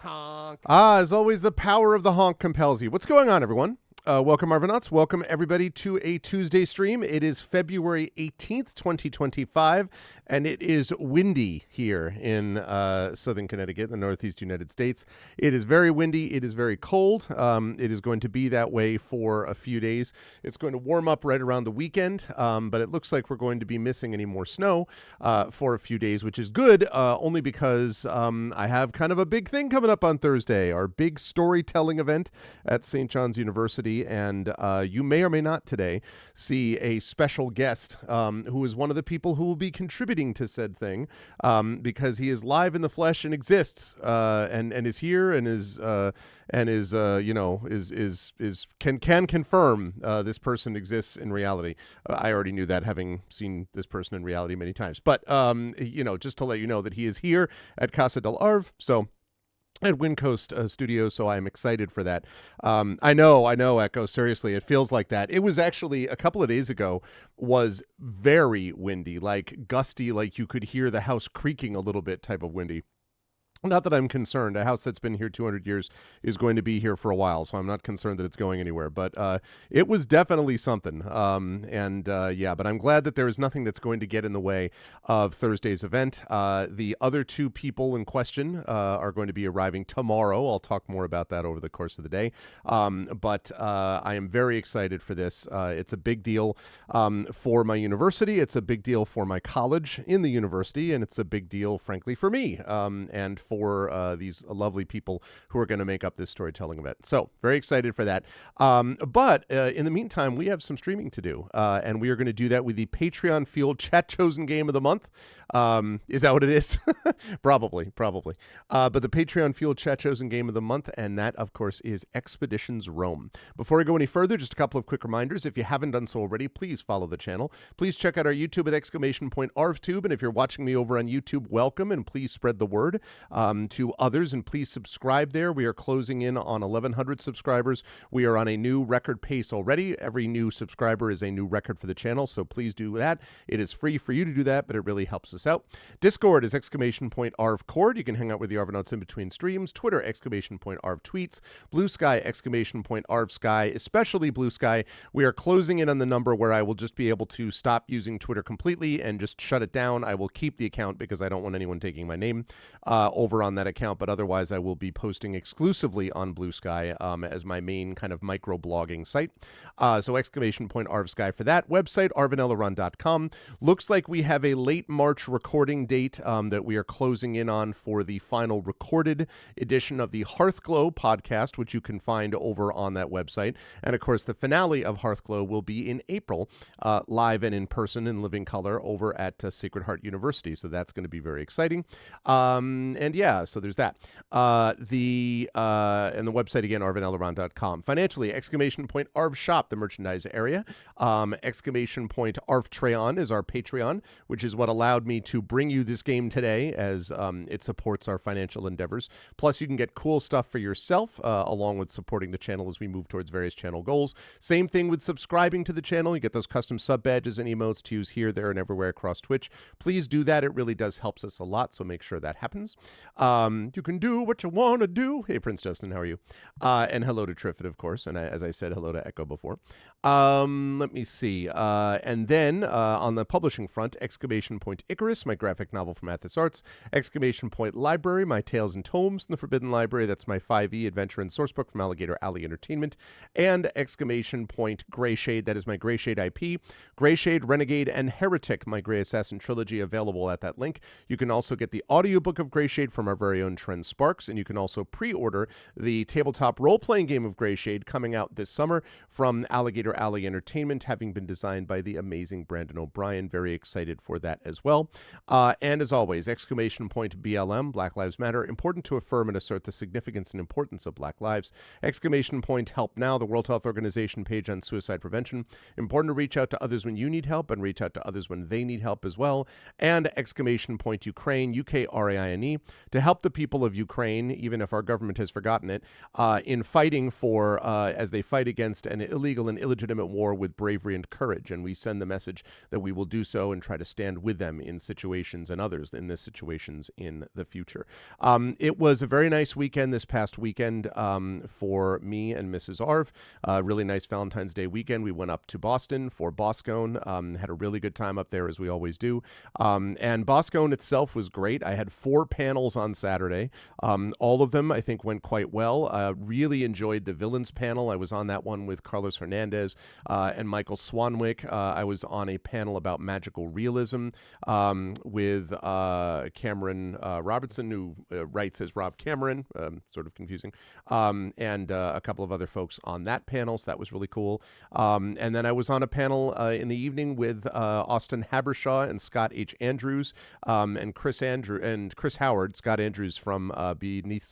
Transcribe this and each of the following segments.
Honk. As always, the power of the honk compels you. What's going on, everyone? Welcome, Arvanauts. Welcome, everybody, to a Tuesday stream. It is February 18th, 2025, and it is windy here in southern Connecticut, the Northeast United States. It is very windy. It is very cold. It is going to be that way for a few days. It's going to warm up right around the weekend, but it looks like we're going to be missing any more snow for a few days, which is good, only because I have kind of a big thing coming up on Thursday, our big storytelling event at St. John's University. And you may or may not today see a special guest who is one of the people who will be contributing to said thing because he is live in the flesh and exists and is here and is can confirm this person exists in reality. I already knew that, having seen this person in reality many times. But just to let you know that he is here at Casa del Arv. So. At Windcoast Studios, so I'm excited for that. I know, Echo, seriously, it feels like that. It was actually, a couple of days ago, was very windy, like gusty, like you could hear the house creaking a little bit type of windy. Not that I'm concerned. A house that's been here 200 years is going to be here for a while, so I'm not concerned that it's going anywhere. But it was definitely something. But I'm glad that there is nothing that's going to get in the way of Thursday's event. The other two people in question are going to be arriving tomorrow. I'll talk more about that over the course of the day. But I am very excited for this. It's a big deal for my university. It's a big deal for my college in the university, and it's a big deal, frankly, for me. And for these lovely people who are going to make up this storytelling event. So very excited for that. But in the meantime, we have some streaming to do. And we are going to do that with the Patreon Fuel Chat Chosen Game of the Month. Is that what it is? Probably. But the Patreon Fuel Chat Chosen Game of the Month, and that, of course, is Expeditions Rome. Before I go any further, just a couple of quick reminders. If you haven't done so already, please follow the channel. Please check out our YouTube at !ArvTube. And if you're watching me over on YouTube, welcome, and please spread the word to others, and please subscribe there. We are closing in on 1,100 subscribers. We are on a new record pace already. Every new subscriber is a new record for the channel, so please do that. It is free for you to do that, but it really helps us out. Discord is !ArvCord. You can hang out with the Arvanauts in between streams. Twitter, !ArvTweets. Blue Sky, !ArvSky, especially Blue Sky. We are closing in on the number where I will just be able to stop using Twitter completely and just shut it down. I will keep the account because I don't want anyone taking my name over on that account, but otherwise I will be posting exclusively on Blue Sky as my main kind of micro blogging site. So !ArvSky for that. Website, arvanelleron.com. Looks like we have a late March recording date that we are closing in on for the final recorded edition of the Hearthglow podcast, which you can find over on that website. And of course, the finale of Hearthglow will be in April, live and in person in living color over at Sacred Heart University. So that's going to be very exciting. So there's that. And the website again, arvanelleron.com. Financially, !Arv Shop, the merchandise area. !Arv Treon is our Patreon, which is what allowed me to bring you this game today, as it supports our financial endeavors. Plus, you can get cool stuff for yourself, along with supporting the channel as we move towards various channel goals. Same thing with subscribing to the channel. You get those custom sub badges and emotes to use here, there, and everywhere across Twitch. Please do that. It really does helps us a lot, so make sure that happens. You can do what you want to do. Hey, Prince Justin, how are you? And hello to Triffid, of course. And as I said, hello to Echo before. Let me see. And then on the publishing front, Icarus, my graphic novel from Athos Arts. Library, my Tales and Tomes in the Forbidden Library. That's my 5e adventure and sourcebook from Alligator Alley Entertainment. And Greyshade, that is my Greyshade IP. Greyshade, Renegade, and Heretic, my Grey Assassin trilogy, available at that link. You can also get the audiobook of Greyshade from our very own Trent Sparks, and you can also pre-order the tabletop role-playing game of Greyshade coming out this summer from Alligator Alley Entertainment, having been designed by the amazing Brandon O'Brien. Very excited for that as well. And as always, BLM, Black Lives Matter, important to affirm and assert the significance and importance of Black lives. Help Now, the World Health Organization page on suicide prevention. Important to reach out to others when you need help and reach out to others when they need help as well. And Ukraine, UKRAINE. to help the people of Ukraine, even if our government has forgotten it, in fighting for, as they fight against an illegal and illegitimate war with bravery and courage. And we send the message that we will do so and try to stand with them in situations and others in this situations in the future. It was a very nice weekend this past weekend for me and Mrs. Arv. Really nice Valentine's Day weekend. We went up to Boston for Boscone. Had a really good time up there, as we always do. And Boscone itself was great. I had 4 panels on Saturday. All of them, I think, went quite well. Really enjoyed the villains panel. I was on that one with Carlos Hernandez and Michael Swanwick. I was on a panel about magical realism with Cameron Robertson, who writes as Rob Cameron, sort of confusing, and a couple of other folks on that panel, so that was really cool. And then I was on a panel in the evening with Austin Habershaw and Scott H. Andrews and Chris Howard, Scott Andrews from Beneath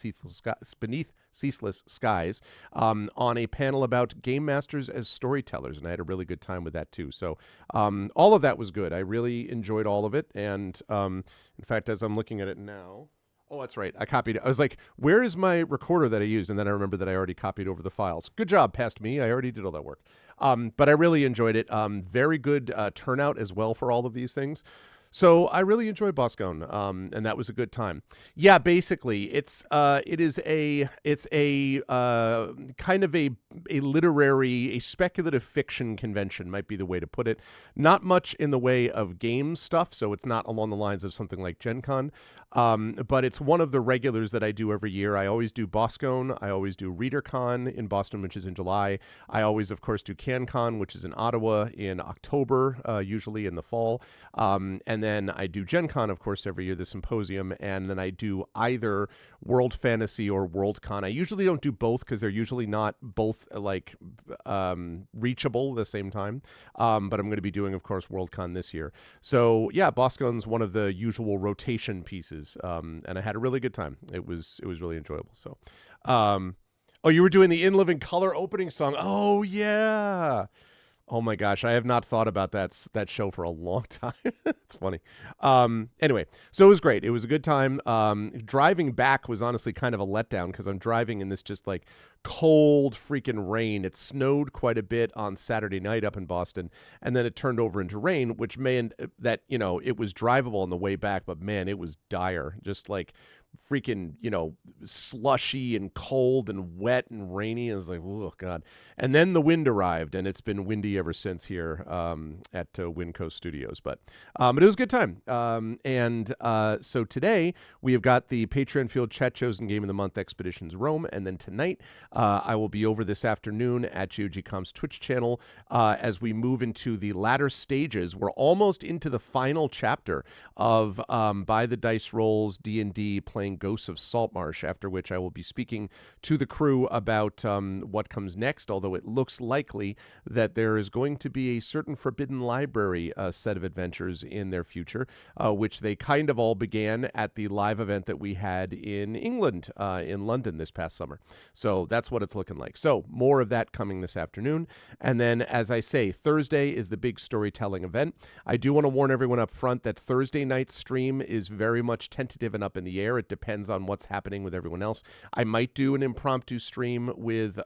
Ceaseless Skies, on a panel about game masters as storytellers, and I had a really good time with that too. So all of that was good. I really enjoyed all of it, and in fact, as I'm looking at it now, oh, that's right, I copied it. I was like, where is my recorder that I used? And then I remember that I already copied over the files. Good job, past me. I already did all that work. But I really enjoyed it. Very good turnout as well for all of these things. So I really enjoyed Boscone, and that was a good time. Yeah, basically, it's a kind of a literary, a speculative fiction convention might be the way to put it. Not much in the way of game stuff, so it's not along the lines of something like Gen Con, but it's one of the regulars that I do every year. I always do Boscone. I always do ReaderCon in Boston, which is in July. I always, of course, do CanCon, which is in Ottawa in October, usually in the fall, and then I do Gen Con, of course, every year, the symposium, and then I do either World Fantasy or Worldcon. I usually don't do both because they're usually not both reachable at the same time, but I'm going to be doing, of course, Worldcon this year. So yeah, Boscone's one of the usual rotation pieces, and I had a really good time. It was really enjoyable. So, oh, you were doing the In Living Color opening song. Oh yeah. Oh my gosh, I have not thought about that show for a long time. It's funny. Anyway, so it was great. It was a good time. Driving back was honestly kind of a letdown because I'm driving in this just like cold freaking rain. It snowed quite a bit on Saturday night up in Boston, and then it turned over into rain, which that it was drivable on the way back, but man, it was dire. Just like freaking, slushy and cold and wet and rainy. I was like, oh God. And then the wind arrived, and it's been windy ever since here at Windcoast Studios. But it was a good time. And so today we have got the Patreon Field Chat Chosen Game of the Month Expeditions Rome. And then tonight I will be over this afternoon at GOGCom's Twitch channel as we move into the latter stages. We're almost into the final chapter of By the Dice Rolls D&D playing Ghosts of Saltmarsh, after which I will be speaking to the crew about what comes next, although it looks likely that there is going to be a certain Forbidden Library set of adventures in their future, which they kind of all began at the live event that we had in England, in London this past summer. So that's what it's looking like. So more of that coming this afternoon. And then, as I say, Thursday is the big storytelling event. I do want to warn everyone up front that Thursday night's stream is very much tentative and up in the air. It depends on what's happening with everyone else. I might do an impromptu stream with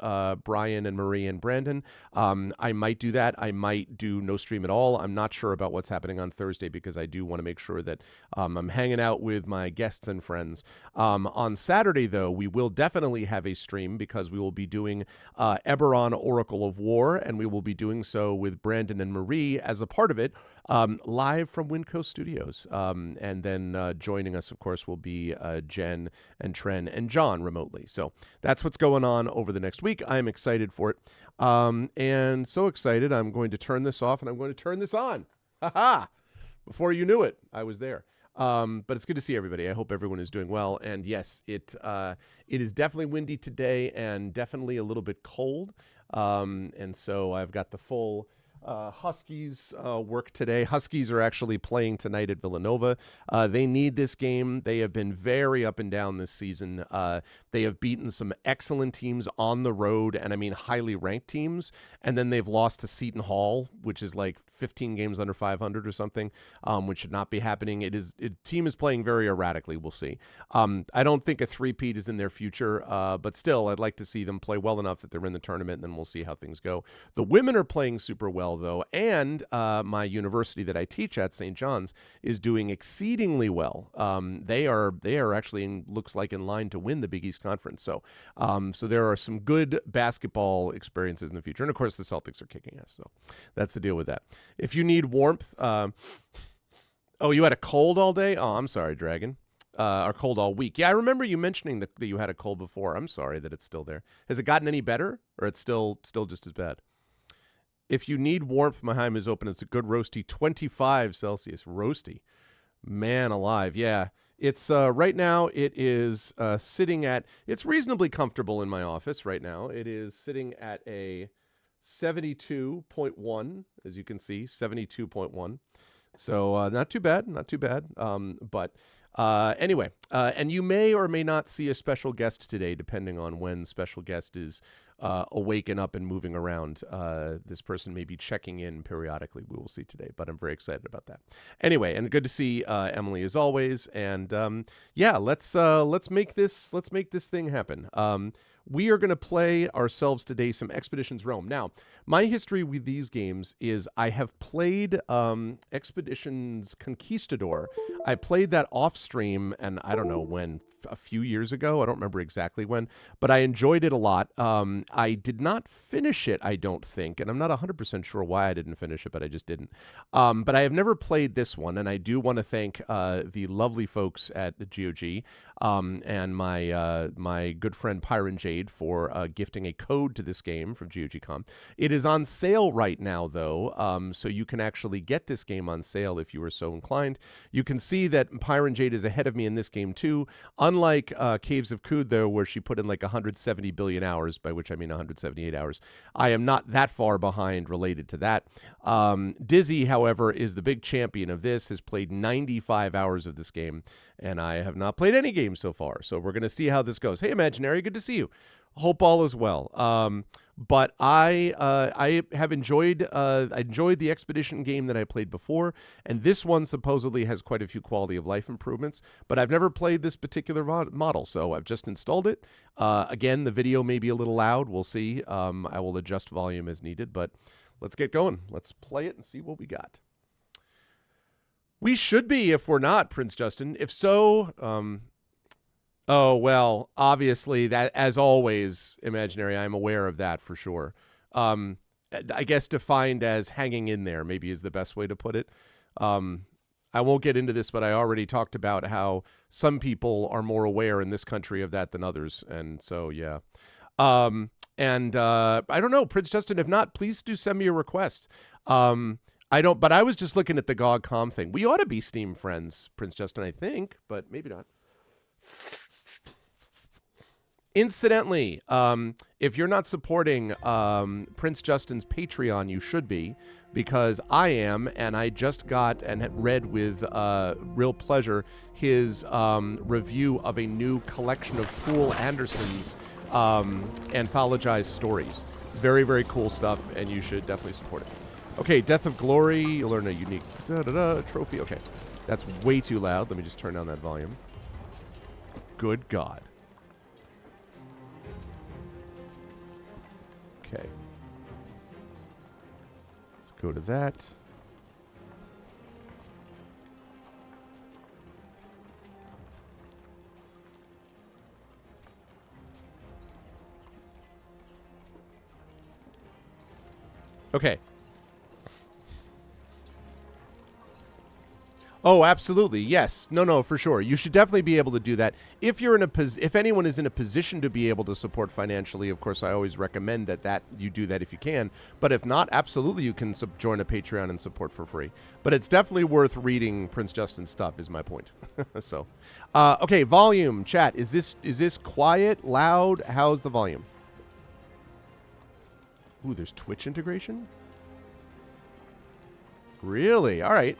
Brian and Marie and Brandon. I might do that. I might do no stream at all. I'm not sure about what's happening on Thursday because I do want to make sure that I'm hanging out with my guests and friends. On Saturday, though, we will definitely have a stream because we will be doing Eberron, Oracle of War, and we will be doing so with Brandon and Marie as a part of it, live from Windcoast Studios. And then joining us, of course, will be Jen and Tren and John remotely. So that's what's going on over the next week. I'm excited for it. And so excited, I'm going to turn this off and I'm going to turn this on. Ha-ha! Before you knew it, I was there. But it's good to see everybody. I hope everyone is doing well. And yes, it is definitely windy today and definitely a little bit cold. And so I've got the full Huskies work today. Huskies are actually playing tonight at Villanova. They need this game. They have been very up and down this season. They have beaten some excellent teams on the road, and I mean highly ranked teams. And then they've lost to Seton Hall, which is like 15 games under 500 or something, which should not be happening. Team is playing very erratically. We'll see. I don't think a three-peat is in their future, but still, I'd like to see them play well enough that they're in the tournament, and then we'll see how things go. The women are playing super well, though, and my university that I teach at, St. John's, is doing exceedingly well. They are actually looks like in line to win the Big East Conference. So there are some good basketball experiences in the future, and of course the Celtics are kicking ass. So that's the deal with that. If you need warmth, oh, you had a cold all day? Oh, I'm sorry, Dragon. Or cold all week. Yeah, I remember you mentioning that you had a cold before. I'm sorry that it's still there. Has it gotten any better, or it's still just as bad? If you need warmth, Maheim is open. It's a good roasty, 25 Celsius. Roasty. Man alive. Yeah. It's right now it is sitting at, it's reasonably comfortable in my office right now. It is sitting at a 72.1, as you can see, 72.1. So not too bad, not too bad. But anyway, and you may or may not see a special guest today, depending on when special guest is awake and up and moving around. This person may be checking in periodically. We will see today, but I'm very excited about that. Anyway, and good to see Emily as always. And yeah, let's make this thing happen. We are going to play ourselves today some Expeditions Rome. Now, my history with these games is I have played Expeditions Conquistador. I played that off stream, and I don't know when, a few years ago. I don't remember exactly when, but I enjoyed it a lot. I did not finish it, I don't think, and I'm not 100% sure why I didn't finish it, but I just didn't. But I have never played this one, and I do want to thank the lovely folks at the GOG and my good friend Pyron Jade for gifting a code to this game from GOGcom. It is on sale right now, though, so you can actually get this game on sale if you are so inclined. You can see that Pyron Jade is ahead of me in this game, too. Unlike Caves of Kood, though, where she put in like 170 billion hours, by which I mean 178 hours, I am not that far behind related to that. Dizzy, however, is the big champion of this, has played 95 hours of this game, and I have not played any games so far. So we're going to see how this goes. Hey, Imaginary, good to see you. Hope all is well. But I have enjoyed the Expedition game that I played before, and this one supposedly has quite a few quality of life improvements, but I've never played this particular model, so I've just installed it. Again, the video may be a little loud. We'll see. I will adjust volume as needed, but let's get going. Let's play it and see what we got. We should be, if we're not, Prince Justin. If so, oh, well, obviously, that, as always, Imaginary, I'm aware of that for sure. I guess defined as hanging in there maybe is the best way to put it. I won't get into this, but I already talked about how some people are more aware in this country of that than others. And so, yeah. I don't know, Prince Justin, if not, please do send me a request. But I was just looking at the GOG.com thing. We ought to be Steam friends, Prince Justin, I think, but maybe not. Incidentally, if you're not supporting Prince Justin's Patreon, you should be, because I am, and I just got and read with real pleasure his review of a new collection of Poul Anderson's anthologized stories. Very, very cool stuff, and you should definitely support it. Okay, Death of Glory, you'll earn a unique trophy. Okay, that's way too loud. Let me just turn down that volume. Good God. Okay. Let's go to that. Okay. Oh, absolutely. Yes. No, for sure. You should definitely be able to do that. If you're in if anyone is in a position to be able to support financially, of course, I always recommend that you do that if you can. But if not, absolutely, you can join a Patreon and support for free. But it's definitely worth reading Prince Justin's stuff, is my point. So, okay, volume, chat. Is this quiet, loud? How's the volume? Ooh, there's Twitch integration? Really? All right.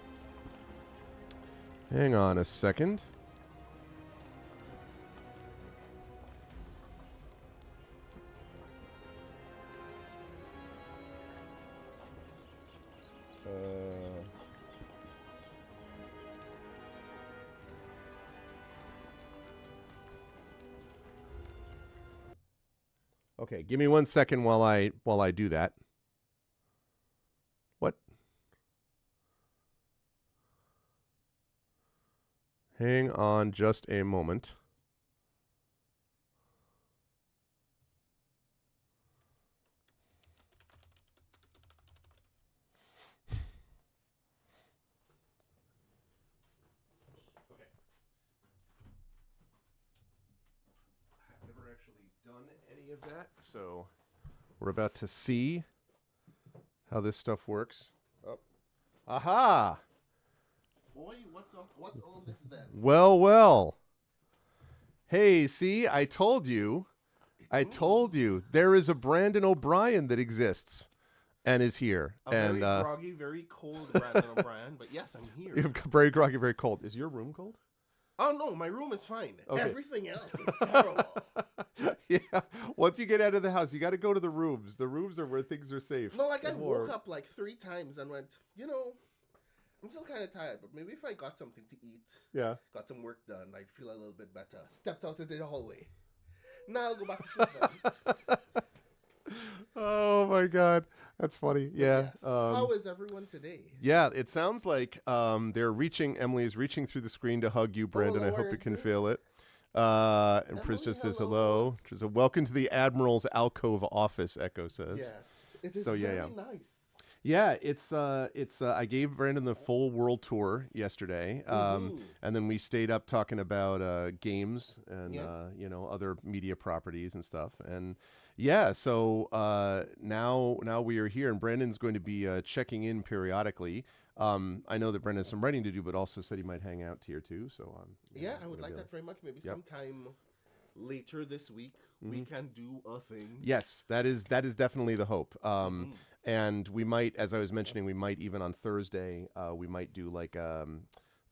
Hang on a second. Okay, give me 1 second while I do that. What? Hang on just a moment. Okay. I've never actually done any of that, so we're about to see how this stuff works. Oh. Aha! Boy, what's all this then? Well, well. Hey, see, I told you. I Me. told you. There is a Brandon O'Brien that exists and is here. A and very groggy, very cold Brandon O'Brien, but yes, I'm here. very groggy, very cold. Is your room cold? Oh no, my room is fine. Okay. Everything else is terrible. Yeah. Once you get out of the house, you got to go to the rooms. The rooms are where things are safe. No, like I woke up like 3 times and went, I'm still kind of tired, but maybe if I got something to eat, Yeah. got some work done, I'd feel a little bit better. Stepped out into the hallway. Now I'll go back to sleep then. Oh my God, that's funny. Yeah. Yes. How is everyone today? Yeah, it sounds like Emily is reaching through the screen to hug you, Brandon. I hope you Lord. can feel it. And Emily, Pris just says hello. hello. She says, welcome to the Admiral's Alcove office, Echo says. Yes. It is So, yeah, very yeah. nice. Yeah, it's I gave Brandon the full world tour yesterday, and then we stayed up talking about games and other media properties and stuff. And yeah, so now we are here, and Brandon's going to be checking in periodically. I know that Brandon has some writing to do, but also said he might hang out here too. So Yeah, I would like that very much. Maybe sometime later this week we can do a thing. Yes, that is definitely the hope. And we might, as I was mentioning, we might even on Thursday, we might do like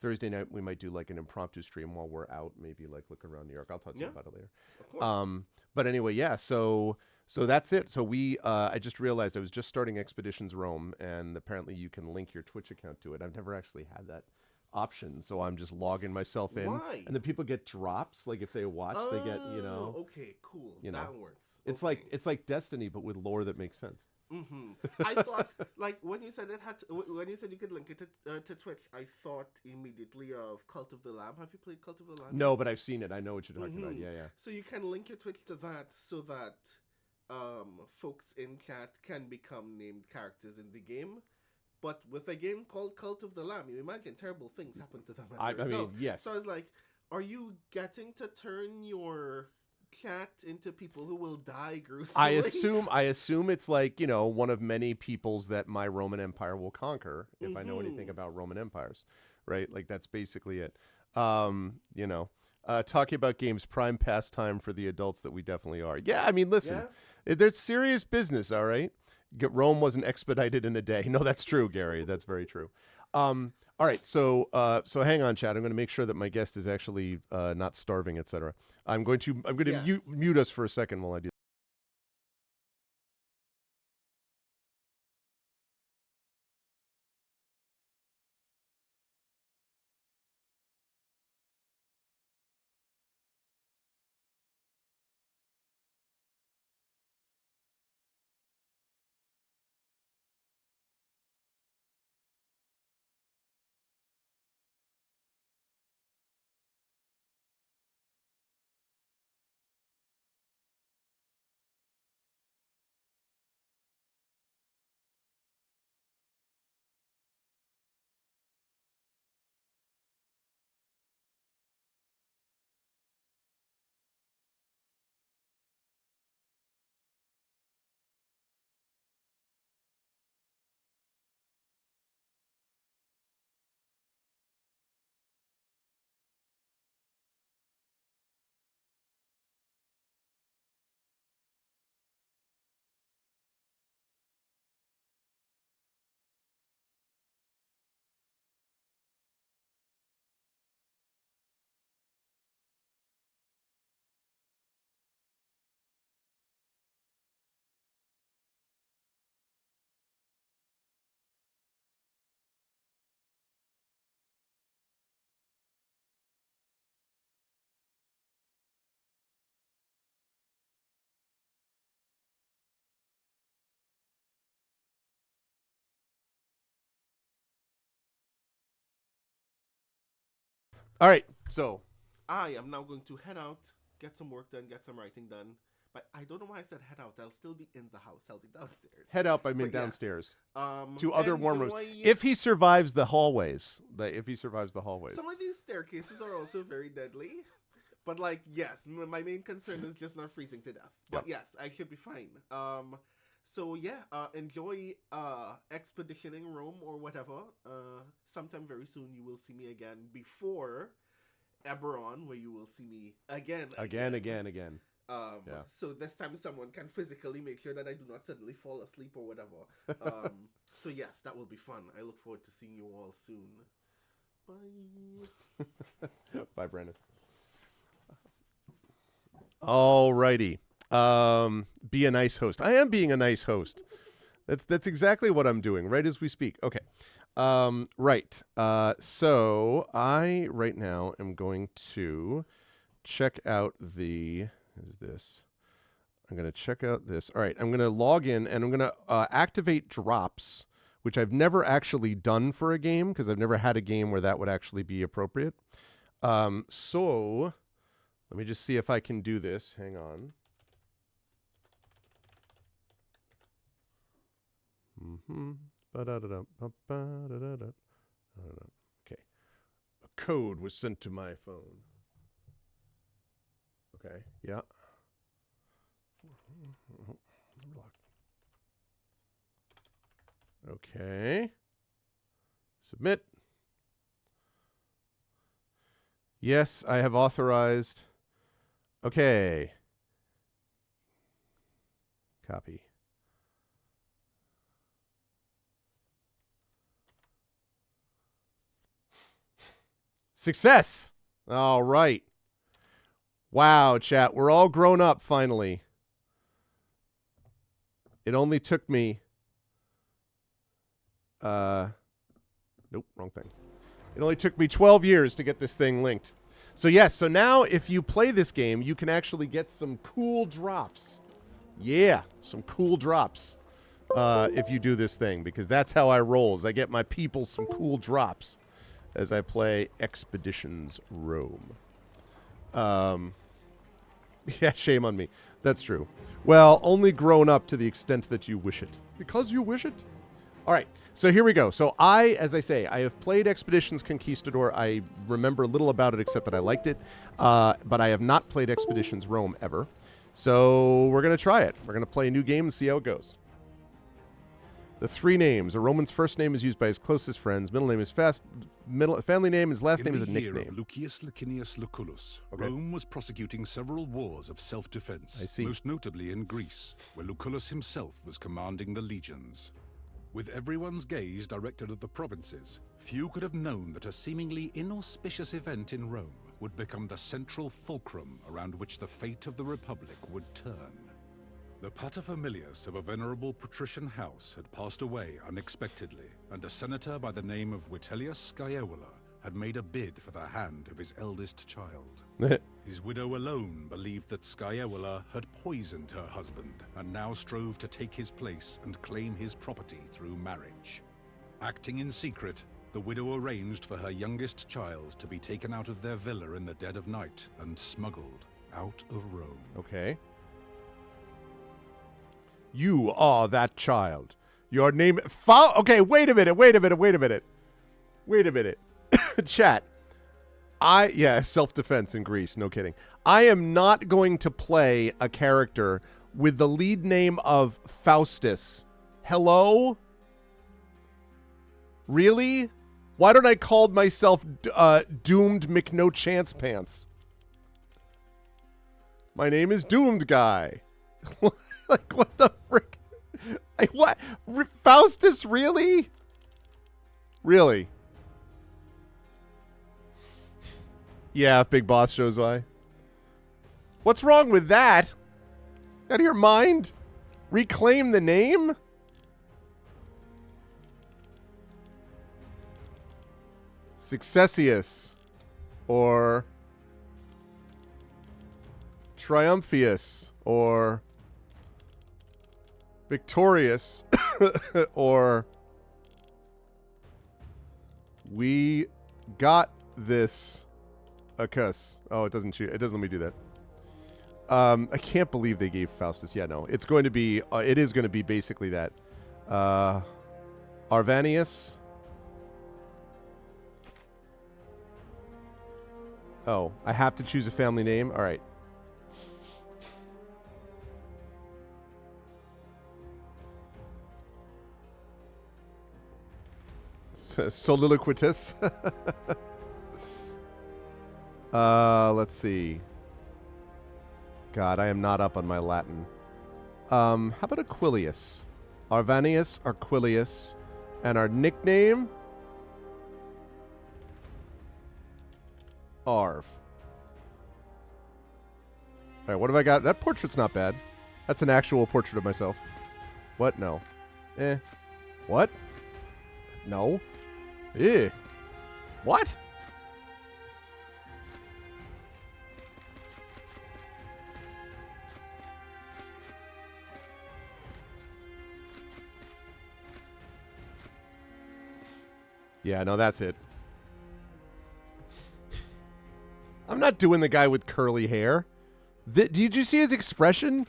Thursday night, we might do like an impromptu stream while we're out, maybe like looking around New York. I'll talk to you about it later. Of course. But anyway, yeah. So that's it. So I just realized I was just starting Expeditions Rome, and apparently you can link your Twitch account to it. I've never actually had that option, so I'm just logging myself in. Why? And the people get drops, like if they watch, they get Okay, cool. You know. That works. It's Okay. like Destiny, but with lore that makes sense. I thought, like, when you said when you said you could link it to Twitch, I thought immediately of Cult of the Lamb. Have you played Cult of the Lamb? No, but I've seen it. I know what you're talking about. Yeah, yeah. So you can link your Twitch to that so that folks in chat can become named characters in the game. But with a game called Cult of the Lamb, you imagine terrible things happen to them as a result. I mean, yes. So I was like, are you getting to turn your chat into people who will die gruesomely? I assume it's like, one of many peoples that my Roman Empire will conquer if I know anything about Roman empires, right? Like that's basically it. Talking about games, prime pastime for the adults that we definitely are. Yeah, I mean, listen, there's serious business, all right? Rome wasn't expedited in a day. No, that's true, Gary. That's very true. All right, so hang on, Chad. I'm going to make sure that my guest is actually not starving, etc. I'm going to mute us for a second while I do. All right. So I am now going to head out, get some work done, get some writing done. But I don't know why I said head out. I'll still be in the house. I'll be downstairs. head up. I mean But yes, downstairs to other warm rooms. enjoy- If he survives the hallways, if he survives the hallways. Some of these staircases are also very deadly. But like, yes, my main concern is just not freezing to death. But yes, I should be fine. So yeah, enjoy expeditioning Rome or whatever. Sometime very soon you will see me again before Eberron, where you will see me again. Again. So this time someone can physically make sure that I do not suddenly fall asleep or whatever. So yes, that will be fun. I look forward to seeing you all soon. Bye. Bye, Brandon. Alrighty. Be a nice host. I am being a nice host. That's exactly what I'm doing right as we speak. Okay. Right. So I right now am going to check out I'm going to check out this. All right. I'm going to log in and I'm going to activate drops, which I've never actually done for a game because I've never had a game where that would actually be appropriate. So let me just see if I can do this. Hang on. Okay. A code was sent to my phone. Okay. Yeah. Okay. Submit. Yes, I have authorized. Okay. Copy. Success. All right. Wow, chat. We're all grown up finally. It only took me nope, wrong thing. It only took me 12 years to get this thing linked. So yes, so now if you play this game, you can actually get some cool drops. Yeah, some cool drops. If you do this thing, because that's how I roll. Is I get my people some cool drops as I play Expeditions Rome. Yeah, shame on me. That's true. Well, only grown up to the extent that you wish it. Because you wish it? All right, so here we go. So as I say, I have played Expeditions Conquistador. I remember little about it except that I liked it. But I have not played Expeditions Rome ever. So we're going to try it. We're going to play a new game and see how it goes. The three names. A Roman's first name is used by his closest friends. Middle name is family name. His last name is a nickname. In the year of Lucius Licinius Lucullus, Rome was prosecuting several wars of self-defense. I see. Most notably in Greece, where Lucullus himself was commanding the legions. With everyone's gaze directed at the provinces, few could have known that a seemingly inauspicious event in Rome would become the central fulcrum around which the fate of the Republic would turn. The paterfamilias of a venerable patrician house had passed away unexpectedly, and a senator by the name of Vitellius Scaevola had made a bid for the hand of his eldest child. His widow alone believed that Scaevola had poisoned her husband, and now strove to take his place and claim his property through marriage. Acting in secret, the widow arranged for her youngest child to be taken out of their villa in the dead of night and smuggled out of Rome. Okay. You are that child. Your name... Okay, wait a minute. Chat. Yeah, self-defense in Greece, no kidding. I am not going to play a character with the lead name of Faustus. Hello? Really? Why don't I call myself Doomed McNochance Pants? My name is Doomed Guy. Like, what the frick? What? Faustus, really? Really? Yeah, if Big Boss shows why. What's wrong with that? Out of your mind? Reclaim the name? Successius. Or Triumphius. Or Victorious. Or We Got This. a cuss. Oh, it doesn't choose. It doesn't let me do that. I can't believe they gave Faustus. Yeah, no. It's going to be, it is going to be basically that. Arvanius. Oh, I have to choose a family name? All right. Soliloquitus. Let's see. God, I am not up on my Latin. How about Aquilius? Arvanius, Aquilius, and our nickname? Arv. Alright, what have I got? That portrait's not bad. That's an actual portrait of myself. What? No. What? No. What? Yeah, no, that's it. I'm not doing the guy with curly hair. Did you see his expression?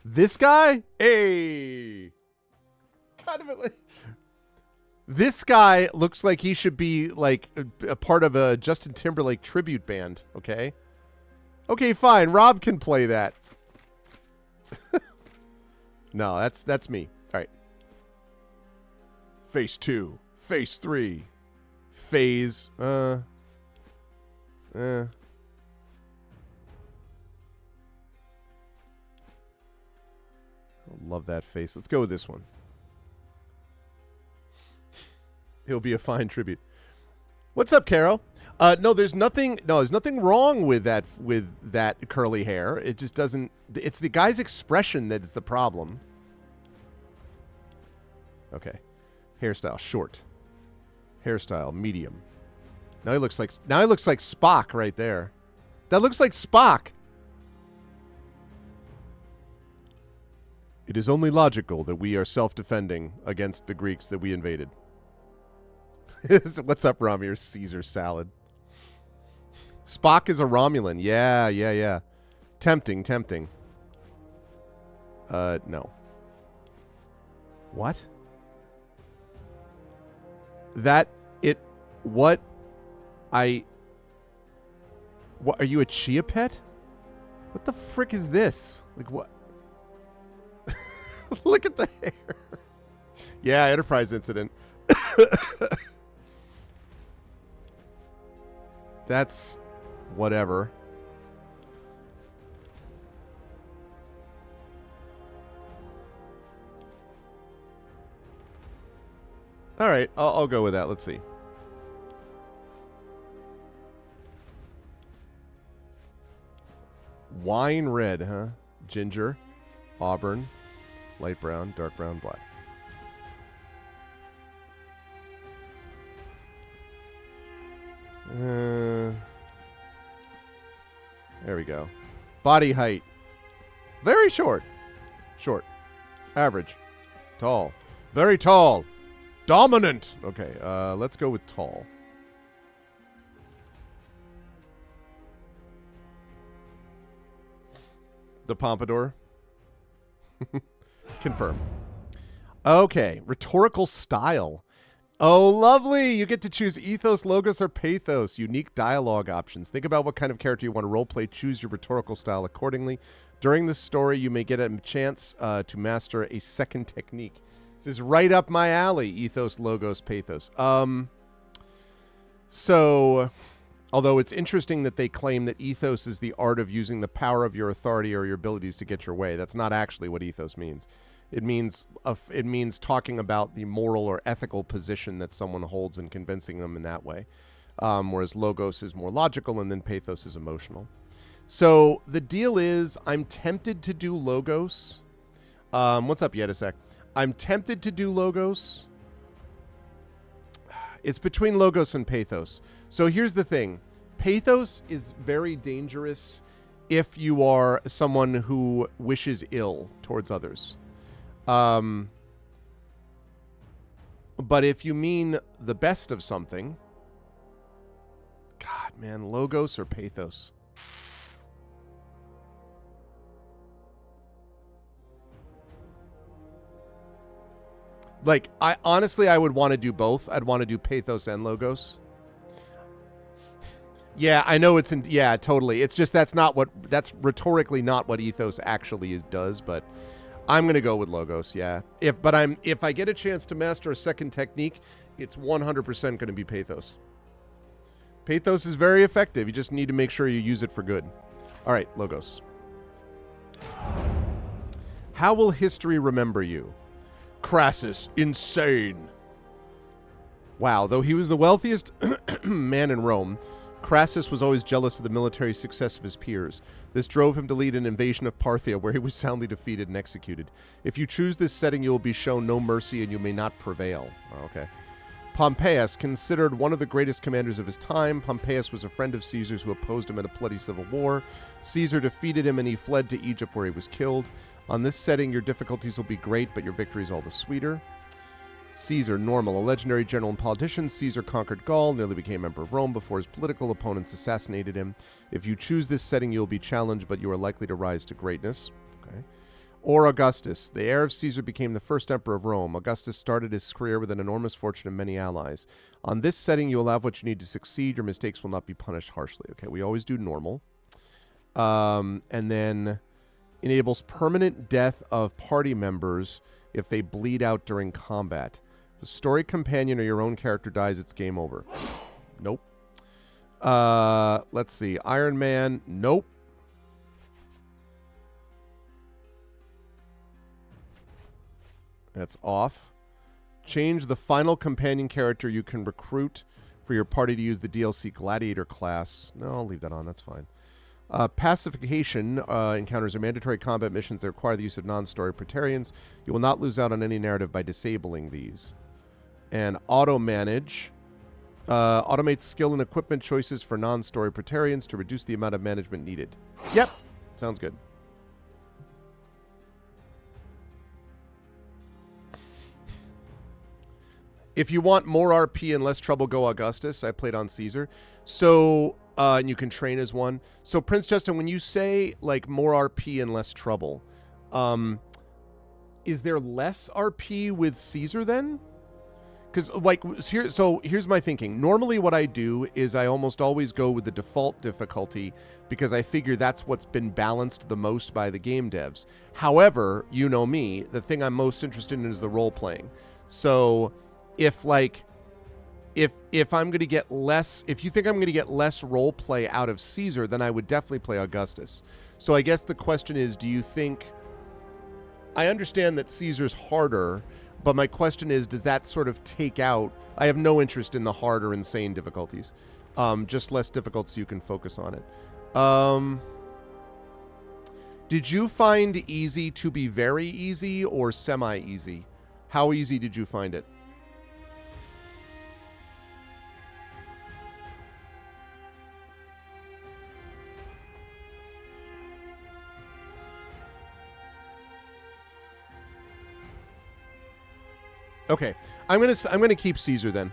This guy? Hey. Kind of like... This guy looks like he should be like a part of a Justin Timberlake tribute band, okay? Okay, fine. Rob can play that. No, that's me. All right. Phase 2. Phase 3. Phase, I love that face. Let's go with this one. He'll be a fine tribute. What's up, Caro? No, there's nothing wrong with that curly hair. It just doesn't. It's the guy's expression that is the problem. Okay, hairstyle short. Hairstyle medium. Now he looks like Spock right there. That looks like Spock. It is only logical that we are self-defending against the Greeks that we invaded. What's up, Ramir? Caesar salad. Spock is a Romulan. Yeah. Tempting. No. What? What are you, a chia pet? What the frick is this? Like, what? Look at the hair. Yeah, Enterprise incident. That's whatever. All right, I'll go with that. Let's see. Wine red, huh? Ginger, auburn, light brown, dark brown, black. There we go. Body height. Very short. Short. Average. Tall. Very tall. Dominant. Okay, let's go with tall. The pompadour. Confirm. Okay, rhetorical style. Oh, lovely. You get to choose ethos, logos, or pathos. Unique dialogue options. Think about what kind of character you want to roleplay. Choose your rhetorical style accordingly. During the story, you may get a chance to master a second technique. This is right up my alley. Ethos, logos, pathos. So, although it's interesting that they claim that ethos is the art of using the power of your authority or your abilities to get your way. That's not actually what ethos means. It means talking about the moral or ethical position that someone holds and convincing them in that way. Whereas logos is more logical and then pathos is emotional. So the deal is I'm tempted to do logos. What's up, Yedisek? I'm tempted to do logos. It's between logos and pathos. So here's the thing. Pathos is very dangerous if you are someone who wishes ill towards others. But if you mean the best of something, God, man. Logos or Pathos? Like, I would want to do both. I'd want to do Pathos and Logos. Yeah, I know it's in. Yeah, totally. It's just that's rhetorically not what Ethos actually does. But I'm gonna go with Logos. Yeah. If I get a chance to master a second technique, it's 100% gonna be Pathos. Pathos is very effective. You just need to make sure you use it for good. All right, Logos. How will history remember you? Crassus, insane. Wow, though he was the wealthiest man in Rome, Crassus was always jealous of the military success of his peers. This drove him to lead an invasion of Parthia, where he was soundly defeated and executed. If you choose this setting, you will be shown no mercy and you may not prevail. Oh, okay. Pompeius, considered one of the greatest commanders of his time, Pompeius was a friend of Caesar's who opposed him in a bloody civil war. Caesar defeated him and he fled to Egypt where he was killed. On this setting, your difficulties will be great, but your victories all the sweeter. Caesar, normal. A legendary general and politician, Caesar conquered Gaul, nearly became emperor of Rome before his political opponents assassinated him. If you choose this setting, you will be challenged, but you are likely to rise to greatness. Okay. Or Augustus. The heir of Caesar became the first emperor of Rome. Augustus started his career with an enormous fortune and many allies. On this setting, you will have what you need to succeed. Your mistakes will not be punished harshly. Okay, we always do normal. And then enables permanent death of party members if they bleed out during combat. If a story companion or your own character dies, it's game over. Nope. Let's see. Iron Man. Nope. That's off. Change the final companion character you can recruit for your party to use the DLC Gladiator class. No, I'll leave that on. That's fine. Pacification encounters are mandatory combat missions that require the use of non-story Praetorians. You will not lose out on any narrative by disabling these. And auto-manage automates skill and equipment choices for non-story Praetorians to reduce the amount of management needed. Yep. Sounds good. If you want more RP and less trouble, go Augustus. I played on Caesar. So, and you can train as one. So, Prince Justin, when you say, like, more RP and less trouble, is there less RP with Caesar then? Because, like, here's my thinking. Normally what I do is I almost always go with the default difficulty because I figure that's what's been balanced the most by the game devs. However, you know me, the thing I'm most interested in is the role-playing. So if I'm going to get less, if you think I'm going to get less role play out of Caesar, then I would definitely play Augustus. So I guess the question is, do you think, I understand that Caesar's harder, but my question is, does that sort of take out, I have no interest in the hard or insane difficulties, just less difficult so you can focus on it. Did you find easy to be very easy or semi-easy? How easy did you find it? Okay, I'm gonna keep Caesar then.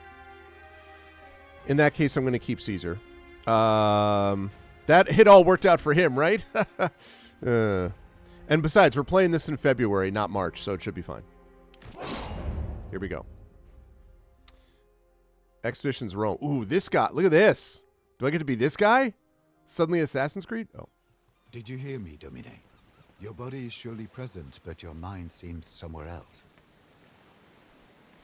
In that case, I'm gonna keep Caesar. That hit all worked out for him, right? And besides, we're playing this in February, not March, so it should be fine. Here we go. Expeditions Rome. Ooh, this guy. Look at this. Do I get to be this guy? Suddenly Assassin's Creed? Oh. Did you hear me, Domine? Your body is surely present, but your mind seems somewhere else.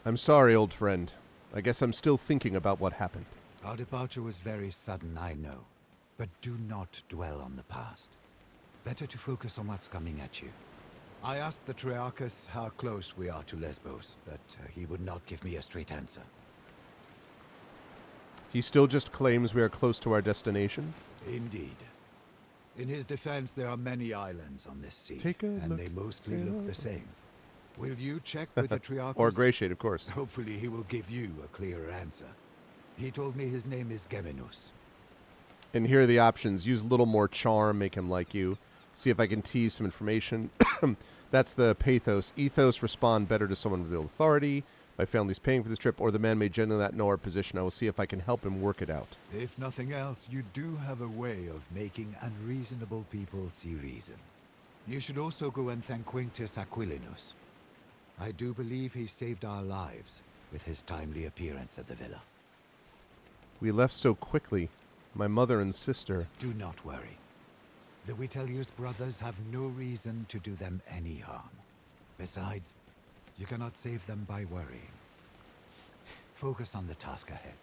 I'm sorry, old friend. I guess I'm still thinking about what happened. Our departure was very sudden, I know. But do not dwell on the past. Better to focus on what's coming at you. I asked the Triarchus how close we are to Lesbos, but he would not give me a straight answer. He still just claims we are close to our destination? Indeed. In his defense, there are many islands on this sea, and they mostly look the same. Will you check with the Triarchus? Or Greyshade, of course. Hopefully he will give you a clearer answer. He told me his name is Geminus. And here are the options. Use a little more charm, make him like you. See if I can tease some information. That's the Pathos. Ethos, respond better to someone with authority. My family's paying for this trip, or the man may generally not know our position. I will see if I can help him work it out. If nothing else, you do have a way of making unreasonable people see reason. You should also go and thank Quintus Aquilinus. I do believe he saved our lives with his timely appearance at the villa. We left so quickly. My mother and sister. Do not worry. The Vitellius brothers have no reason to do them any harm. Besides, you cannot save them by worrying. Focus on the task ahead.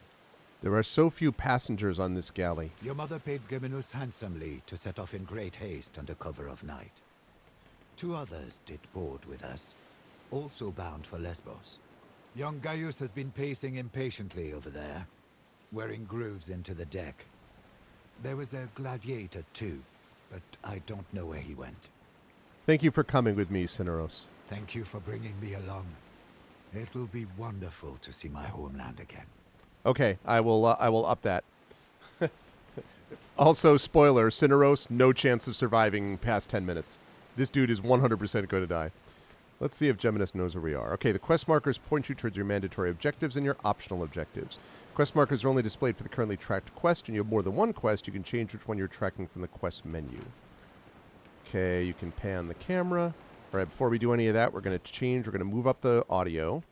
There are so few passengers on this galley. Your mother paid Geminus handsomely to set off in great haste under cover of night. 2 others did board with us, also bound for Lesbos. Young Gaius has been pacing impatiently over there, wearing grooves into the deck. There was a gladiator too, but I don't know where he went. Thank you for coming with me, Cineros. Thank you for bringing me along. It will be wonderful to see my homeland again. Okay, I will up that. Also, spoiler, Cineros, no chance of surviving past 10 minutes. This dude is 100% going to die. Let's see if Geminus knows where we are. Okay, the quest markers point you towards your mandatory objectives and your optional objectives. Quest markers are only displayed for the currently tracked quest, and you have more than one quest. You can change which one you're tracking from the quest menu. Okay, you can pan the camera. All right, before we do any of that, we're going to change. We're going to move up the audio.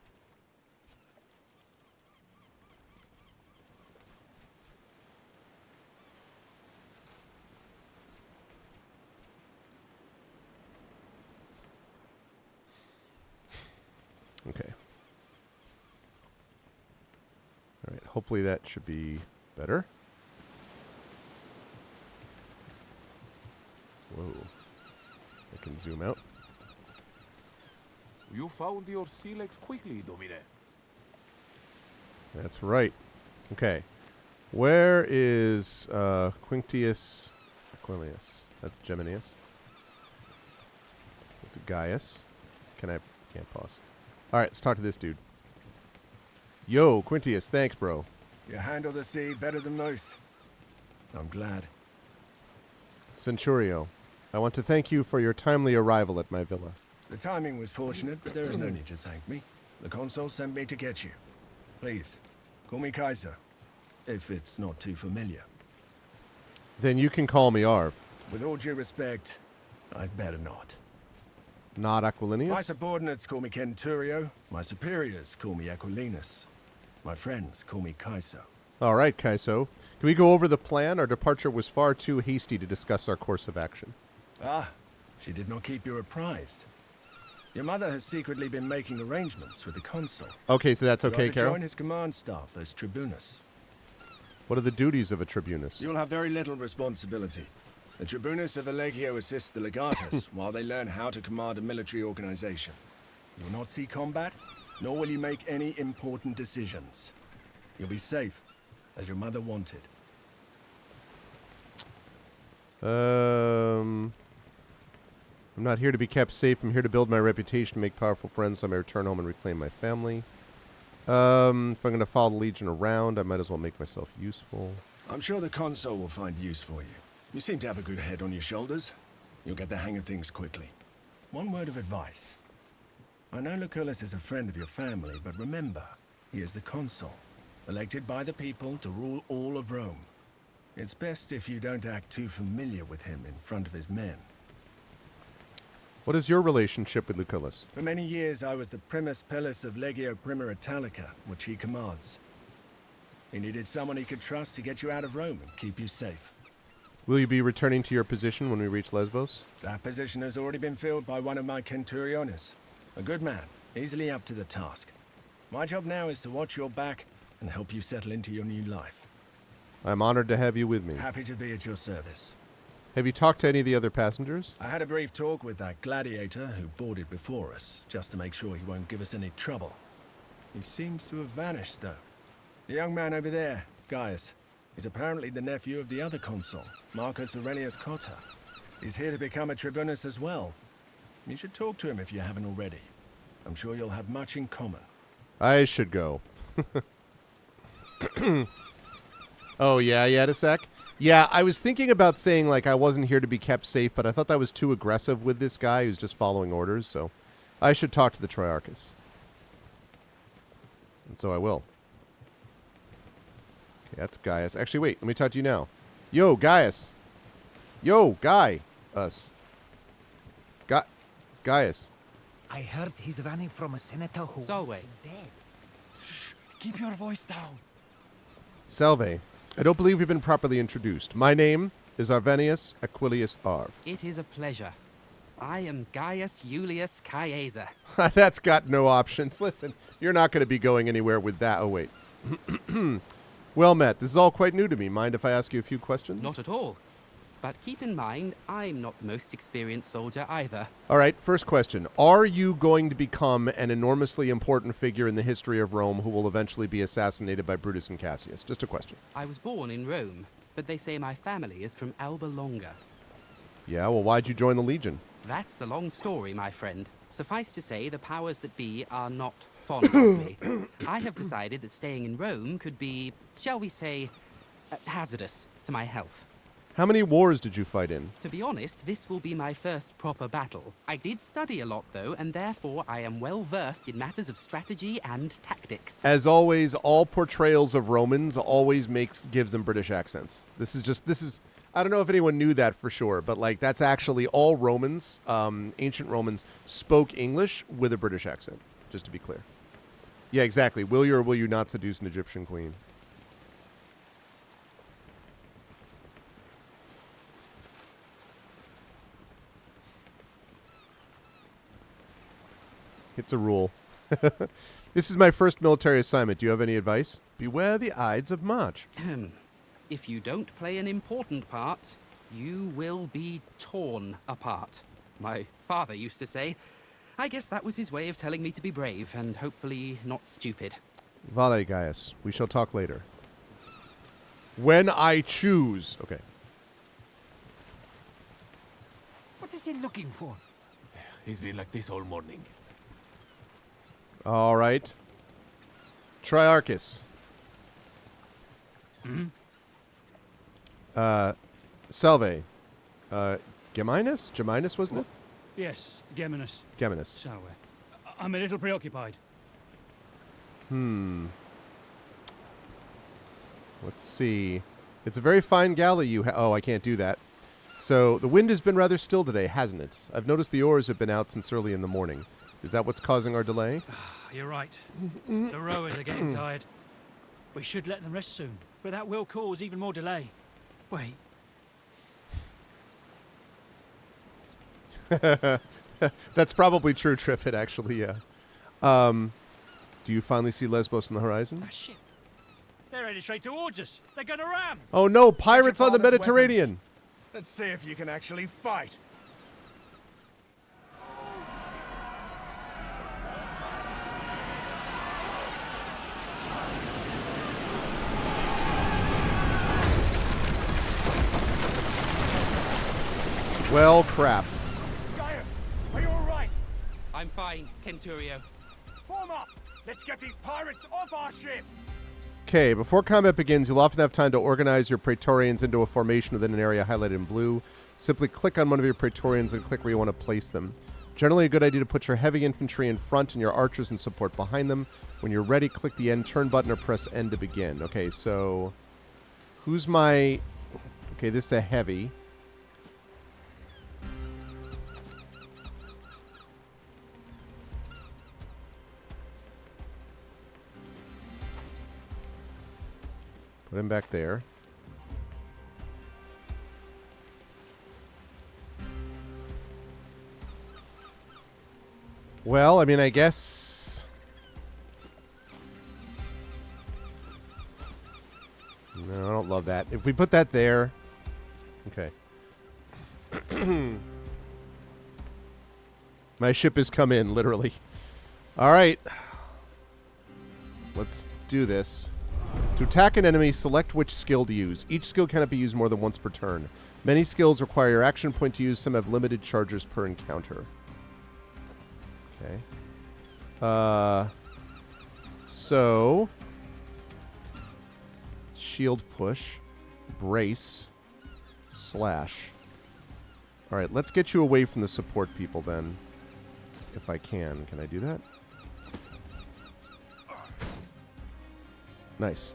Okay. All right, hopefully that should be better. Whoa. I can zoom out. You found your silex quickly, Domine. That's right. Okay. Where is Quintius Aquilius? That's Geminius. That's Gaius. Can't pause. All right, let's talk to this dude. Yo, Quintius, thanks, bro. You handle the sea better than most. I'm glad. Centurio, I want to thank you for your timely arrival at my villa. The timing was fortunate, but there is no need to thank me. The consul sent me to get you. Please, call me Kaiser, if it's not too familiar. Then you can call me Arv. With all due respect, I'd better not. Not Aquilinius? My subordinates call me Centurio. My superiors call me Aquilinus. My friends call me Kaiser. All right, Kaiso. Can we go over the plan? Our departure was far too hasty to discuss our course of action. Ah, she did not keep you apprised. Your mother has secretly been making arrangements with the consul. Okay, so that's You are okay, to Carol? join his command staff as tribunus. What are the duties of a tribunus? You'll have very little responsibility. The tribunus of the Legio assists the legatus while they learn how to command a military organization. You will not see combat, nor will you make any important decisions. You'll be safe, as your mother wanted. I'm not here to be kept safe. I'm here to build my reputation, make powerful friends, so I may return home and reclaim my family. If I'm going to follow the Legion around, I might as well make myself useful. I'm sure the consul will find use for you. You seem to have a good head on your shoulders. You'll get the hang of things quickly. One word of advice. I know Lucullus is a friend of your family, but remember, he is the consul, elected by the people to rule all of Rome. It's best if you don't act too familiar with him in front of his men. What is your relationship with Lucullus? For many years, I was the primus pilus of Legio Prima Italica, which he commands. He needed someone he could trust to get you out of Rome and keep you safe. Will you be returning to your position when we reach Lesbos? That position has already been filled by one of my centuriones. A good man, easily up to the task. My job now is to watch your back and help you settle into your new life. I'm honored to have you with me. Happy to be at your service. Have you talked to any of the other passengers? I had a brief talk with that gladiator who boarded before us, just to make sure he won't give us any trouble. He seems to have vanished, though. The young man over there, Gaius, is apparently the nephew of the other consul, Marcus Aurelius Cotta. He's here to become a tribunus as well. You should talk to him if you haven't already. I'm sure you'll have much in common. I should go. Oh, yeah, Yadisek? Yeah, I was thinking about saying, like, I wasn't here to be kept safe, but I thought that was too aggressive with this guy who's just following orders, so I should talk to the Triarchus. And so I will. Okay, that's Gaius. Actually, wait. Let me talk to you now. Yo, Gaius. Yo, Guy. Us. Gaius. I heard he's running from a senator who Solway. wants him dead. Shh, keep your voice down. Salve. I don't believe we've been properly introduced. My name is Arvenius Aquilius Arv. It is a pleasure. I am Gaius Julius Caesar. That's got no options. Listen, you're not going to be going anywhere with that. Oh, wait. Well met. This is all quite new to me. Mind if I ask you a few questions? Not at all. But keep in mind, I'm not the most experienced soldier either. All right, first question. Are you going to become an enormously important figure in the history of Rome who will eventually be assassinated by Brutus and Cassius? Just a question. I was born in Rome, but they say my family is from Alba Longa. Yeah, well, why'd you join the Legion? That's a long story, my friend. Suffice to say, the powers that be are not fond of me. I have decided that staying in Rome could be, shall we say, hazardous to my health. How many wars did you fight in? To be honest, this will be my first proper battle. I did study a lot, though, and therefore I am well versed in matters of strategy and tactics. As always, all portrayals of Romans always gives them British accents. This is I don't know if anyone knew that for sure, but like that's actually all Romans, ancient Romans spoke English with a British accent, just to be clear. Yeah, exactly. Will you or will you not seduce an Egyptian queen? It's a rule. This is my first military assignment. Do you have any advice? Beware the Ides of March. If you don't play an important part, you will be torn apart. My father used to say. I guess that was his way of telling me to be brave and hopefully not stupid. Vale, Gaius. We shall talk later. When I choose. Okay. What is he looking for? He's been like this all morning. All right. Triarchus. Salve. Geminus? Geminus, wasn't it? Yes, Geminus. Geminus. Salve. I'm a little preoccupied. Let's see. It's a very fine galley you oh, I can't do that. So, the wind has been rather still today, hasn't it? I've noticed the oars have been out since early in the morning. Is that what's causing our delay? You're right. The rowers are getting tired. We should let them rest soon, but that will cause even more delay. Wait. That's probably true, Triffid, actually, yeah. Do you finally see Lesbos on the horizon? Ah, shit. They're headed straight towards us. They're gonna ram. Oh no, pirates on the father's Mediterranean! Let's see if you can actually fight. Well, crap. Gaius, are you all right? I'm fine, Kenturio. Form up. Let's get these pirates off our ship. Okay, before combat begins, you'll often have time to organize your Praetorians into a formation within an area highlighted in blue. Simply click on one of your Praetorians and click where you want to place them. Generally a good idea to put your heavy infantry in front and your archers in support behind them. When you're ready, click the end turn button or press N to begin. Okay, so who's my... Okay, this is a heavy. Put him back there. Well, I mean, I guess... No, I don't love that. If we put that there... Okay. My ship has come in, literally. All right. Let's do this. To attack an enemy, select which skill to use. Each skill cannot be used more than once per turn. Many skills require your action point to use. Some have limited charges per encounter. Okay. So... Shield push. Brace. Slash. Alright, let's get you away from the support people then. If I can. Can I do that? Nice.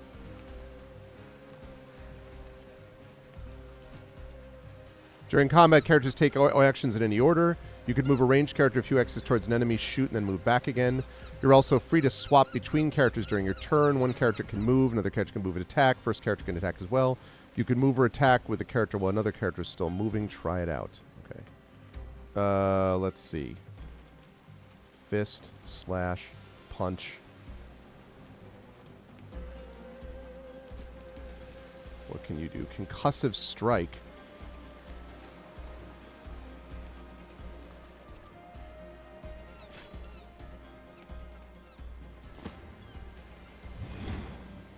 During combat, characters take actions in any order. You could move a ranged character a few X's towards an enemy, shoot, and then move back again. You're also free to swap between characters during your turn. One character can move, another character can move and attack. First character can attack as well. You can move or attack with a character while another character is still moving. Try it out. Okay. Let's see. Fist, slash, punch. What can you do? Concussive strike.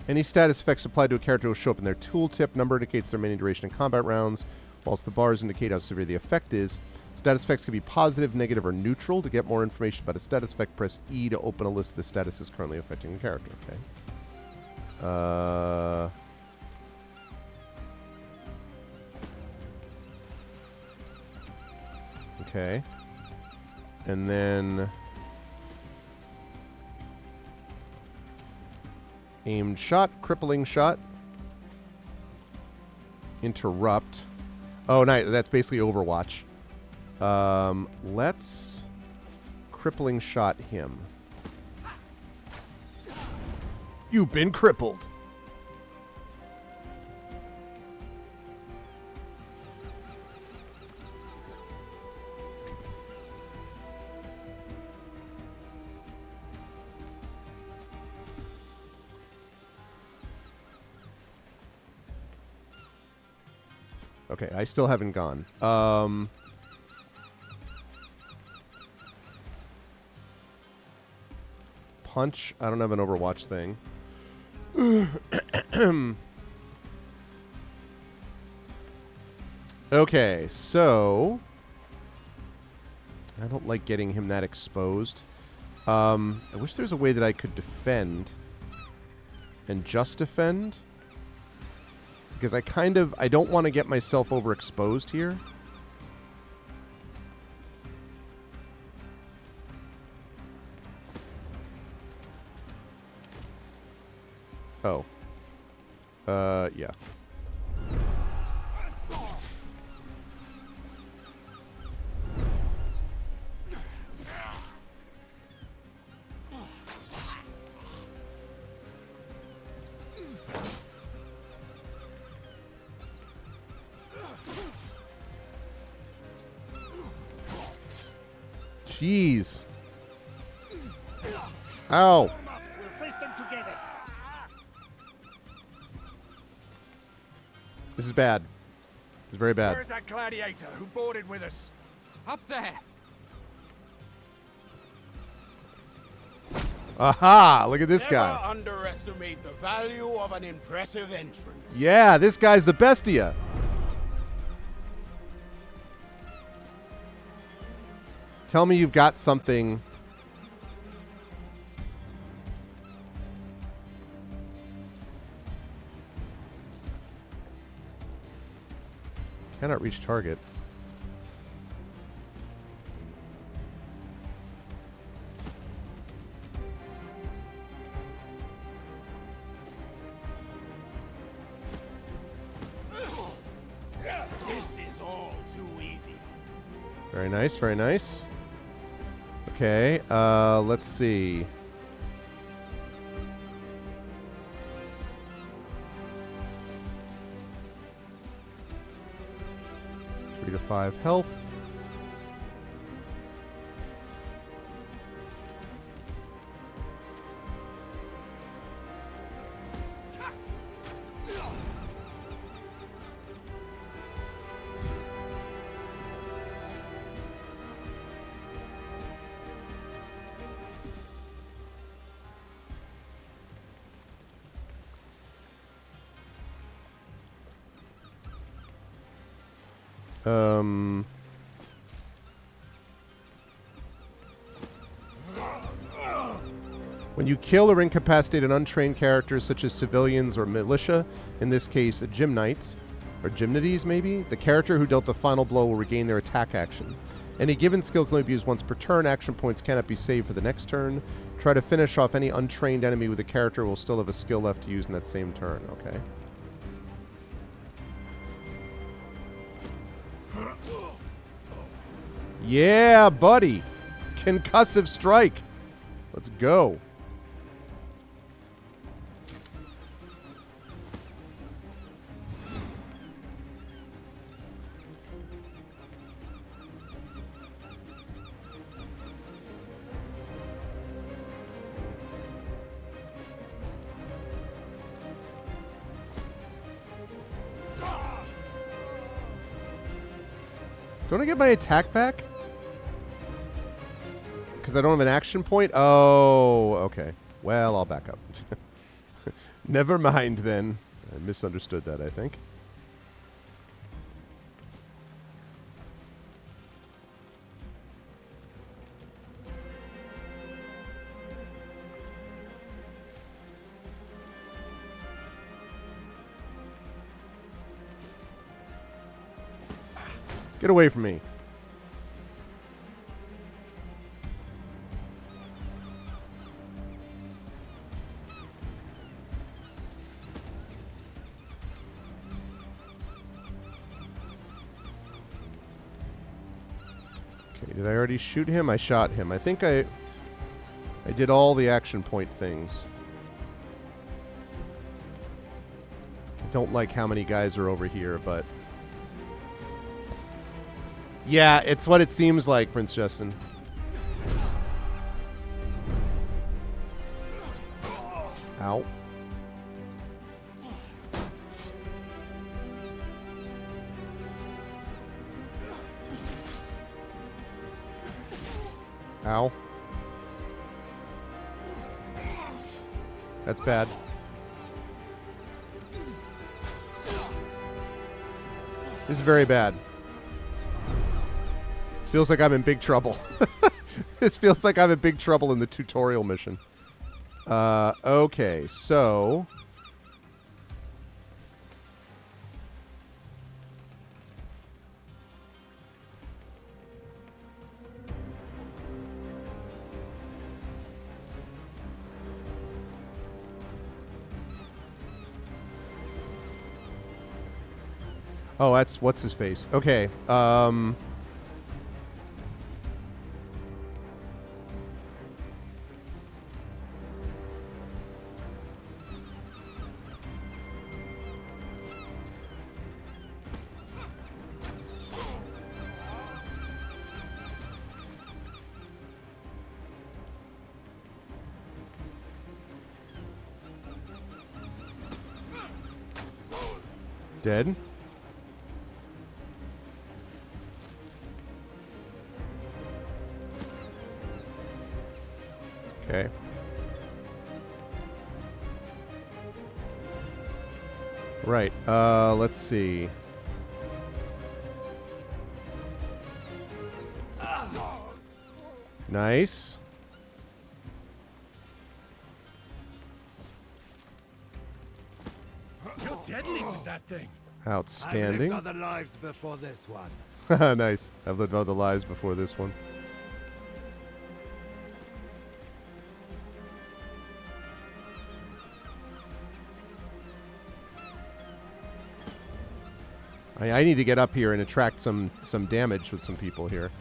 Any status effects applied to a character will show up in their tooltip. Number indicates their remaining duration in combat rounds, whilst the bars indicate how severe the effect is. Status effects can be positive, negative, or neutral. To get more information about a status effect, press E to open a list of the statuses currently affecting the character. Okay. Okay. And then... aimed shot, crippling shot, interrupt. Oh, nice. That's basically Overwatch. Let's crippling shot him. You've been crippled. Okay, I still haven't gone. Punch. I don't have an Overwatch thing. Okay, so... I don't like getting him that exposed. I wish there was a way that I could defend. And just defend. Because I don't want to get myself overexposed here. Oh. Yeah. Jeez. Ow. We'll face them together. This is bad. This is very bad. Where's that gladiator who boarded with us? Up there. Aha! Look at this guy. Never underestimate the value of an impressive entrance. Yeah, this guy's the bestia. Tell me you've got something. Cannot reach target. This is all too easy. Very nice, very nice. Okay, let's see. Three to 5 health. When you kill or incapacitate an untrained character, such as civilians or militia, in this case a Gymnite, or Gymnides maybe, the character who dealt the final blow will regain their attack action. Any given skill can only be used once per turn. Action points cannot be saved for the next turn. Try to finish off any untrained enemy with a character who will still have a skill left to use in that same turn. Okay. Yeah, buddy. Concussive strike. Let's go. Don't I get my attack back? Because I don't have an action point? Oh, okay. Well, I'll back up. Never mind, then. I misunderstood that, I think. Get away from me. Okay, did I already shoot him? I shot him. I think I did all the action point things. I don't like how many guys are over here, but... Yeah, it's what it seems like, Prince Justin. Ow. Ow. That's bad. This is very bad. This feels like I'm in big trouble. This feels like I'm in big trouble in the tutorial mission. Okay, so... Oh, that's what's his face. Okay. Dead. Okay. Right. Let's see. Nice. You're deadly with that thing. Outstanding. I've lived other lives before this one. Nice. I've lived other lives before this one. I need to get up here and attract some damage with some people here.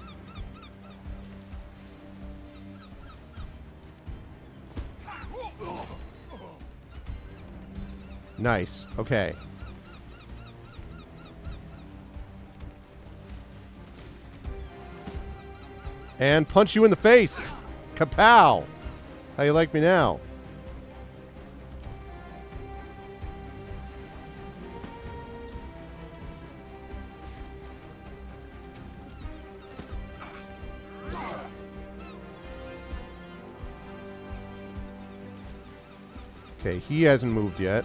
Nice. Okay. And punch you in the face. Kapow. How you like me now? Okay, he hasn't moved yet.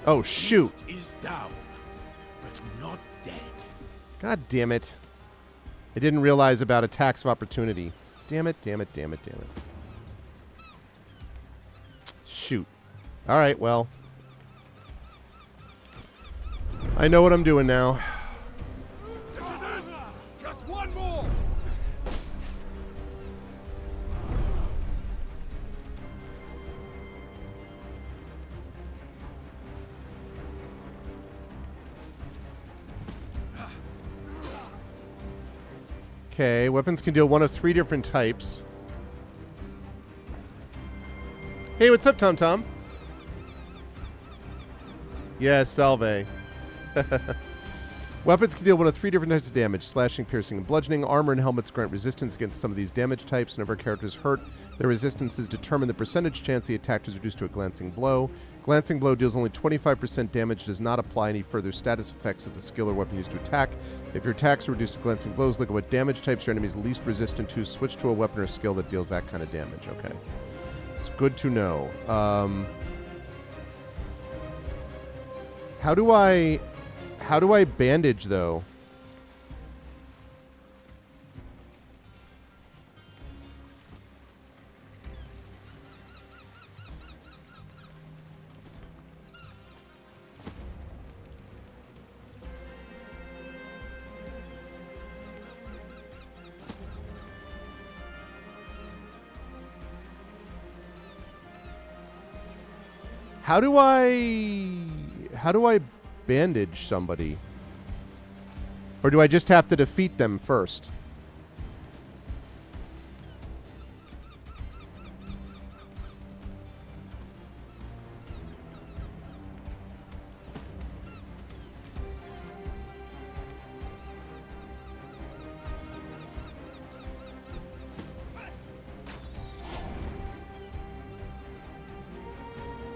Oh, shoot. Is down, but not dead. God damn it. I didn't realize about attacks of opportunity. Damn it, damn it, damn it, damn it. Shoot. All right, well. I know what I'm doing now. This is it! Just one more! Okay, weapons can deal one of 3 different types. Hey, what's up, Tom Tom? Yes, salve. Weapons can deal one of 3 different types of damage: slashing, piercing, and bludgeoning. Armor and helmets grant resistance against some of these damage types. Whenever a character is hurt, their resistances determine the percentage chance the attack is reduced to a glancing blow. Glancing blow deals only 25% damage, does not apply any further status effects of the skill or weapon used to attack. If your attacks are reduced to glancing blows, look at what damage types your enemies least resistant to. Switch to a weapon or skill that deals that kind of damage. Okay. It's good to know. How do I bandage, though? How do I bandage somebody? Or do I just have to defeat them first?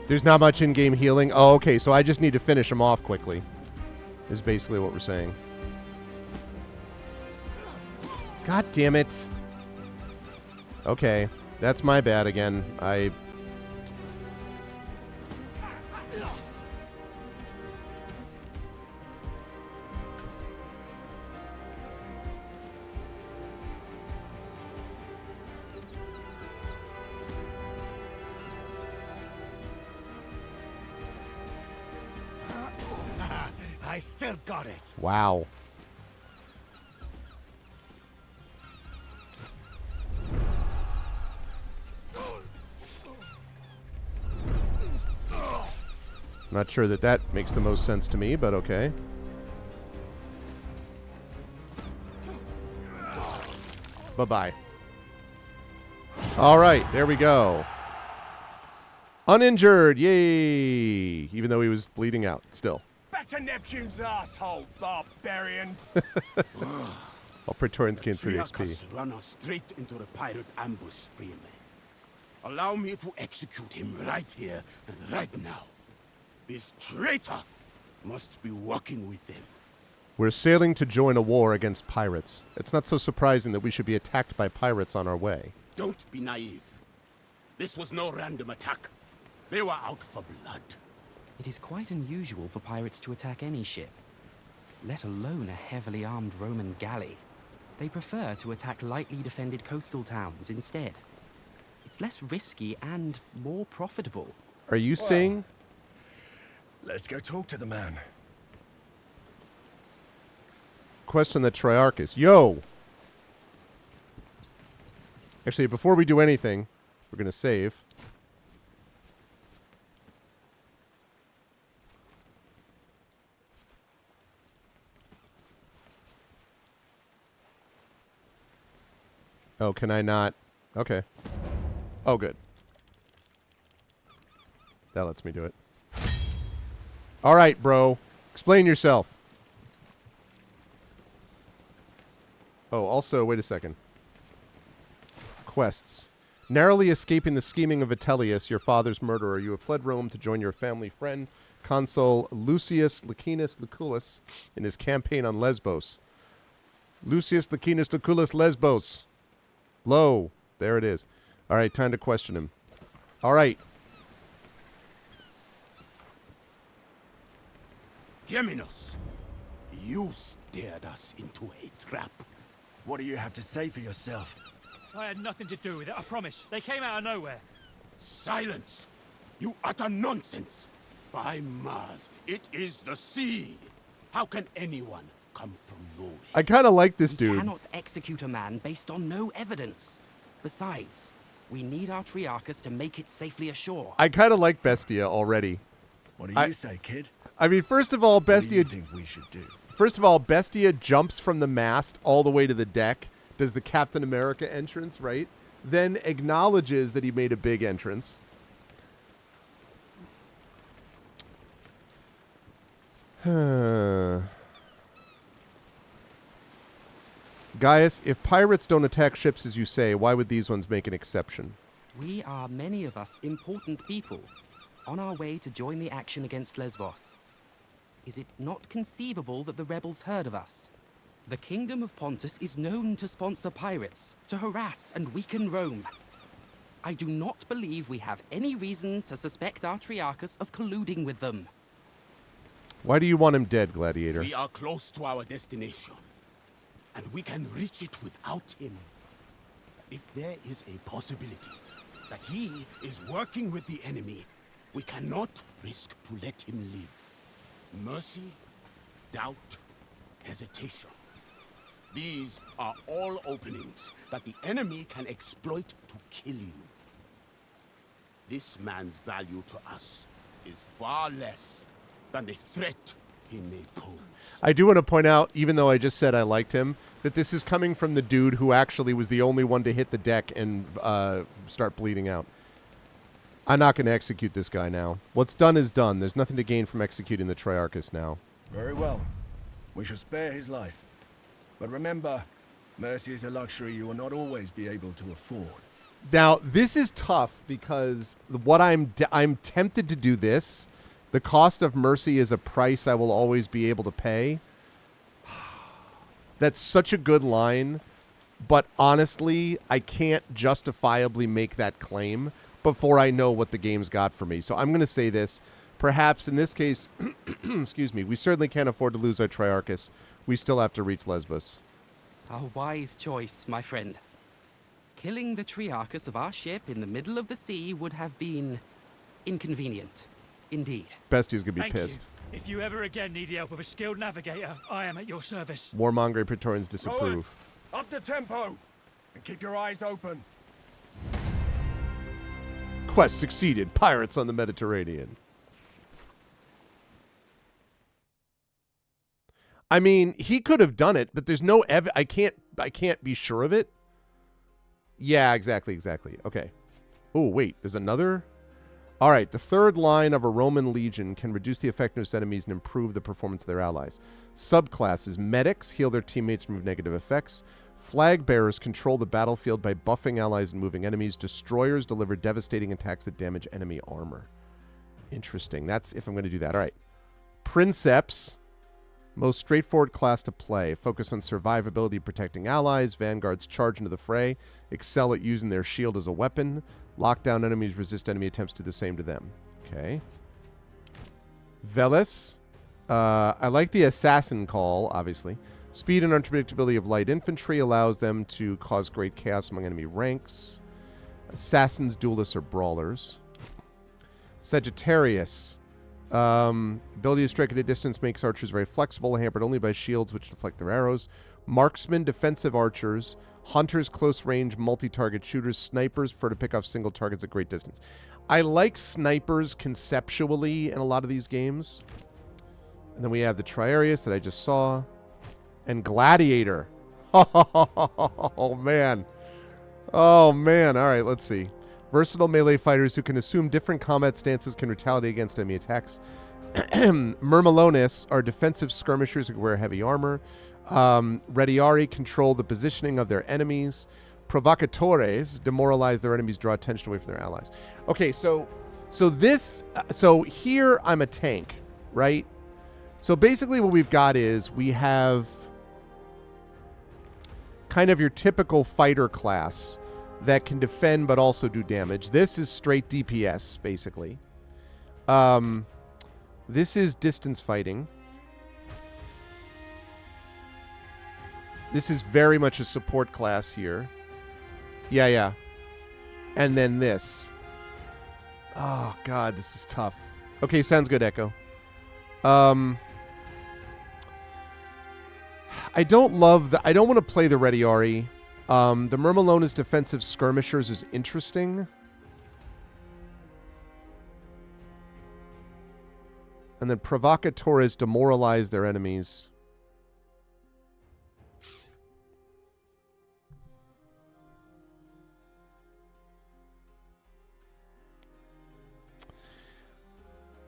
There's not much in-game healing. Oh, okay, so I just need to finish them off quickly. Is basically what we're saying. God damn it. Okay, that's my bad again. I still got it. Wow. Not sure that makes the most sense to me, but okay. Bye-bye. All right, there we go. Uninjured, yay! Even though he was bleeding out, still. Back to Neptune's asshole, barbarians. All Praetorians gain 3 XP. Triarchus run us straight into the pirate ambush, Spearman. Allow me to execute him right here and right now. This traitor must be working with them. We're sailing to join a war against pirates. It's not so surprising that we should be attacked by pirates on our way. Don't be naive. This was no random attack. They were out for blood. It is quite unusual for pirates to attack any ship, let alone a heavily armed Roman galley. They prefer to attack lightly defended coastal towns instead. It's less risky and more profitable. Are you saying? Let's go talk to the man. Question the Triarchus. Yo! Actually, before we do anything, we're going to save. Oh, can I not? Okay. Oh, good. That lets me do it. All right, bro. Explain yourself. Oh, also, wait a second. Quests. Narrowly escaping the scheming of Vitellius, your father's murderer, you have fled Rome to join your family friend, Consul Lucius Licinius Lucullus, in his campaign on Lesbos. Lucius Licinius Lucullus Lesbos. Lo. There it is. All right, time to question him. All right. Geminos, you steered us into a trap. What do you have to say for yourself? I had nothing to do with it, I promise. They came out of nowhere. Silence! You utter nonsense! By Mars, it is the sea! How can anyone come from nowhere? I kind of like this We dude. cannot execute a man based on no evidence. Besides, we need our Triarchus to make it safely ashore. I kind of like Bestia already. What do you say, kid? I mean, first of all, What do you Bestia. think we should do? First of all, Bestia jumps from the mast all the way to the deck. Does the Captain America entrance, right? Then acknowledges that he made a big entrance. Gaius, if pirates don't attack ships as you say, why would these ones make an exception? We are, many of us, important people, on our way to join the action against Lesbos. Is it not conceivable that the rebels heard of us? The Kingdom of Pontus is known to sponsor pirates, to harass and weaken Rome. I do not believe we have any reason to suspect our Triarchus of colluding with them. Why do you want him dead, Gladiator? We are close to our destination, and we can reach it without him. If there is a possibility that he is working with the enemy, we cannot risk to let him live. Mercy, doubt, hesitation. These are all openings that the enemy can exploit to kill you. This man's value to us is far less than the threat he may pose. I do want to point out, even though I just said I liked him, that this is coming from the dude who actually was the only one to hit the deck and start bleeding out. I'm not going to execute this guy now. What's done is done. There's nothing to gain from executing the Triarchus now. Very well. We shall spare his life. But remember, mercy is a luxury you will not always be able to afford. Now, this is tough because what I'm tempted to do this. The cost of mercy is a price I will always be able to pay. That's such a good line, but honestly, I can't justifiably make that claim before I know what the game's got for me. So I'm going to say this. Perhaps in this case, excuse me, we certainly can't afford to lose our Triarchus. We still have to reach Lesbos. A wise choice, my friend. Killing the Triarchus of our ship in the middle of the sea would have been inconvenient. Indeed. Bestia's going to be Thank pissed. you. If you ever again need the help of a skilled navigator, I am at your service. Warmonger Praetorians disapprove. Rowers, up the tempo! And keep your eyes open. Quest succeeded. Pirates on the Mediterranean. I mean, he could have done it, but there's no I can't be sure of it. Yeah, exactly. Okay. Oh, wait, there's another. All right, the third line of a Roman legion can reduce the effectiveness of enemies and improve the performance of their allies. Subclasses: medics heal their teammates, remove negative effects. Flag bearers control the battlefield by buffing allies and moving enemies. Destroyers deliver devastating attacks that damage enemy armor. Interesting. That's if I'm going to do that. All right. Princeps. Most straightforward class to play. Focus on survivability, protecting allies. Vanguards charge into the fray. Excel at using their shield as a weapon. Lockdown enemies, resist enemy attempts, do the same to them. Okay. Veles. I like the assassin call, obviously. Speed and unpredictability of light infantry allows them to cause great chaos among enemy ranks. Assassins, duelists, or brawlers. Sagittarius. Ability to strike at a distance makes archers very flexible, hampered only by shields which deflect their arrows. Marksmen, defensive archers. Hunters, close range, multi-target shooters. Snipers, prefer to pick off single targets at great distance. I like snipers conceptually in a lot of these games. And then we have the Triarius that I just saw. And Gladiator. Oh, man. Oh, man. All right, let's see. Versatile melee fighters who can assume different combat stances can retaliate against enemy attacks. Myrmilonis are defensive skirmishers who wear heavy armor. Retiari control the positioning of their enemies. Provocatores demoralize their enemies, draw attention away from their allies. Okay, so here I'm a tank, right? So basically what we've got is we have kind of your typical fighter class that can defend but also do damage. This is straight DPS, basically. This is distance fighting. This is very much a support class here. Yeah. And then this. Oh, God, this is tough. Okay, sounds good, Echo. I don't love I don't want to play the Retiari. The Myrmilona's defensive skirmishers is interesting. And then Provocatores demoralize their enemies.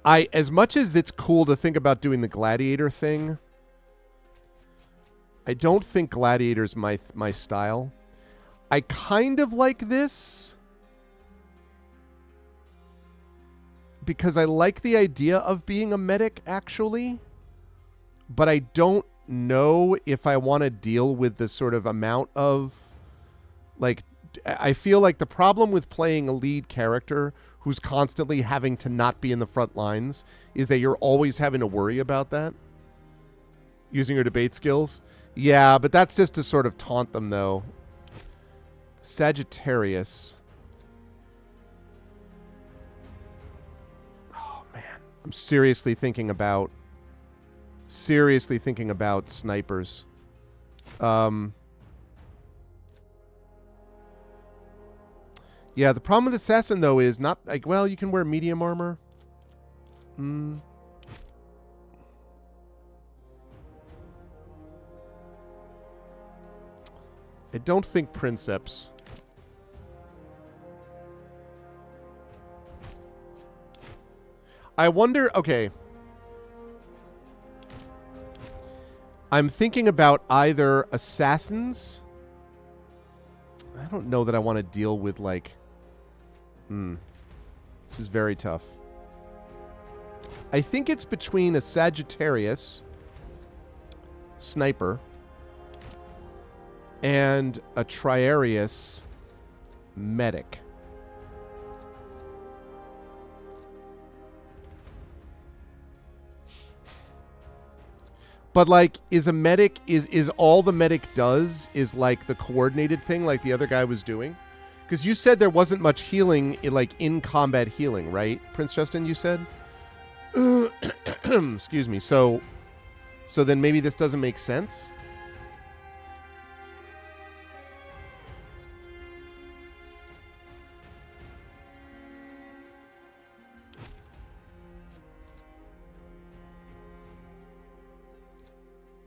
As much as it's cool to think about doing the gladiator thing, I don't think gladiator's my style. I kind of like this because I like the idea of being a medic, actually, but I don't know if I want to deal with the sort of amount of, like, I feel like the problem with playing a lead character who's constantly having to not be in the front lines is that you're always having to worry about that. Using your debate skills. Yeah, but that's just to sort of taunt them, though. Sagittarius. Oh, man. I'm seriously thinking about snipers. Yeah, the problem with Assassin, though, is not, like, well, you can wear medium armor. I don't think Princeps. I wonder, okay. I'm thinking about either Assassins. I don't know that I want to deal with, like... This is very tough. I think it's between a Sagittarius sniper and a Triarius medic. But, like, is a medic, is all the medic does is, like, the coordinated thing like the other guy was doing? Because you said there wasn't much healing, like, in combat healing, right? Prince Justin, you said? Excuse me. So then maybe this doesn't make sense?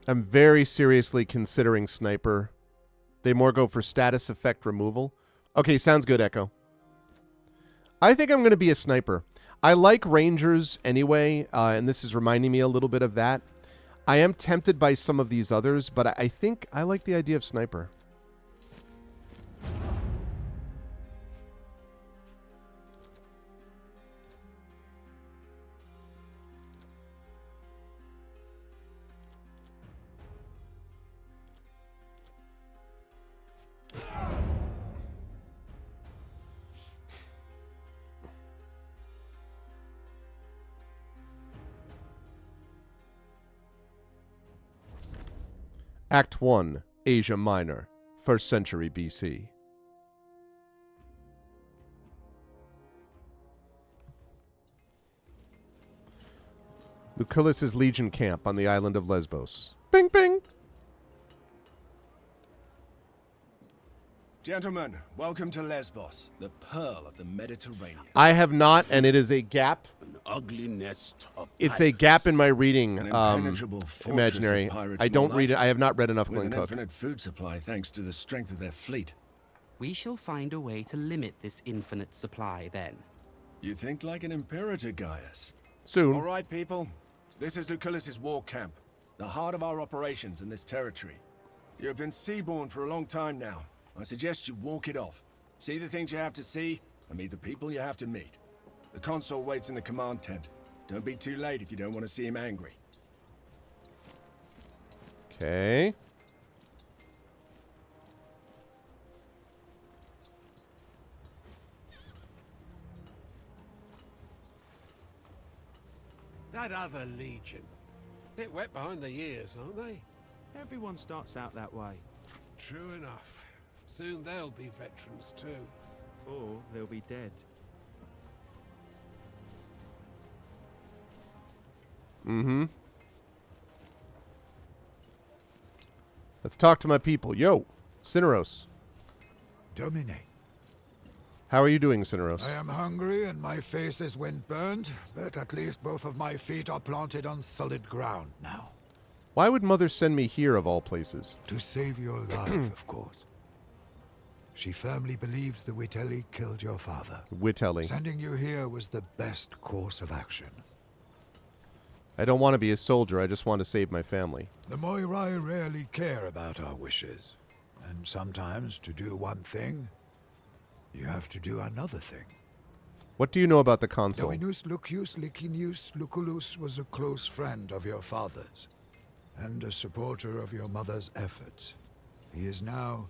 I'm very seriously considering sniper. They more go for status effect removal. Okay, sounds good, Echo. I think I'm going to be a sniper. I like rangers anyway, and this is reminding me a little bit of that. I am tempted by some of these others, but I think I like the idea of sniper. Act 1, Asia Minor, 1st century BC. Lucullus' legion camp on the island of Lesbos. Bing, bing! Gentlemen, welcome to Lesbos, the pearl of the Mediterranean. I have not, and it is a gap. An ugly nest of It's a gap in my reading, impenetrable Imaginary. I don't read it. I have not read enough with Glenn an Cook. infinite food supply thanks to the strength of their fleet. We shall find a way to limit this infinite supply then. You think like an imperator, Gaius. Soon. All right, people. This is Lucullus' war camp, the heart of our operations in this territory. You have been seaborne for a long time now. I suggest you walk it off. See the things you have to see, and meet the people you have to meet. The consul waits in the command tent. Don't be too late if you don't want to see him angry. Okay. That other legion. Bit wet behind the ears, aren't they? Everyone starts out that way. True enough. Soon they'll be veterans too. Or they'll be dead. Mm-hmm. Let's talk to my people. Yo, Cineros. Domine. How are you doing, Cineros? I am hungry and my face is wind-burned, but at least both of my feet are planted on solid ground now. Why would Mother send me here of all places? To save your life, of course. She firmly believes the Witelli killed your father. Witelli. Sending you here was the best course of action. I don't want to be a soldier. I just want to save my family. The Moirai rarely care about our wishes. And sometimes, to do one thing, you have to do another thing. What do you know about the consul? Dominus Lucius Licinius Lucullus was a close friend of your father's, and a supporter of your mother's efforts. He is now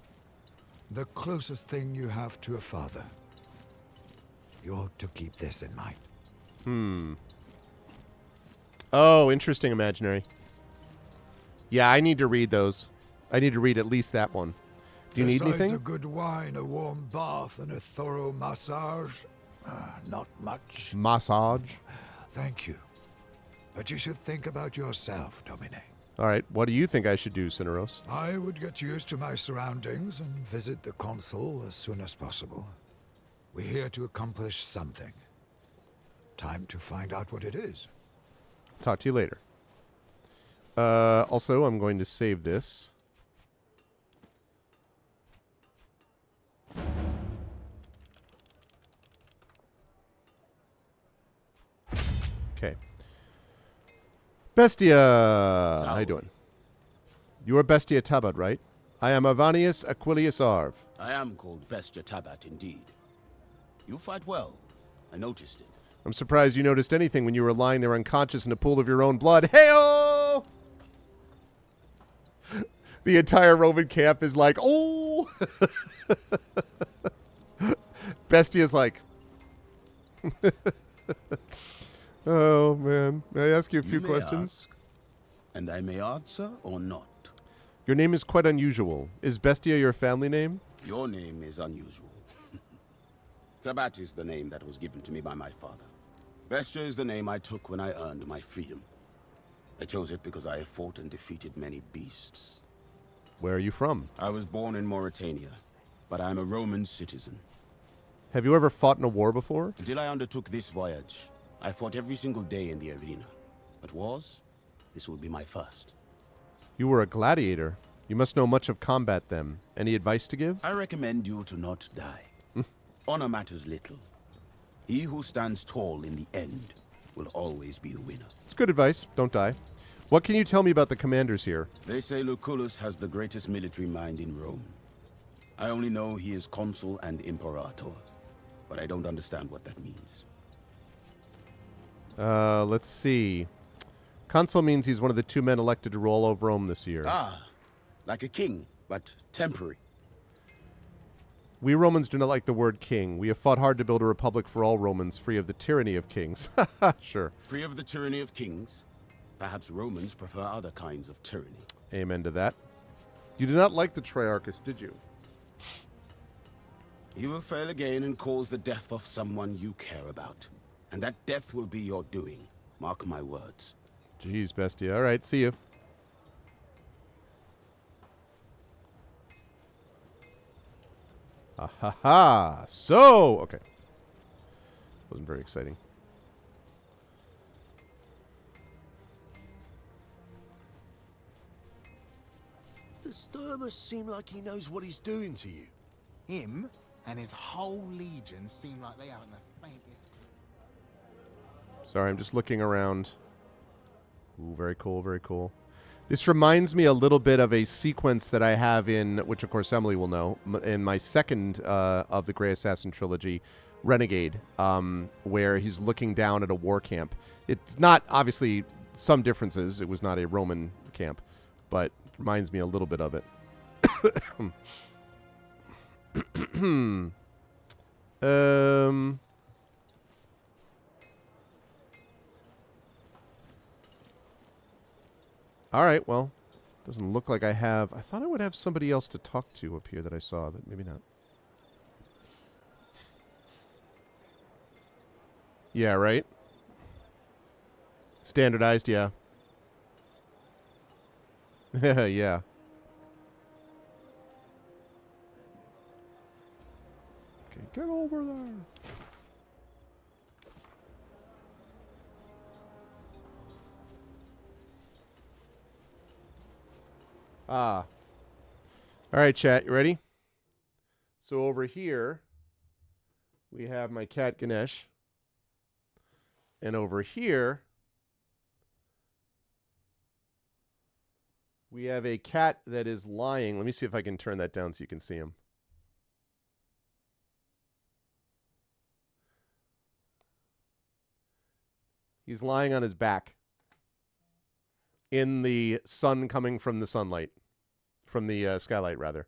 the closest thing you have to a father. You ought to keep this in mind. Oh, interesting imaginary. Yeah, I need to read those. I need to read at least that one. Do you need Besides anything? a good wine, a warm bath, and a thorough massage, not much. Massage. Thank you. But you should think about yourself, Domine. All right, what do you think I should do, Cineros? I would get used to my surroundings and visit the consul as soon as possible. We're here to accomplish something. Time to find out what it is. Talk to you later. Also, I'm going to save this. Okay. Bestia! How you doing? You are Bestia Tabat, right? I am Avanius Aquilius Arv. I am called Bestia Tabat indeed. You fight well. I noticed it. I'm surprised you noticed anything when you were lying there unconscious in a pool of your own blood. Hey-oh! The entire Roman camp is like, oh! Bestia's like, oh, man. May I ask you a few questions? Ask, and I may answer or not. Your name is quite unusual. Is Bestia your family name? Your name is unusual. Tabat is the name that was given to me by my father. Bestia is the name I took when I earned my freedom. I chose it because I have fought and defeated many beasts. Where are you from? I was born in Mauritania, but I am a Roman citizen. Have you ever fought in a war before? Until I undertook this voyage, I fought every single day in the arena. But wars? This will be my first. You were a gladiator. You must know much of combat then. Any advice to give? I recommend you to not die. Honor matters little. He who stands tall in the end will always be the winner. It's good advice. Don't die. What can you tell me about the commanders here? They say Lucullus has the greatest military mind in Rome. I only know he is consul and imperator, but I don't understand what that means. Let's see. Consul means he's one of the 2 men elected to rule over Rome this year. Ah, like a king, but temporary. We Romans do not like the word king. We have fought hard to build a republic for all Romans, free of the tyranny of kings. Sure. Free of the tyranny of kings? Perhaps Romans prefer other kinds of tyranny. Amen to that. You did not like the Triarchus, did you? He will fail again and cause the death of someone you care about. And that death will be your doing. Mark my words. Jeez, Bestia. All right, see you. Ah ha ha. So, okay. Wasn't very exciting. Does Thermus seem like he knows what he's doing to you? Him and his whole legion seem like they haven't the faintest clue. Sorry, I'm just looking around. Ooh, very cool, very cool. This reminds me a little bit of a sequence that I have in, which of course Emily will know, in my second of the Grey Assassin trilogy, Renegade, where he's looking down at a war camp. It's not, obviously, some differences. It was not a Roman camp, but it reminds me a little bit of it. All right, well, Doesn't look like I have. I thought I would have somebody else to talk to up here that I saw, but maybe not. Yeah, right? Standardized, yeah. Yeah. Okay, get over there. Ah. All right, chat, you ready? So over here, we have my cat Ganesh. And over here, we have a cat that is lying. Let me see if I can turn that down so you can see him. He's lying on his back in the sun coming from the sunlight, from the skylight, rather.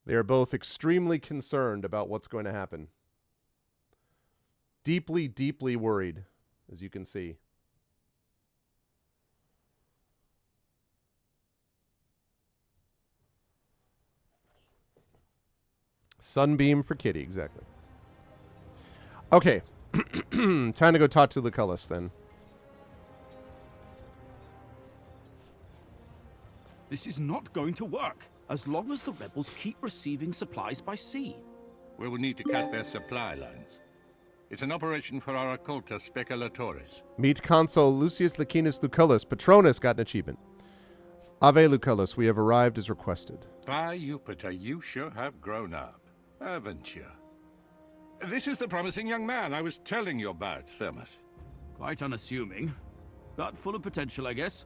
They are both extremely concerned about what's going to happen. Deeply, deeply worried, as you can see. Sunbeam for Kitty, exactly. Okay. Time to go talk to Lucullus, then. This is not going to work, as long as the rebels keep receiving supplies by sea. We will need to cut their supply lines. It's an operation for our occulta speculatoris. Meet Consul Lucius Licinus Lucullus. Patronus got an achievement. Ave Lucullus, we have arrived as requested. By Jupiter, you sure have grown up, haven't you? This is the promising young man I was telling you about, Thermus. Quite unassuming, but full of potential, I guess.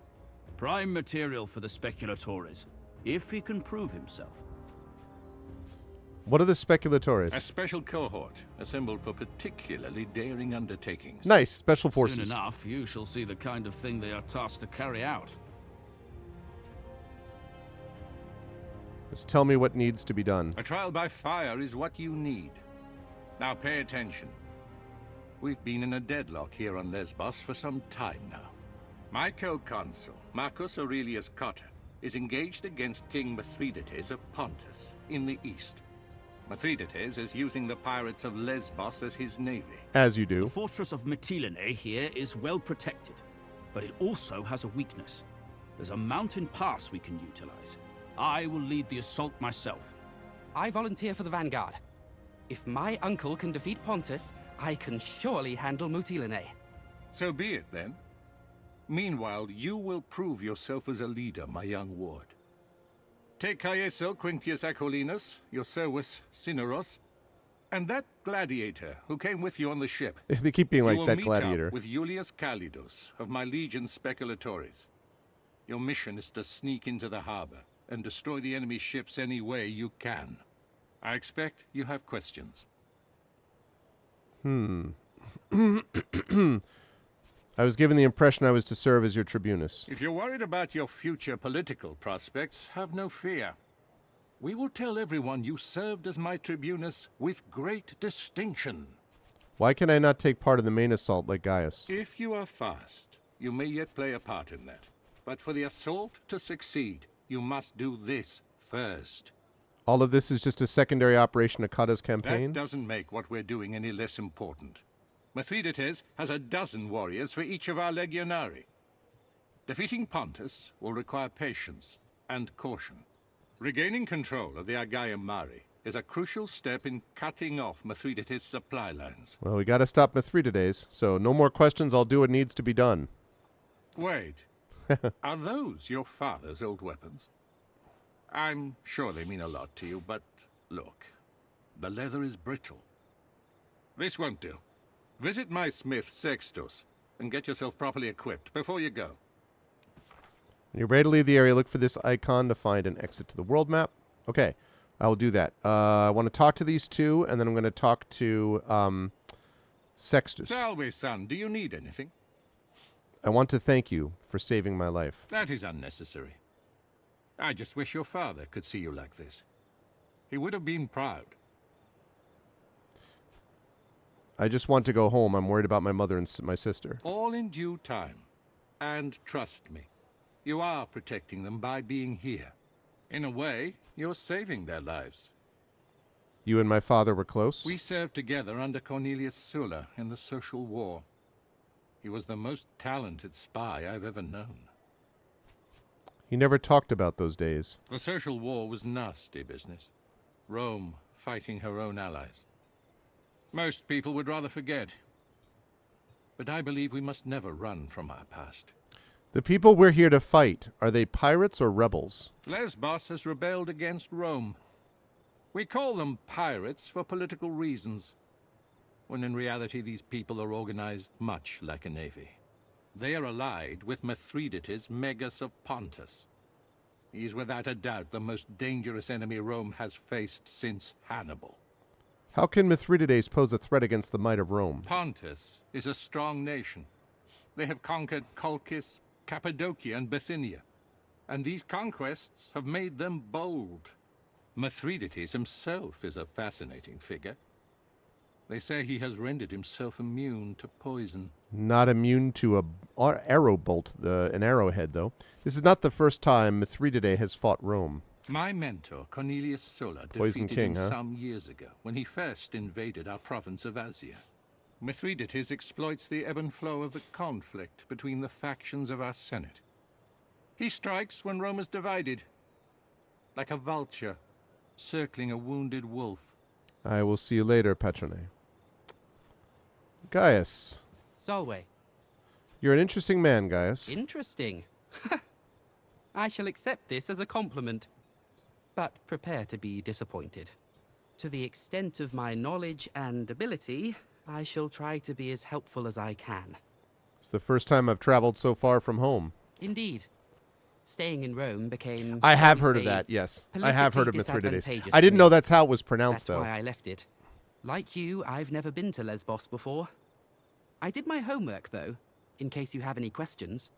Prime material for the speculatores, if he can prove himself. What are the speculatores? A special cohort, assembled for particularly daring undertakings. Nice, special forces. Soon enough, you shall see the kind of thing they are tasked to carry out. Just tell me what needs to be done. A trial by fire is what you need. Now pay attention. We've been in a deadlock here on Lesbos for some time now. My co-consul, Marcus Aurelius Cotta, is engaged against King Mithridates of Pontus in the east. Mithridates is using the pirates of Lesbos as his navy. As you do. The fortress of Mytilene here is well protected, but it also has a weakness. There's a mountain pass we can utilize. I will lead the assault myself. I volunteer for the vanguard. If my uncle can defeat Pontus, I can surely handle Mytilene. So be it, then. Meanwhile, you will prove yourself as a leader, my young ward. Take Caeso Quintius Acollinus, your Servus Cineros, and that gladiator who came with you on the ship. They keep being like that You will gladiator. meet up with Julius Calidus of my legion Speculatoris. Your mission is to sneak into the harbor and destroy the enemy ships any way you can. I expect you have questions. I was given the impression I was to serve as your tribunus. If you're worried about your future political prospects, have no fear. We will tell everyone you served as my tribunus with great distinction. Why can I not take part in the main assault like Gaius? If you are fast, you may yet play a part in that. But for the assault to succeed, you must do this first. All of this is just a secondary operation to Cotta's campaign? That doesn't make what we're doing any less important. Mithridates has a dozen warriors for each of our legionari. Defeating Pontus will require patience and caution. Regaining control of the Aegaeum Mare is a crucial step in cutting off Mithridates' supply lines. Well, we gotta stop Mithridates, so no more questions. I'll do what needs to be done. Wait. Are those your father's old weapons? I'm sure they mean a lot to you, but look, the leather is brittle. This won't do. Visit my smith, Sextus, and get yourself properly equipped before you go. When you're ready to leave the area, look for this icon to find an exit to the world map. Okay, I will do that. I want to talk to these two, and then I'm going to talk to Sextus. Salve, son. Do you need anything? I want to thank you for saving my life. That is unnecessary. I just wish your father could see you like this. He would have been proud. I just want to go home. I'm worried about my mother and my sister. All in due time. And trust me, you are protecting them by being here. In a way, you're saving their lives. You and my father were close? We served together under Cornelius Sulla in the Social War. He was the most talented spy I've ever known. He never talked about those days. The Social War was nasty business. Rome fighting her own allies. Most people would rather forget. But I believe we must never run from our past. The people we're here to fight, are they pirates or rebels? Lesbos has rebelled against Rome. We call them pirates for political reasons, when in reality these people are organized much like a navy. They are allied with Mithridates, Megas of Pontus. He's without a doubt the most dangerous enemy Rome has faced since Hannibal. How can Mithridates pose a threat against the might of Rome? Pontus is a strong nation. They have conquered Colchis, Cappadocia, and Bithynia, and these conquests have made them bold. Mithridates himself is a fascinating figure. They say he has rendered himself immune to poison. Not immune to an arrow bolt, an arrowhead, though. This is not the first time Mithridates has fought Rome. My mentor, Cornelius Sulla, Poison defeated King, him huh? some years ago when he first invaded our province of Asia. Mithridates exploits the ebb and flow of the conflict between the factions of our Senate. He strikes when Rome is divided, like a vulture circling a wounded wolf. I will see you later, Patrone. Gaius. Solway. You're an interesting man, Gaius. Interesting. I shall accept this as a compliment, but prepare to be disappointed. To the extent of my knowledge and ability, I shall try to be as helpful as I can. It's the first time I've traveled so far from home. Indeed. Staying in Rome became... I have shall we heard of say, that, yes. I have heard of politically Mithridates. disadvantageous I didn't for know me. that's how it was pronounced, That's though. why I left it. Like you, I've never been to Lesbos before. I did my homework, though, in case you have any questions.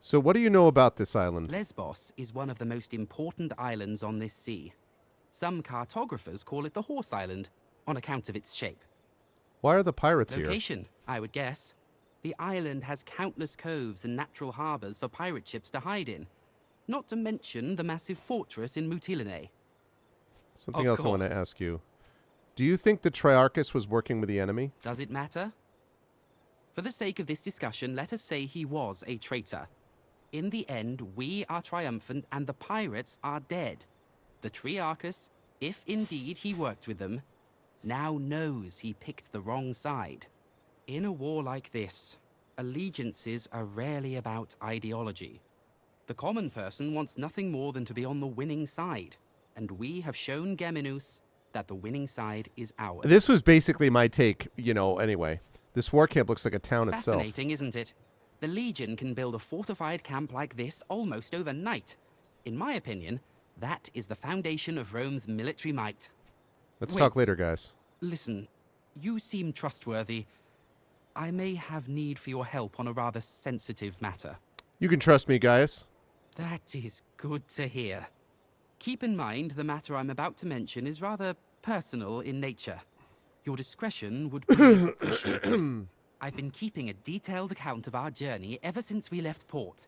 So what do you know about this island? Lesbos is one of the most important islands on this sea. Some cartographers call it the Horse Island, on account of its shape. Why are the pirates here? Location, I would guess. The island has countless coves and natural harbors for pirate ships to hide in. Not to mention the massive fortress in Mutilene. Something Of else I want to course. ask you. Do you think the Triarchus was working with the enemy? Does it matter? For the sake of this discussion, let us say he was a traitor. In the end, we are triumphant and the pirates are dead. The Triarchus, if indeed he worked with them, now knows he picked the wrong side. In a war like this, allegiances are rarely about ideology. The common person wants nothing more than to be on the winning side, and we have shown Geminus that the winning side is ours. This was basically my take, anyway. This war camp looks like a town itself. Fascinating, isn't it? The Legion can build a fortified camp like this almost overnight. In my opinion, that is the foundation of Rome's military might. Let's Wait. talk later, guys. Listen, you seem trustworthy. I may have need for your help on a rather sensitive matter. You can trust me, Gaius. That is good to hear. Keep in mind the matter I'm about to mention is rather personal in nature. Your discretion would be appreciated. I've been keeping a detailed account of our journey ever since we left port.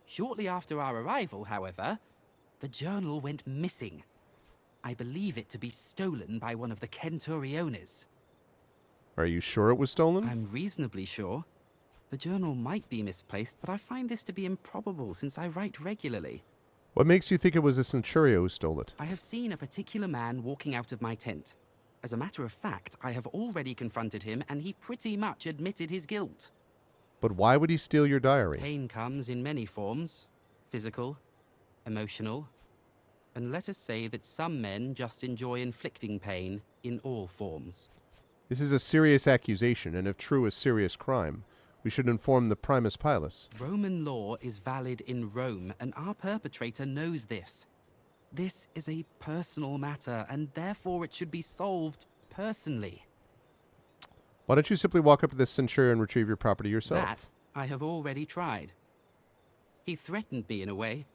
Shortly after our arrival, however, the journal went missing. I believe it to be stolen by one of the Centuriones. Are you sure it was stolen? I'm reasonably sure. The journal might be misplaced, but I find this to be improbable since I write regularly. What makes you think it was a Centurio who stole it? I have seen a particular man walking out of my tent. As a matter of fact, I have already confronted him, and he pretty much admitted his guilt. But why would he steal your diary? Pain comes in many forms. Physical, emotional, and let us say that some men just enjoy inflicting pain in all forms. This is a serious accusation, and if true, a serious crime. We should inform the Primus Pilus. Roman law is valid in Rome, and our perpetrator knows this. This is a personal matter, and therefore it should be solved personally. Why don't you simply walk up to this Centurion and retrieve your property yourself? That I have already tried. He threatened me in a way.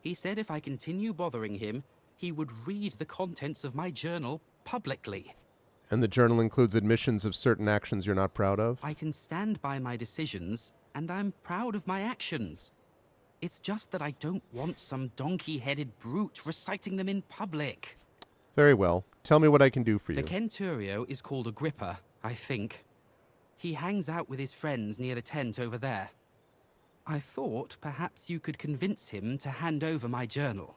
He said if I continue bothering him, he would read the contents of my journal publicly. And the journal includes admissions of certain actions you're not proud of? I can stand by my decisions, and I'm proud of my actions. It's just that I don't want some donkey-headed brute reciting them in public. Very well. Tell me what I can do for you. The Centurio is called Agrippa, I think. He hangs out with his friends near the tent over there. I thought perhaps you could convince him to hand over my journal.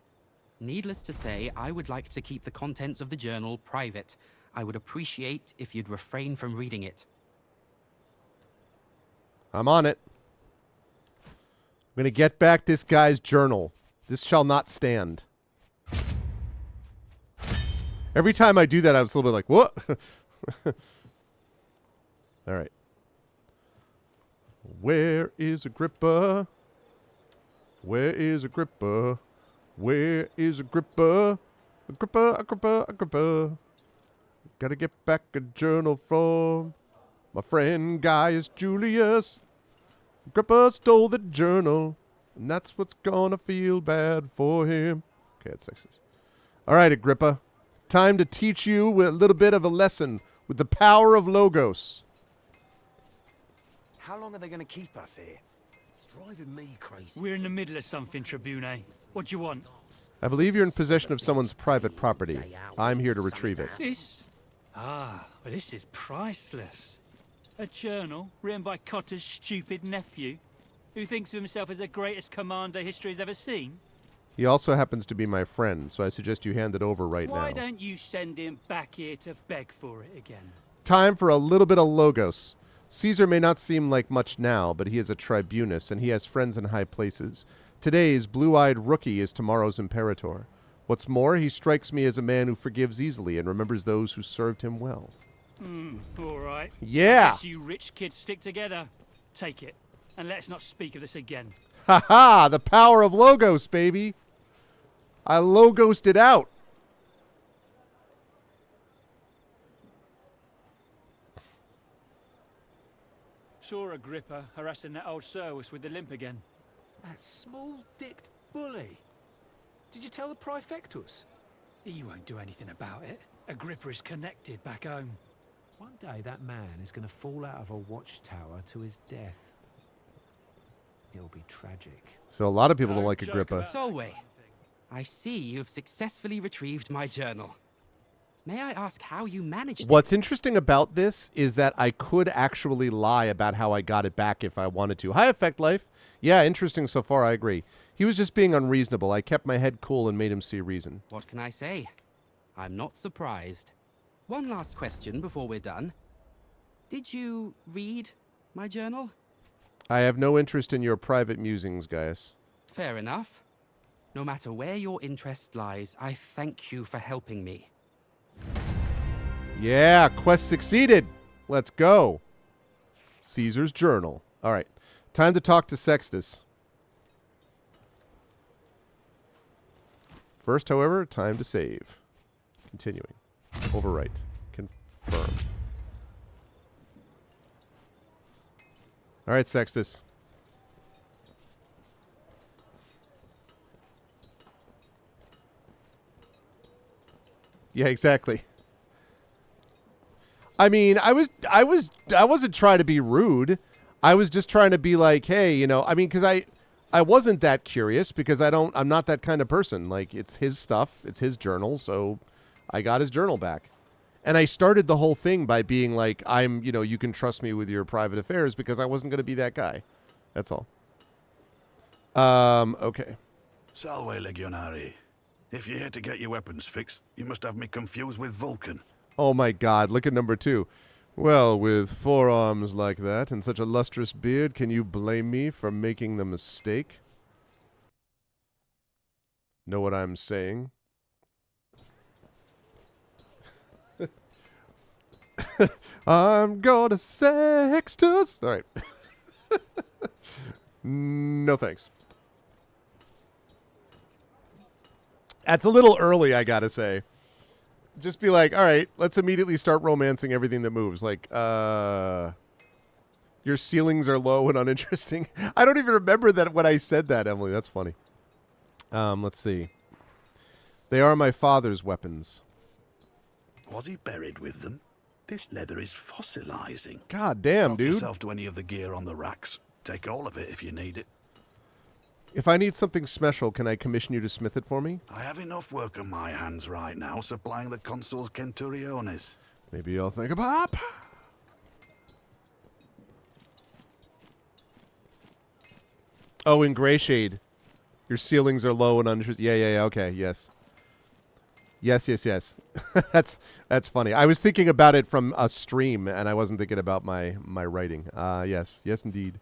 Needless to say, I would like to keep the contents of the journal private. I would appreciate if you'd refrain from reading it. I'm on it. I'm going to get back this guy's journal. This shall not stand. Every time I do that, I was a little bit like, what? All right. Where is Agrippa? Where is Agrippa? Where is Agrippa? Agrippa, Agrippa, Agrippa. Gotta get back a journal from my friend Gaius Julius. Agrippa stole the journal, and that's what's gonna feel bad for him. Okay, that's sexist. All right, Agrippa. Time to teach you a little bit of a lesson with the power of Logos. How long are they going to keep us here? It's driving me crazy. We're in the middle of something, Tribune. What do you want? I believe you're in possession of someone's private property. I'm here to retrieve it. This? Ah, well, this is priceless. A journal written by Cotter's stupid nephew, who thinks of himself as the greatest commander history has ever seen. He also happens to be my friend, so I suggest you hand it over right Why now. don't you send him back here to beg for it again? Time for a little bit of Logos. Caesar may not seem like much now, but he is a tribunus, and he has friends in high places. Today's blue-eyed rookie is tomorrow's imperator. What's more, he strikes me as a man who forgives easily and remembers those who served him well. All right. Yeah. I guess you rich kids stick together. Take it, and let's not speak of this again. Ha ha! The power of Logos, baby! I Logosed it out. Saw Agrippa harassing that old Servus with the limp again. That small-dicked bully. Did you tell the Praefectus? He won't do anything about it. Agrippa is connected back home. One day that man is going to fall out of a watchtower to his death. It'll be tragic. So a lot of people don't like Agrippa. Solway, I see you've successfully retrieved my journal. May I ask how you managed it? What's interesting about this is that I could actually lie about how I got it back if I wanted to. High Effect Life. Yeah, interesting so far, I agree. He was just being unreasonable. I kept my head cool and made him see reason. What can I say? I'm not surprised. One last question before we're done. Did you read my journal? I have no interest in your private musings, Gaius. Fair enough. No matter where your interest lies, I thank you for helping me. Yeah, quest succeeded. Let's go. Caesar's journal. All right. Time to talk to Sextus. First, however, time to save. Continuing. Overwrite. Confirm. All right, Sextus. Yeah, exactly. I mean, I wasn't trying to be rude. I was just trying to be like, hey, you know, I mean, because I wasn't that curious because I'm not that kind of person. Like, it's his stuff, it's his journal, so I got his journal back. And I started the whole thing by being like, you can trust me with your private affairs because I wasn't going to be that guy. That's all. Okay. Salve, Legionari. If you're here to get your weapons fixed, you must have me confused with Vulcan. Oh my God, look at number 2. Well, with forearms like that and such a lustrous beard, can you blame me for making the mistake? Know what I'm saying? I'm gonna Sextus. All right. No thanks. That's a little early, I gotta say. Just be like, all right, let's immediately start romancing everything that moves. Like, your ceilings are low and uninteresting. I don't even remember that when I said that, Emily. That's funny. Let's see. They are my father's weapons. Was he buried with them? This leather is fossilizing. God damn, Help dude. yourself to any of the gear on the racks. Take all of it if you need it. If I need something special, can I commission you to smith it for me? I have enough work on my hands right now supplying the consul's Centuriones. Maybe I'll think of Pop. Oh, in Grey Shade. Your ceilings are low and under... Yeah, okay, yes. Yes. That's funny. I was thinking about it from a stream, and I wasn't thinking about my writing. Yes, indeed.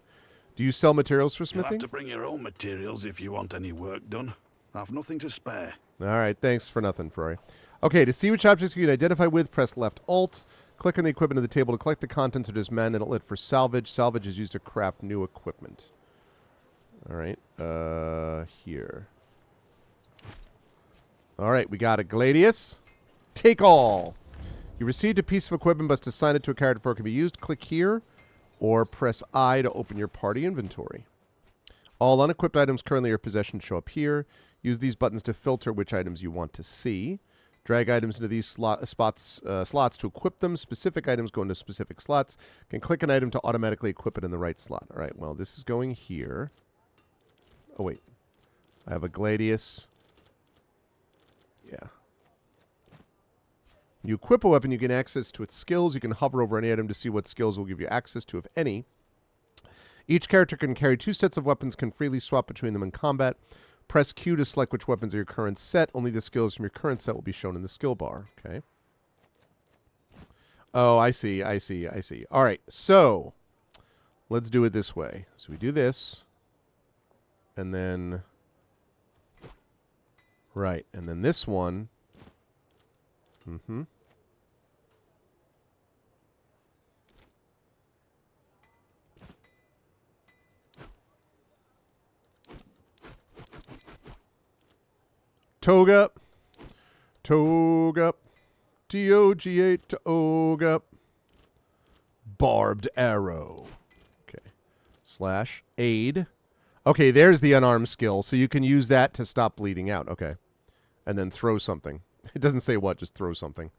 Do you sell materials for You'll smithing? have to bring your own materials if you want any work done. I've nothing to spare. All right, thanks for nothing, Ferrari. Okay, to see which objects you can identify with, press left Alt. Click on the equipment of the table to collect the contents or dismantle it for salvage. Salvage is used to craft new equipment. All right, here. All right, we got a Gladius. Take all. You received a piece of equipment, must assign it to a character before it can be used. Click here, or press I to open your party inventory. All unequipped items currently in your possession show up here. Use these buttons to filter which items you want to see. Drag items into these slots to equip them. Specific items go into specific slots. Can click an item to automatically equip it in the right slot. All right, well, this is going here. Oh, wait. I have a Gladius. Yeah. You equip a weapon, you get access to its skills. You can hover over any item to see what skills will give you access to, if any. Each character can carry 2 sets of weapons, can freely swap between them in combat. Press Q to select which weapons are your current set. Only the skills from your current set will be shown in the skill bar. Okay. Oh, I see. All right, so let's do it this way. So we do this. And then... Right, and then this one... Toga. T-O-G-A, Toga. Barbed arrow. Okay. Slash aid. Okay, there's the unarmed skill, so you can use that to stop bleeding out. Okay. And then throw something. It doesn't say what, just throw something.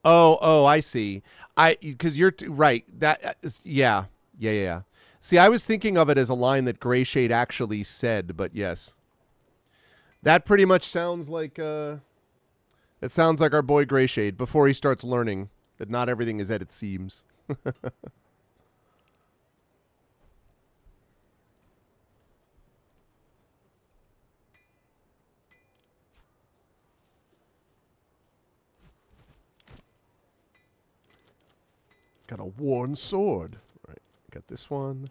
Oh, I see. Because you're right. That is, yeah. See, I was thinking of it as a line that Grey Shade actually said, but yes. That pretty much sounds like it sounds like our boy Grey Shade before he starts learning that not everything is as it seems. Got a worn sword. Right, got this one.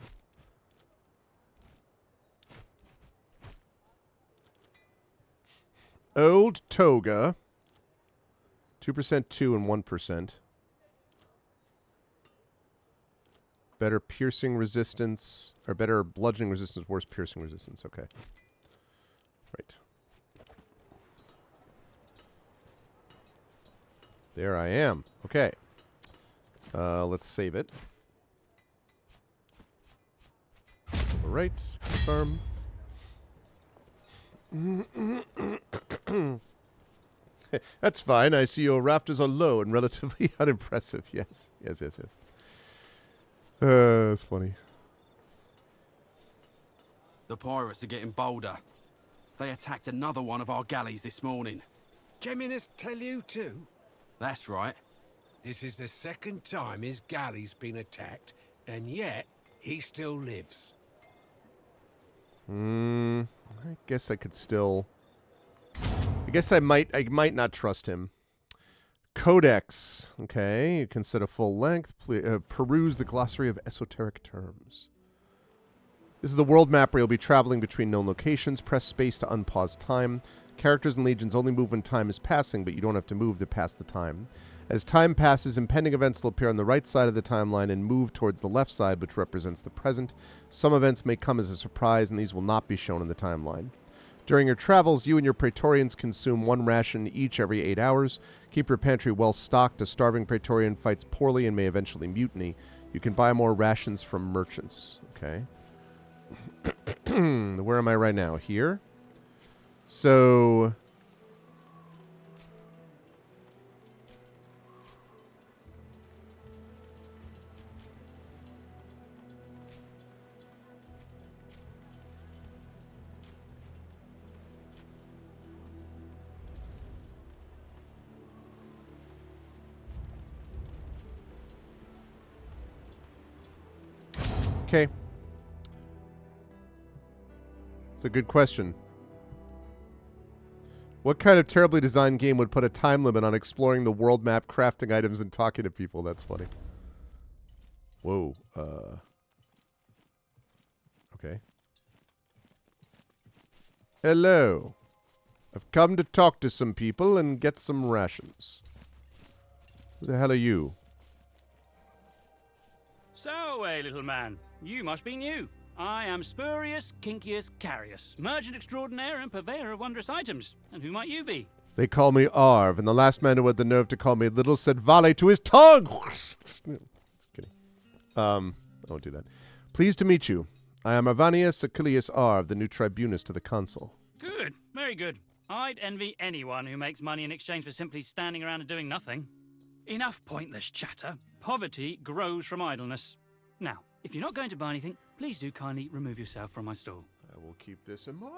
Old Toga. 2%, 2, and 1%. Better piercing resistance, or better bludgeoning resistance, worse piercing resistance. Okay. Right. There I am. Okay. Let's save it. All right. Confirm. That's fine. I see your rafters are low and relatively unimpressive. Yes. That's funny. The pirates are getting bolder. They attacked another one of our galleys this morning. Geminus tell you too? That's right. This is the second time his galley's been attacked, and yet he still lives. I guess I could still... I guess I might not trust him. Codex. Okay, you can set a full length. Peruse the glossary of esoteric terms. This is the world map where you'll be traveling between known locations. Press space to unpause time. Characters and legions only move when time is passing, but you don't have to move to pass the time. As time passes, impending events will appear on the right side of the timeline and move towards the left side, which represents the present. Some events may come as a surprise, and these will not be shown in the timeline. During your travels, you and your Praetorians consume 1 ration each every 8 hours. Keep your pantry well stocked. A starving Praetorian fights poorly and may eventually mutiny. You can buy more rations from merchants. Okay. Where am I right now? Here? So... Okay. It's a good question. What kind of terribly designed game would put a time limit on exploring the world map, crafting items, and talking to people? That's funny. Whoa. Okay. Hello. I've come to talk to some people and get some rations. Who the hell are you? So, little man, you must be new. I am Spurius Kincius Carius, merchant extraordinaire and purveyor of wondrous items. And who might you be? They call me Arv, and the last man who had the nerve to call me little said Vale to his tongue! Just kidding. I won't do that. Pleased to meet you. I am Arvanius Achilles Arv, the new tribunus to the consul. Good, very good. I'd envy anyone who makes money in exchange for simply standing around and doing nothing. Enough pointless chatter. Poverty grows from idleness. Now, if you're not going to buy anything, please do kindly remove yourself from my stall. I will keep this in mind.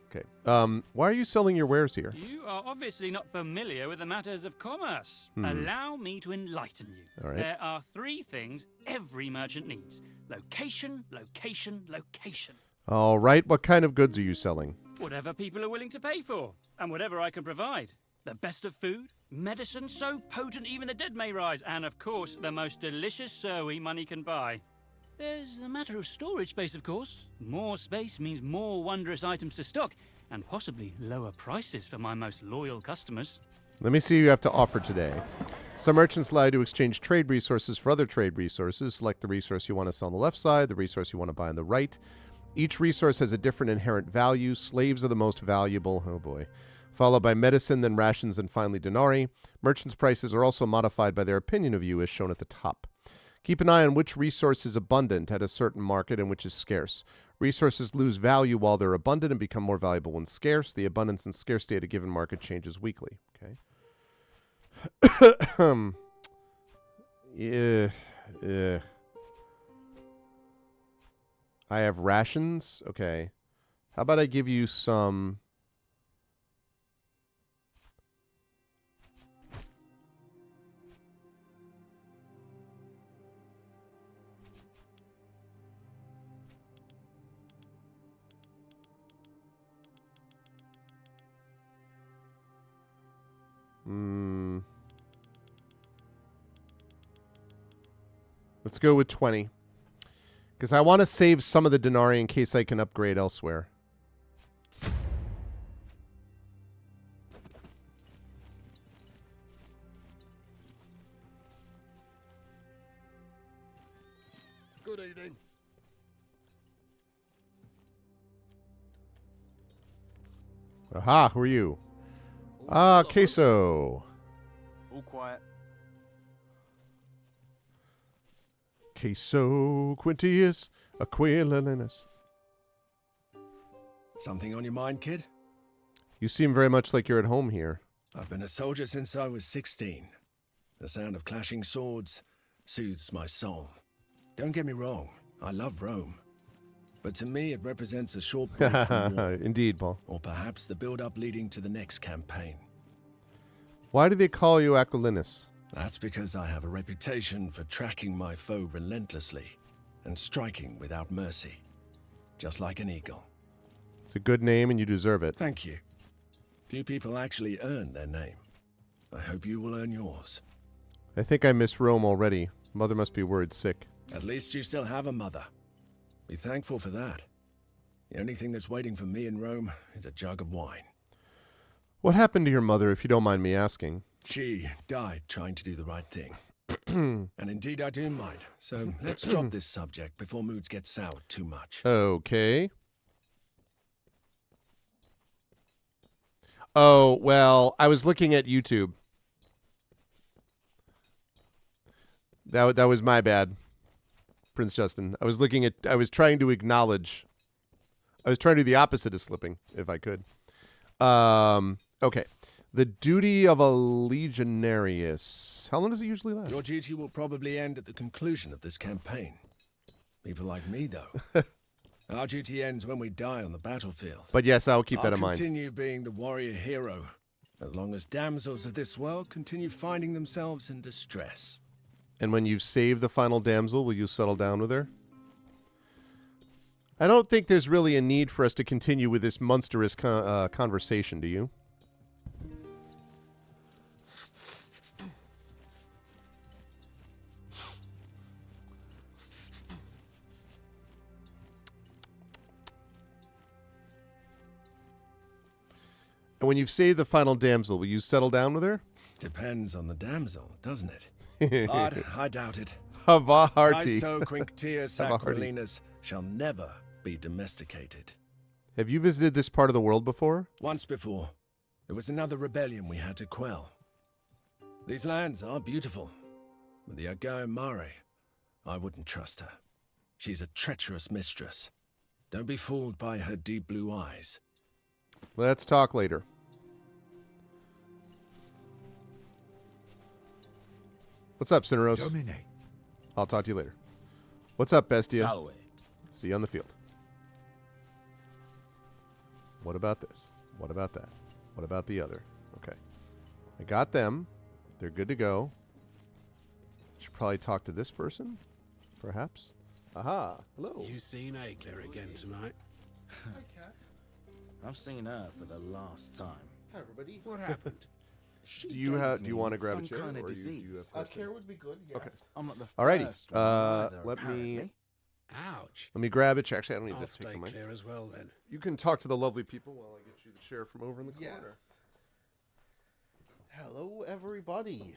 Okay. Why are you selling your wares here? You are obviously not familiar with the matters of commerce. Allow me to enlighten you. All right. There are 3 things every merchant needs. Location, location, location. All right. What kind of goods are you selling? Whatever people are willing to pay for, and whatever I can provide. The best of food, medicine so potent even the dead may rise, and of course, the most delicious sowie money can buy. There's the matter of storage space, of course. More space means more wondrous items to stock, and possibly lower prices for my most loyal customers. Let me see what you have to offer today. Some merchants allow you to exchange trade resources for other trade resources. Select the resource you want to sell on the left side, the resource you want to buy on the right. Each resource has a different inherent value. Slaves are the most valuable. Oh boy. Followed by medicine, then rations, and finally denarii. Merchants' prices are also modified by their opinion of you, as shown at the top. Keep an eye on which resource is abundant at a certain market and which is scarce. Resources lose value while they're abundant and become more valuable when scarce. The abundance and scarcity at a given market changes weekly. Okay. Yeah. I have rations. Okay. How about I give you some... Let's go with 20. Because I want to save some of the denarii in case I can upgrade elsewhere. Good evening. Aha, who are you? Queso. All quiet. Queso Quintius Aquilinus. Something on your mind, kid? You seem very much like you're at home here. I've been a soldier since I was 16. The sound of clashing swords soothes my soul. Don't get me wrong, I love Rome. But to me, it represents a short break from war. Indeed, Paul. Or perhaps the build-up leading to the next campaign. Why do they call you Aquilinus? That's because I have a reputation for tracking my foe relentlessly and striking without mercy. Just like an eagle. It's a good name and you deserve it. Thank you. Few people actually earn their name. I hope you will earn yours. I think I miss Rome already. Mother must be worried sick. At least you still have a mother. Be thankful for that. The only thing that's waiting for me in Rome is a jug of wine. What happened to your mother, if you don't mind me asking? She died trying to do the right thing. And indeed I do mind. So let's drop this subject before moods get soured too much. Okay. Oh, well, I was looking at YouTube. That was my bad, Prince Justin. I was trying to acknowledge. I was trying to do the opposite of slipping, if I could. Okay. The duty of a legionarius. How long does it usually last? Your duty will probably end at the conclusion of this campaign. People like me, though. Our duty ends when we die on the battlefield. But yes, I'll keep that in mind. I'll continue being the warrior hero, as long as damsels of this world continue finding themselves in distress. And when you save the final damsel, will you settle down with her? I don't think there's really a need for us to continue with this monstrous conversation, do you? And when you've saved the final damsel, will you settle down with her? Depends on the damsel, doesn't it? I doubt it. Havaharti. Iso Quinctius Aquilinas shall never be domesticated. Have you visited this part of the world before? Once before. There was another rebellion we had to quell. These lands are beautiful, but the Agae Mare, I wouldn't trust her. She's a treacherous mistress. Don't be fooled by her deep blue eyes. Let's talk later. What's up, Cineros? Domine. I'll talk to you later. What's up, Bestia? Salve. See you on the field. What about this? What about that? What about the other? Okay. I got them. They're good to go. Should probably talk to this person, perhaps. Aha. Hello. You seen Aegler again tonight? Hi, Cat. I've seen her for the last time. Hi, everybody. What happened? Do you want to grab a chair? Kind of or disease. you A chair would be good, yes. Okay. I'm not the Alrighty. first one either, Let apparently. me Ouch. let me grab it. Actually, I don't need I'll to take stay the mic. clear as well then. You can talk to the lovely people while I get you the chair from over in the corner. Yes. Hello, everybody.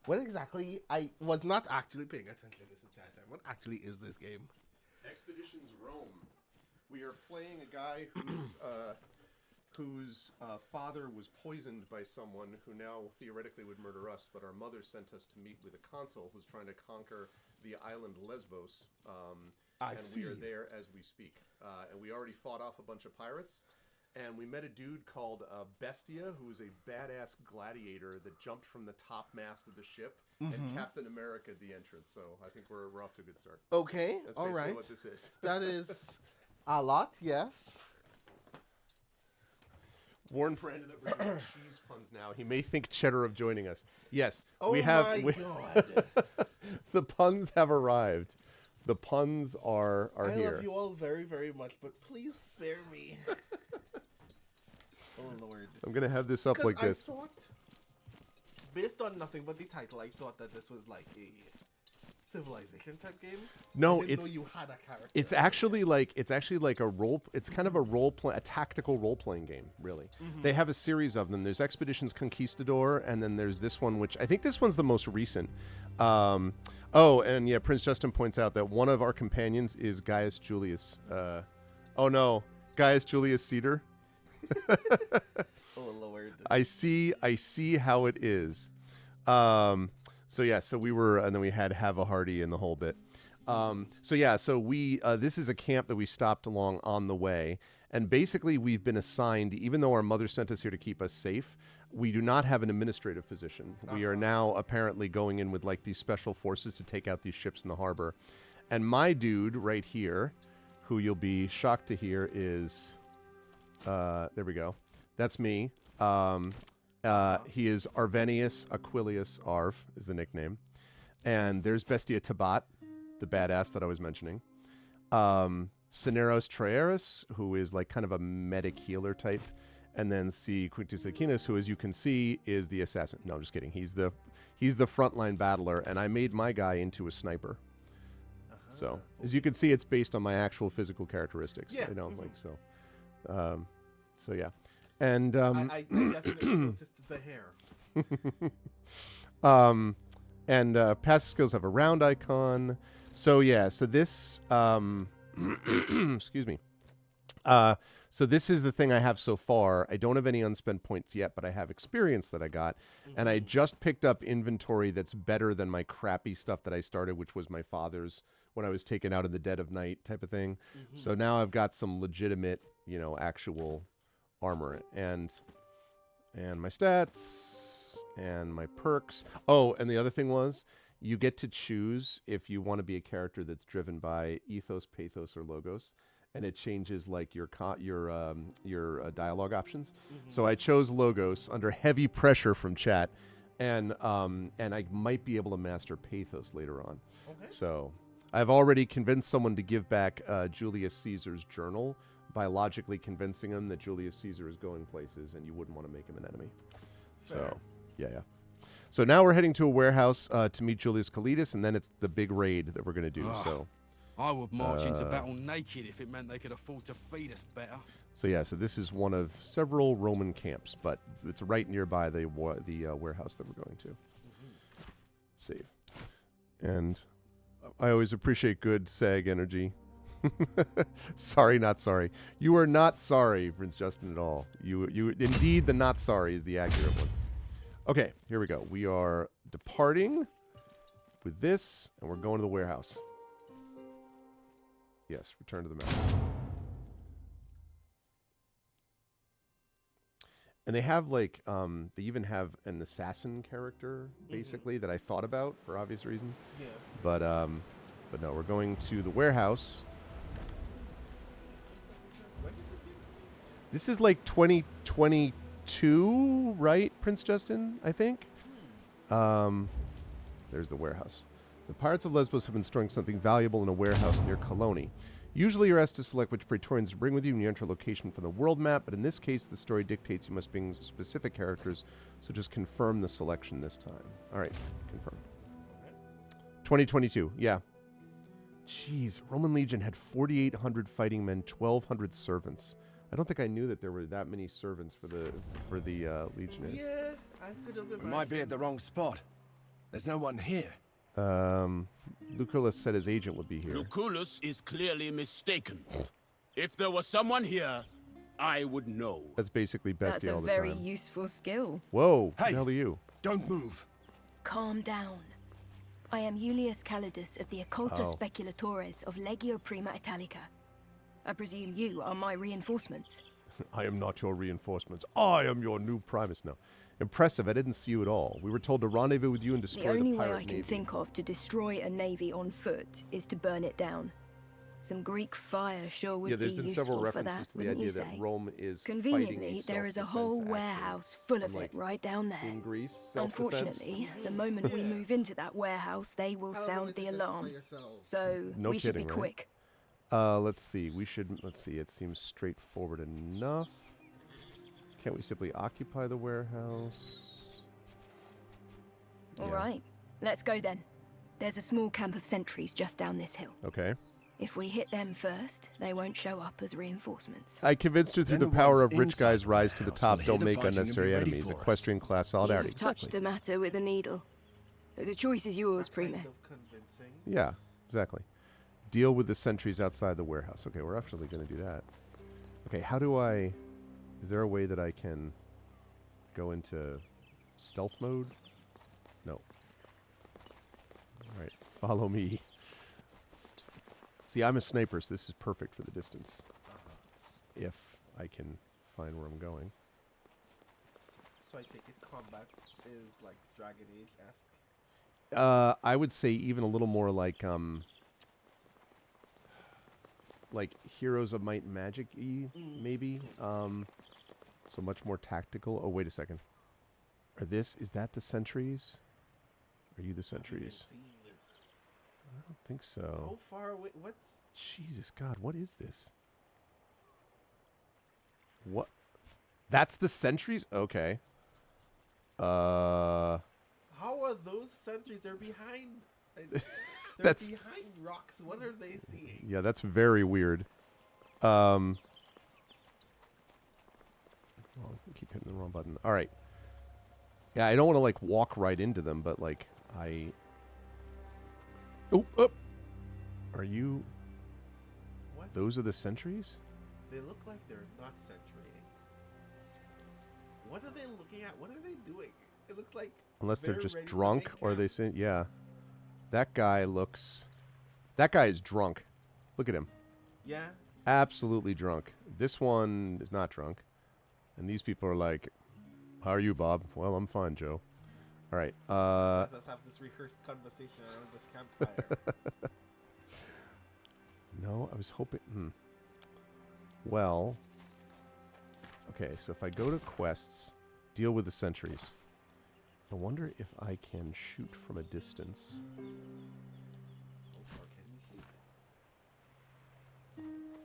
What exactly? I was not actually paying attention this entire time. What actually is this game? Expeditions Rome. We are playing a guy whose father was poisoned by someone who now theoretically would murder us, but our mother sent us to meet with a consul who's trying to conquer the island Lesbos. And we are there as we speak. And we already fought off a bunch of pirates. And we met a dude called Bestia, who was a badass gladiator that jumped from the top mast of the ship, and Captain America at the entrance. So I think we're off to a good start. Okay, That's all basically right. what this is. That is a lot, yes. Warn Brandon that we're doing cheese puns now. He may think cheddar of joining us. Yes, Oh we have. my God. The puns have arrived. The puns are I here. love you all very, very much, but please spare me. Oh, Lord. I'm gonna have this up like this. I thought, based on nothing but the title, I thought that this was like a Civilization type game. No, I didn't it's know you had a character. it's actually like a role. It's kind of a tactical role playing game. Really, they have a series of them. There's Expeditions Conquistador, and then there's this one, which I think this one's the most recent. Oh, and yeah, Prince Justin points out that one of our companions is Gaius Julius. Oh no, Gaius Julius Caesar. Oh Lord. I see how it is. So yeah, so we were, and then we had Havaharti and the whole bit. So we this is a camp that we stopped along on the way, and basically we've been assigned, even though our mother sent us here to keep us safe, we do not have an administrative position. We are now apparently going in with like these special forces to take out these ships in the harbor. And my dude right here, who you'll be shocked to hear is, there we go. That's me. He is Arvenius Aquilius Arv is the nickname. And there's Bestia Tabat, the badass that I was mentioning. Cineros Traeris, who is like kind of a medic healer type. And then C. Quintus Aquinas, who, as you can see, is the assassin. No, I'm just kidding. He's the frontline battler, and I made my guy into a sniper. So, as you can see, it's based on my actual physical characteristics. Yeah. You know, like so. So yeah, and I definitely noticed the hair. And passive skills have a round icon. So yeah, so this excuse me. So this is the thing I have so far. I don't have any unspent points yet, but I have experience that I got. And I just picked up inventory that's better than my crappy stuff that I started, which was my father's when I was taken out in the dead of night type of thing. So now I've got some legitimate, actual armor and my stats and my perks. Oh, and the other thing was you get to choose if you want to be a character that's driven by ethos, pathos, or logos. And it changes like your dialogue options. So I chose Logos under heavy pressure from chat, and I might be able to master Pathos later on. Okay. So I've already convinced someone to give back Julius Caesar's journal by logically convincing him that Julius Caesar is going places and you wouldn't want to make him an enemy. Fair. So, yeah. So now we're heading to a warehouse to meet Julius Kalidas, and then it's the big raid that we're going to do. So I would march into battle naked if it meant they could afford to feed us better. So this is one of several Roman camps, but it's right nearby the warehouse that we're going to. Save. And I always appreciate good SAG energy. Sorry, not sorry. You are not sorry, Prince Justin, at all. You indeed, the not sorry is the accurate one. Okay, here we go. We are departing with this, and we're going to the warehouse. Yes, return to the map. And they have like, they even have an assassin character, basically, that I thought about for obvious reasons. Yeah. But no, we're going to the warehouse. This is like 2022, right, Prince Justin, I think? There's the warehouse. The pirates of Lesbos have been storing something valuable in a warehouse near Colony. Usually you're asked to select which Praetorians to bring with you when you enter a location from the world map, but in this case, the story dictates you must bring specific characters, so just confirm the selection this time. All right, confirm. 2022, yeah. Jeez, Roman Legion had 4,800 fighting men, 1,200 servants. I don't think I knew that there were that many servants for the Legionnaires. Yeah, I could have imagined. We might be at the wrong spot. There's no one here. Lucullus said his agent would be here. Lucullus is clearly mistaken. If there was someone here, I would know. That's basically Bestie That's a all the very time. useful skill. Whoa, hey, the hell are you? Don't move. Calm down. I am Julius Calidus of the Occultus Speculatores of Legio Prima Italica. I presume you are my reinforcements. I am not your reinforcements. I am your new Primus. No. Impressive. I didn't see you at all. We were told to rendezvous with you and destroy the the only way pirate I can navy. think of to destroy a navy on foot is to burn it down. Some Greek fire sure would Yeah, there's be been useful several for references that, to the wouldn't idea you that say? Rome is Conveniently, fighting a there is a whole self-defense warehouse full of Unlike it right down there. in Greece, self-defense. Unfortunately, the moment we move into that warehouse, they will sound the alarm. So No we should be kidding, right? quick. Let's see. Let's see. It seems straightforward enough. Can't we simply occupy the warehouse? All right, let's go then. There's a small camp of sentries just down this hill. Okay. If we hit them first, they won't show up as reinforcements. I convinced her through the Then the power ones of rich inside guys the rise to the warehouse top, will don't hear the make fighting and be unnecessary ready enemies. for us. Equestrian class solidarity. You've touched the matter with a needle. The choice is yours, Prima. Yeah, exactly. Deal with the sentries outside the warehouse. Okay, we're actually going to do that. Okay, how do I... Is there a way that I can go into stealth mode? No. All right, follow me. See, I'm a sniper, so this is perfect for the distance. If I can find where I'm going. So I take it combat is like Dragon Age-esque. I would say even a little more like Heroes of Might and Magic-y, maybe. So much more tactical. Oh, wait a second. Is that the sentries? Are you the sentries? I don't think so. How far away? What's... Jesus God, what is this? What? That's the sentries? Okay. How are those sentries? They're behind. They're That's- behind rocks. What are they seeing? Yeah, that's very weird. Oh, I keep hitting the wrong button. All right. Yeah, I don't want to like walk right into them, but like Oh, up. Are you? What's... Those are the sentries? They look like they're not sentrying. What are they looking at? What are they doing? It looks like... Unless they're just ready to drunk, make or camp. they say, yeah. That guy looks... That guy is drunk. Look at him. Yeah? Absolutely drunk. This one is not drunk. And these people are like, how are you, Bob? Well, I'm fine, Joe. All right. Let us have this rehearsed conversation around this campfire. No, I was hoping... Well... Okay, so if I go to quests, deal with the sentries. I wonder if I can shoot from a distance.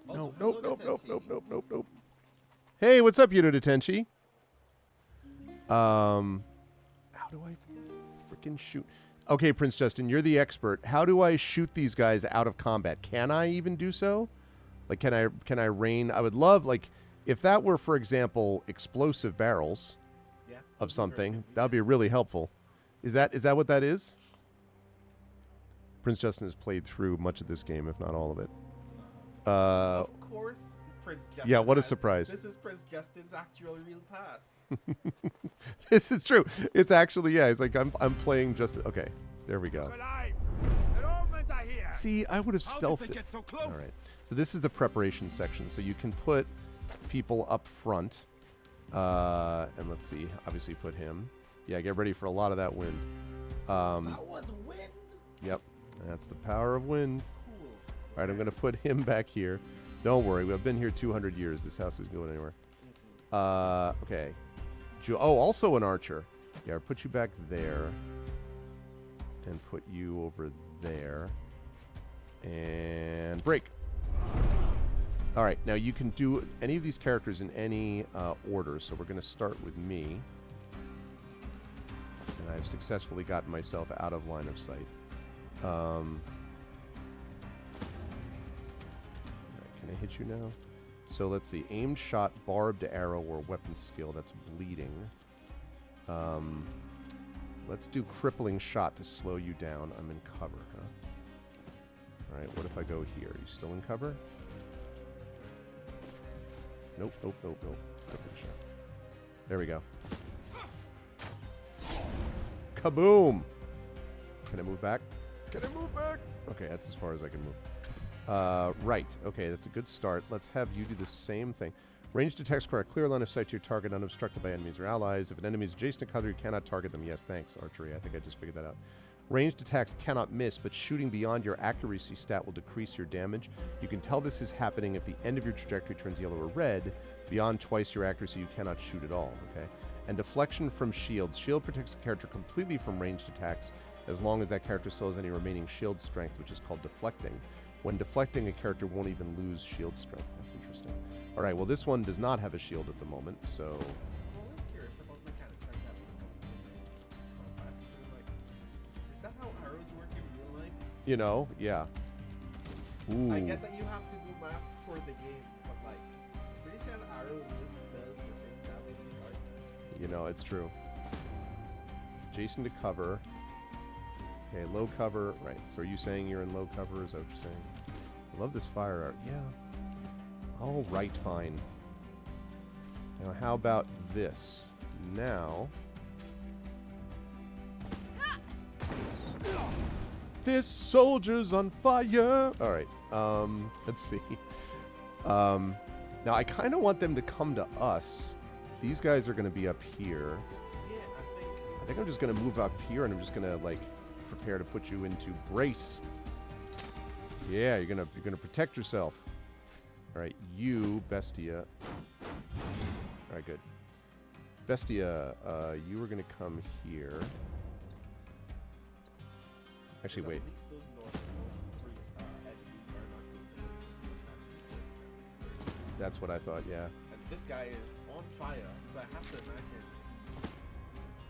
No, nope. Hey, what's up, Yudo Tenchi? How do I freaking shoot? Okay, Prince Justin, you're the expert. How do I shoot these guys out of combat? Can I even do so? Like, can I rain? I would love, like, if that were, for example, explosive barrels of something, that would be really helpful. Is that what that is? Prince Justin has played through much of this game, if not all of it. Of course, Prince Justin. Yeah, what a surprise. This is Prince Justin's actual real past. This is true. It's actually, yeah, it's like I'm playing just, okay, there we go. See, I would have stealthed it. All right. So this is the preparation section. So you can put people up front. And let's see, obviously put him. Yeah, get ready for a lot of that wind. That was wind? Yep, that's the power of wind. Cool. All right, I'm going to put him back here. Don't worry, we've been here 200 years. This house isn't going anywhere. Okay. Oh, also an archer. Yeah, I'll put you back there. And put you over there. And break. All right, now you can do any of these characters in any order. So we're going to start with me. And I've successfully gotten myself out of line of sight. All right, can I hit you now? So let's see. Aimed shot, barbed arrow, or weapon skill. That's bleeding. Let's do crippling shot to slow you down. I'm in cover, huh? All right, what if I go here? Are you still in cover? Nope. Crippling shot. There we go. Kaboom! Can I move back? Okay, that's as far as I can move. Right. Okay, that's a good start. Let's have you do the same thing. Ranged attacks require a clear line of sight to your target unobstructed by enemies or allies. If an enemy is adjacent to cover, you cannot target them. Yes, thanks, archery. I think I just figured that out. Ranged attacks cannot miss, but shooting beyond your accuracy stat will decrease your damage. You can tell this is happening if the end of your trajectory turns yellow or red. Beyond twice your accuracy, you cannot shoot at all, okay? And deflection from shields. Shield protects a character completely from ranged attacks as long as that character still has any remaining shield strength, which is called deflecting. When deflecting, a character won't even lose shield strength. That's interesting. All right, well, this one does not have a shield at the moment, so... I'm curious about mechanics like that when it comes to combat. Like, is that how arrows work in real life? You know, yeah. Ooh. I get that you have to do math for the game, but like, pretty sure an arrow just does the same damage regardless. You know, it's true. Jason to cover. Okay, low cover. Right, so are you saying you're in low cover? Is that what you're saying? I love this fire art. Yeah. All right, fine. Now, how about this? Now... This soldier's on fire! All right, let's see. Now, I kind of want them to come to us. These guys are going to be up here. Yeah, I think I'm just going to move up here, and I'm just going to, like, prepare to put you into brace. Yeah, you're gonna protect yourself. All right, you, Bestia. All right, good. Bestia, you are gonna come here. Actually, wait. That's what I thought, yeah. And this guy is on fire, so I have to imagine.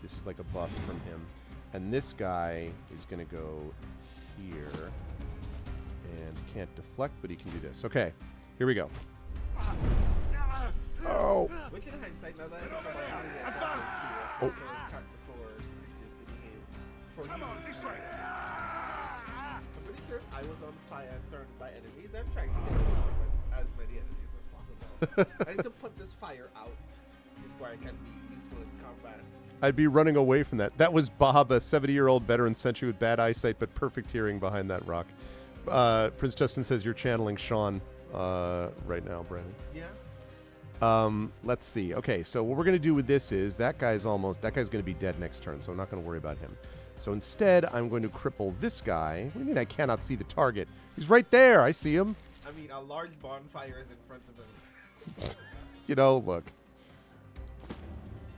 This is like a buff from him. And this guy is going to go here. And can't deflect, but he can do this. Okay, here we go. Oh! Which in hindsight, now that I think about it, Oh. For you. I'm pretty sure if I was on fire and surrounded by enemies, I'm trying to get away from as many enemies as possible. I need to put this fire out before I can be useful in combat. I'd be running away from that. That was Bob, a 70-year-old veteran sentry with bad eyesight but perfect hearing behind that rock. Prince Justin says you're channeling Sean right now, Brandon. Yeah. Let's see. Okay, so what we're going to do with this is that guy's going to be dead next turn, so I'm not going to worry about him. So instead, I'm going to cripple this guy. What do you mean I cannot see the target? He's right there. I see him. I mean, a large bonfire is in front of him. You know, look.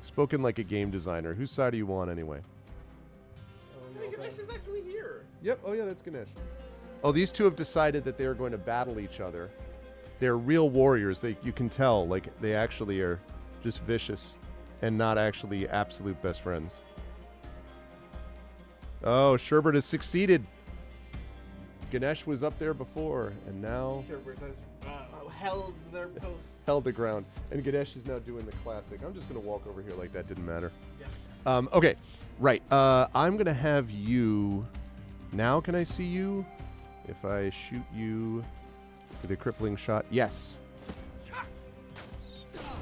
Spoken like a game designer. Whose side are you on anyway? Hey, Ganesh is actually here. Yep. Oh, yeah, that's Ganesh. Oh, these two have decided that they are going to battle each other. They're real warriors. You can tell, like, they actually are just vicious and not actually absolute best friends. Oh, Sherbert has succeeded. Ganesh was up there before, and now... Sherbert has held their post. Held the ground. And Ganesh is now doing the classic. I'm just going to walk over here like that didn't matter. Yeah. Okay, right. I'm going to have you... Now can I see you? If I shoot you with a crippling shot? Yes.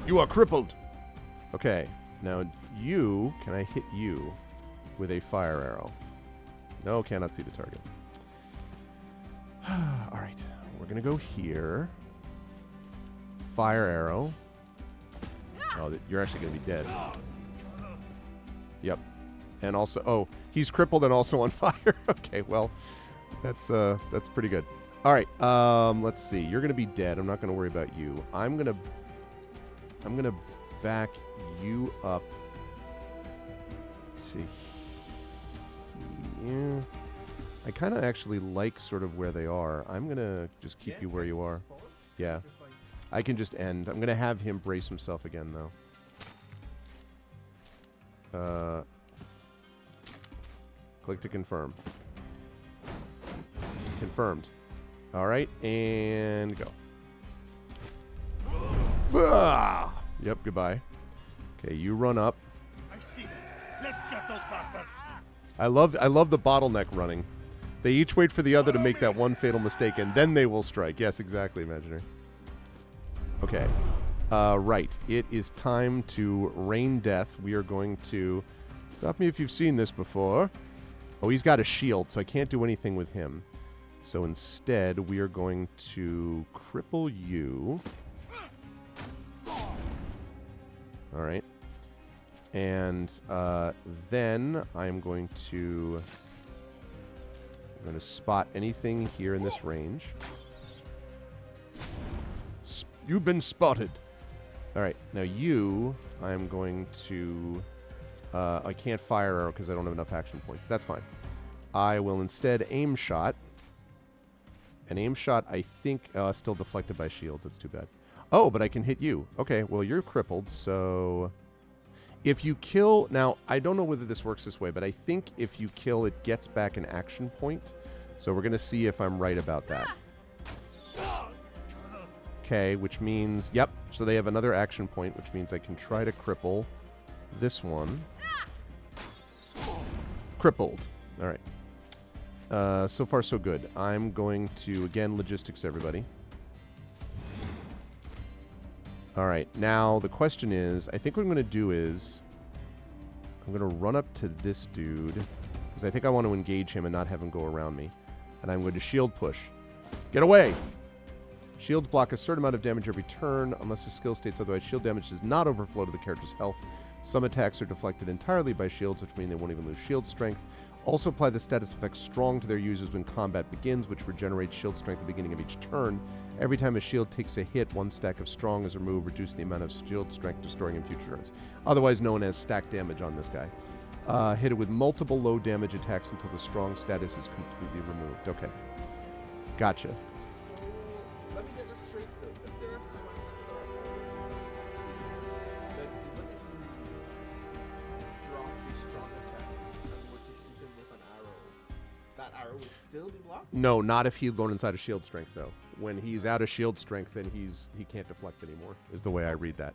You are crippled. Okay, now you... Can I hit you with a fire arrow? No, cannot see the target. All right, we're going to go here. Fire arrow. Oh, you're actually going to be dead. Yep. And also, oh, he's crippled and also on fire. Okay, well, that's pretty good. All right, let's see. You're going to be dead. I'm not going to worry about you. I'm going to back you up to here. I kind of actually like sort of where they are. I'm going to just keep you where you are. Yeah. I can just end. I'm going to have him brace himself again, though. Click to confirm. Confirmed. All right, and go. Ah! Yep, goodbye. Okay, you run up. I see them. Let's get those bastards. I love the bottleneck running. They each wait for the other to make that one fatal mistake, and then they will strike. Yes, exactly, Imaginary. Okay. Right. It is time to rain death. We are going to... Stop me if you've seen this before. Oh, he's got a shield, so I can't do anything with him. So instead, we are going to cripple you. All right. And then I'm going to spot anything here in this range. You've been spotted. All right. Now you, I'm going to... I can't fire arrow because I don't have enough action points. That's fine. I will instead aim shot. An aim shot, I think, still deflected by shields. That's too bad. Oh, but I can hit you. Okay, well, you're crippled, so... If you kill... Now, I don't know whether this works this way, but I think if you kill, it gets back an action point. So we're going to see if I'm right about that. Okay, which means... Yep, so they have another action point, which means I can try to cripple this one. Crippled. All right. So far, so good. I'm going to, again, logistics, everybody. All right. Now, the question is, I think what I'm going to do is, I'm going to run up to this dude, because I think I want to engage him and not have him go around me. And I'm going to shield push. Get away! Shields block a certain amount of damage every turn, unless the skill states otherwise. Shield damage does not overflow to the character's health. Some attacks are deflected entirely by shields, which mean they won't even lose shield strength. Also apply the status effect Strong to their users when combat begins, which regenerates shield strength at the beginning of each turn. Every time a shield takes a hit, one stack of Strong is removed, reducing the amount of shield strength destroying in future turns. Otherwise known as stack damage on this guy. Hit it with multiple low damage attacks until the Strong status is completely removed. Okay. Gotcha. Let me get this straight, though. If there are some that even if you drop the Strong effect and were to shoot him with an arrow, that arrow would still be blocked? No, not if he's going inside of shield strength, though. When he's out of shield strength, then he can't deflect anymore, is the way I read that.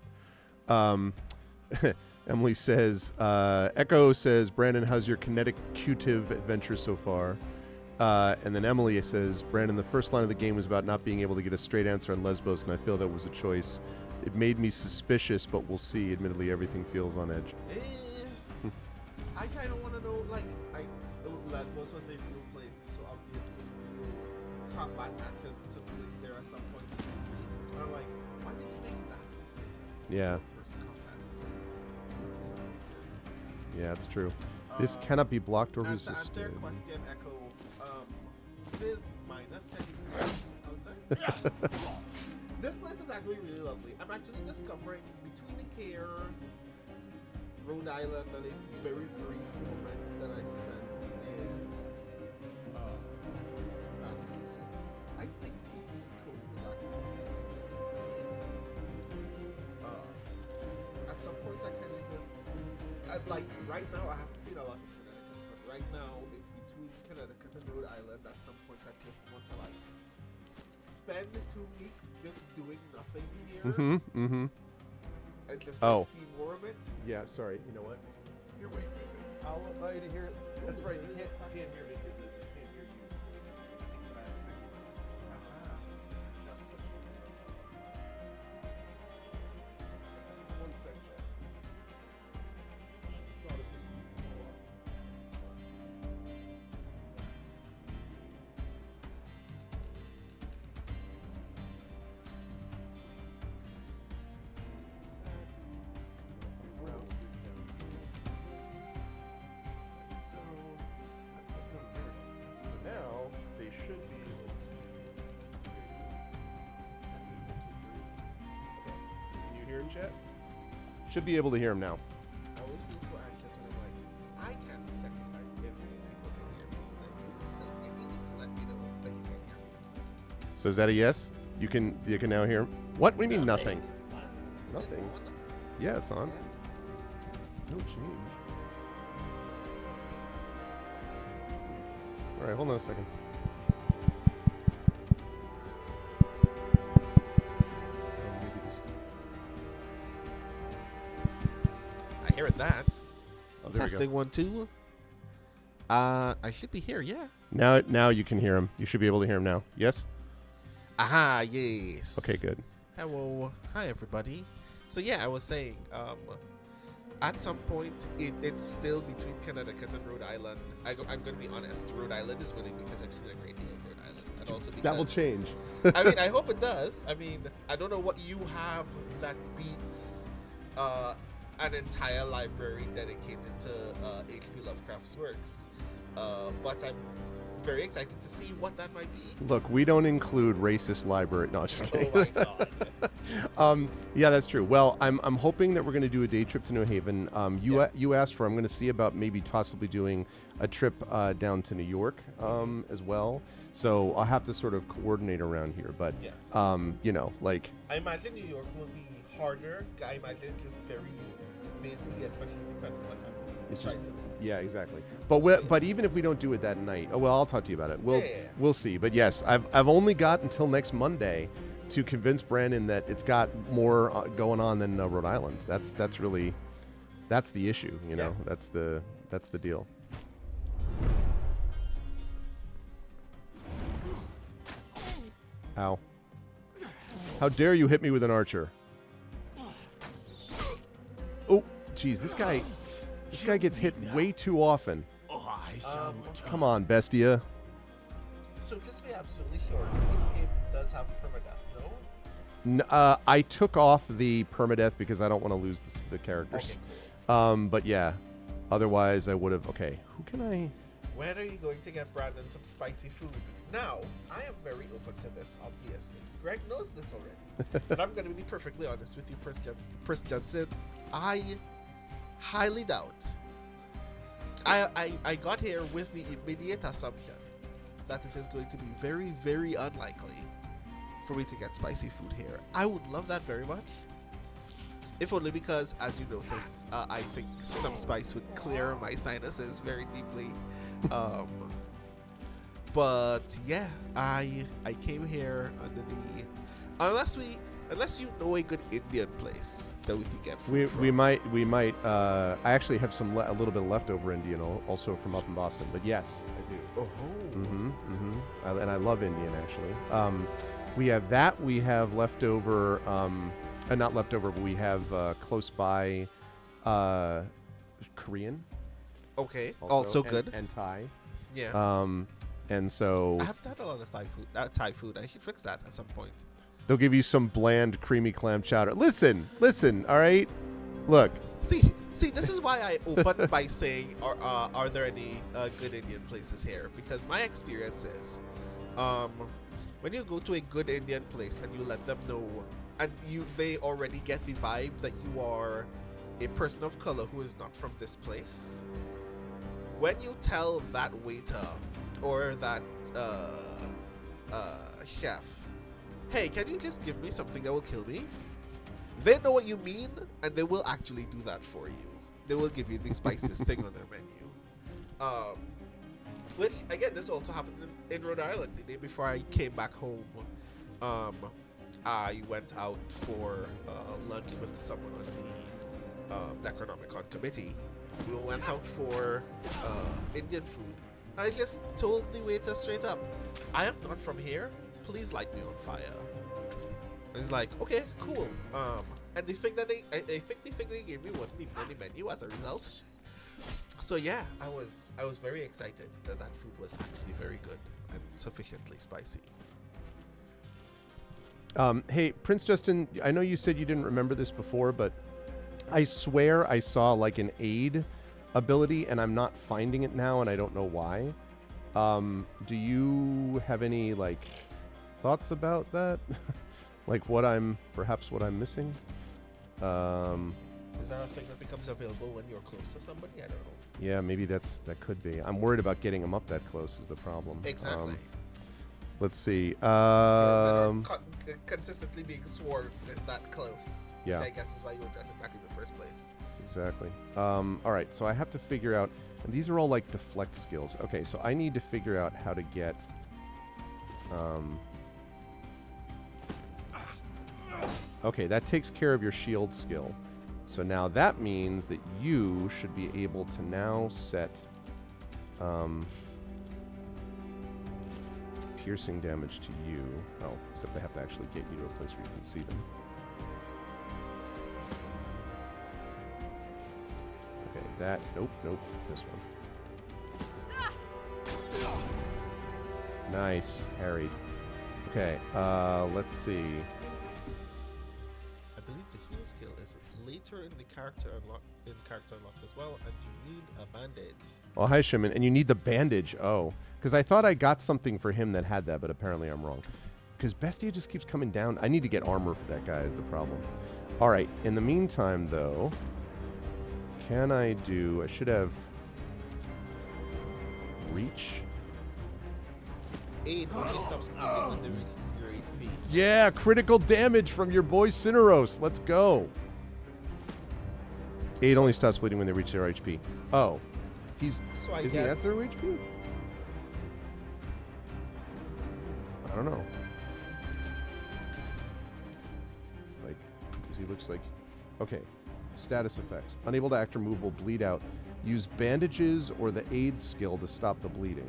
Emily says, Echo says, Brandon, how's your kinetic Q-tive adventure so far? And then Emily says, Brandon, the first line of the game was about not being able to get a straight answer on Lesbos, and I feel that was a choice. It made me suspicious, but we'll see. Admittedly, everything feels on edge. I kind of want to know, like, Lesbos was a real place, so obviously real combat actions took place there at some point in history. And I'm like, why did you make that decision? Yeah. Yeah, it's true. This cannot be blocked or resisted. To answer your question, Echo, it is minus 10 degrees outside. This place is actually really lovely. I'm actually discovering between here, Rhode Island, and a very brief moment that I spent in Massachusetts. I think the East Coast is actually like right now, I haven't seen a lot of Connecticut, but right now it's between Connecticut and Rhode Island. At some point, I just want to like spend 2 weeks just doing nothing here. And just like, see more of it. Yeah, sorry. You know what? Here, wait. I'll allow you to hear it. That's right. You can't hear me because it can't hear you. One second. Now they should be able to Can you hear him, chat? Should be able to hear him now. I always feel so anxious when I'm like, I can't check if people can hear me. It's like, you need to let me know that you can hear me. So is that a yes? You can now hear him? What do you mean nothing? Nothing. Yeah, it's on. No change. All right, hold on a second. I hear that. Oh, there we Testing go. 1 2. I should be here, yeah. Now you can hear him. You should be able to hear him now. Yes? Aha, yes. Okay, good. Hello. Hi, everybody. So, yeah, I was saying, at some point, it's still between Connecticut and Rhode Island. I'm going to be honest. Rhode Island is winning because I've seen a great deal of Rhode Island. And also because... That will change. I mean, I hope it does. I mean, I don't know what you have that beats an entire library dedicated to H.P. Lovecraft's works. But I'm very excited to see what that might be. Look, we don't include racist library. No, just kidding. Oh my God. Yeah, that's true. Well, I'm hoping that we're going to do a day trip to New Haven. You asked for. I'm going to see about maybe possibly doing a trip down to New York as well. So I'll have to sort of coordinate around here. But Yes. you know, like I imagine New York will be harder. I imagine it's just very busy, especially depending on what time it's you just try to leave. yeah, exactly. But but even if we don't do it that night, oh well, I'll talk to you about it. We'll see. But yes, I've only got until next Monday to convince Brandon that it's got more going on than Rhode Island. That's really the issue. You know, that's the deal. Ow! How dare you hit me with an archer? Oh, geez, this guy gets hit way too often. Come on, Bestia. So just to be absolutely sure, this game does have permadeath, no? I took off the permadeath because I don't want to lose the characters. Okay, but yeah, otherwise I would have. Okay, who can I? When are you going to get Brandon some spicy food? Now, I am very open to this, obviously. Greg knows this already. But I'm going to be perfectly honest with you, Pris Johnson. I highly doubt. I got here with the immediate assumption that it is going to be very, very unlikely for me to get spicy food here. I would love that very much. If only because, as you notice, I think some spice would clear my sinuses very deeply. But yeah, I came here under the unless you know a good Indian place that we could get food from. We might. I actually have a little bit of leftover Indian also from up in Boston. But yes, I do. Oh. And I love Indian actually. We have that. We have leftover. Not leftover, but we have close by Korean. Okay. Also good. And Thai. Yeah. And so I haven't had a lot of Thai food. I should fix that at some point. They'll give you some bland, creamy clam chowder. Listen. All right. Look. See. This is why I opened by saying, are there any good Indian places here? Because my experience is, when you go to a good Indian place and you let them know, and they already get the vibe that you are a person of color who is not from this place. When you tell that waiter or that chef, hey, can you just give me something that will kill me? They know what you mean, and they will actually do that for you. they will give you the spiciest thing on their menu. Which again, this also happened in Rhode Island. The day before I came back home, I went out for lunch with someone on the Necronomicon committee. We went out for Indian food. I just told the waiter straight up, I am not from here. Please light me on fire. And he's like, okay, cool. And the thing that I think the thing they gave me wasn't even on the menu as a result. So yeah, I was very excited that food was actually very good and sufficiently spicy. Hey, Prince Justin, I know you said you didn't remember this before, but I swear I saw like an aid ability, and I'm not finding it now, and I don't know why. Do you have any like thoughts about that? Like perhaps what I'm missing? Is that a thing that becomes available when you're close to somebody? I don't know. Yeah, maybe that could be. I'm worried about getting them up that close is the problem. Exactly. Let's see. Consistently being sworn that close. Yeah. Which I guess is why you were dressing back in the first place. Exactly. All right, so I have to figure out, and these are all like deflect skills. Okay, so I need to figure out how to get. Okay, that takes care of your shield skill. So now that means that you should be able to now set piercing damage to you. Oh, except I have to actually get you to a place where you can see them. Okay, that... Nope, this one. Nice, harried. Okay, let's see. I believe the heal skill is later in the character unlocks as well, and you need a bandage. Oh, hi, Shimon. And you need the bandage. Oh, because I thought I got something for him that had that, but apparently I'm wrong. Because Bestia just keeps coming down. I need to get armor for that guy is the problem. All right. In the meantime, though, I should have reach. Aid only stops moving when they reach 0 HP. Yeah, critical damage from your boy Cineros. Let's go. Aid only stops bleeding when they reach 0 HP. Oh. Isn't he at 0 HP? I don't know. Like, because he looks like... Okay. Status effects. Unable to act or move will bleed out. Use bandages or the aid skill to stop the bleeding.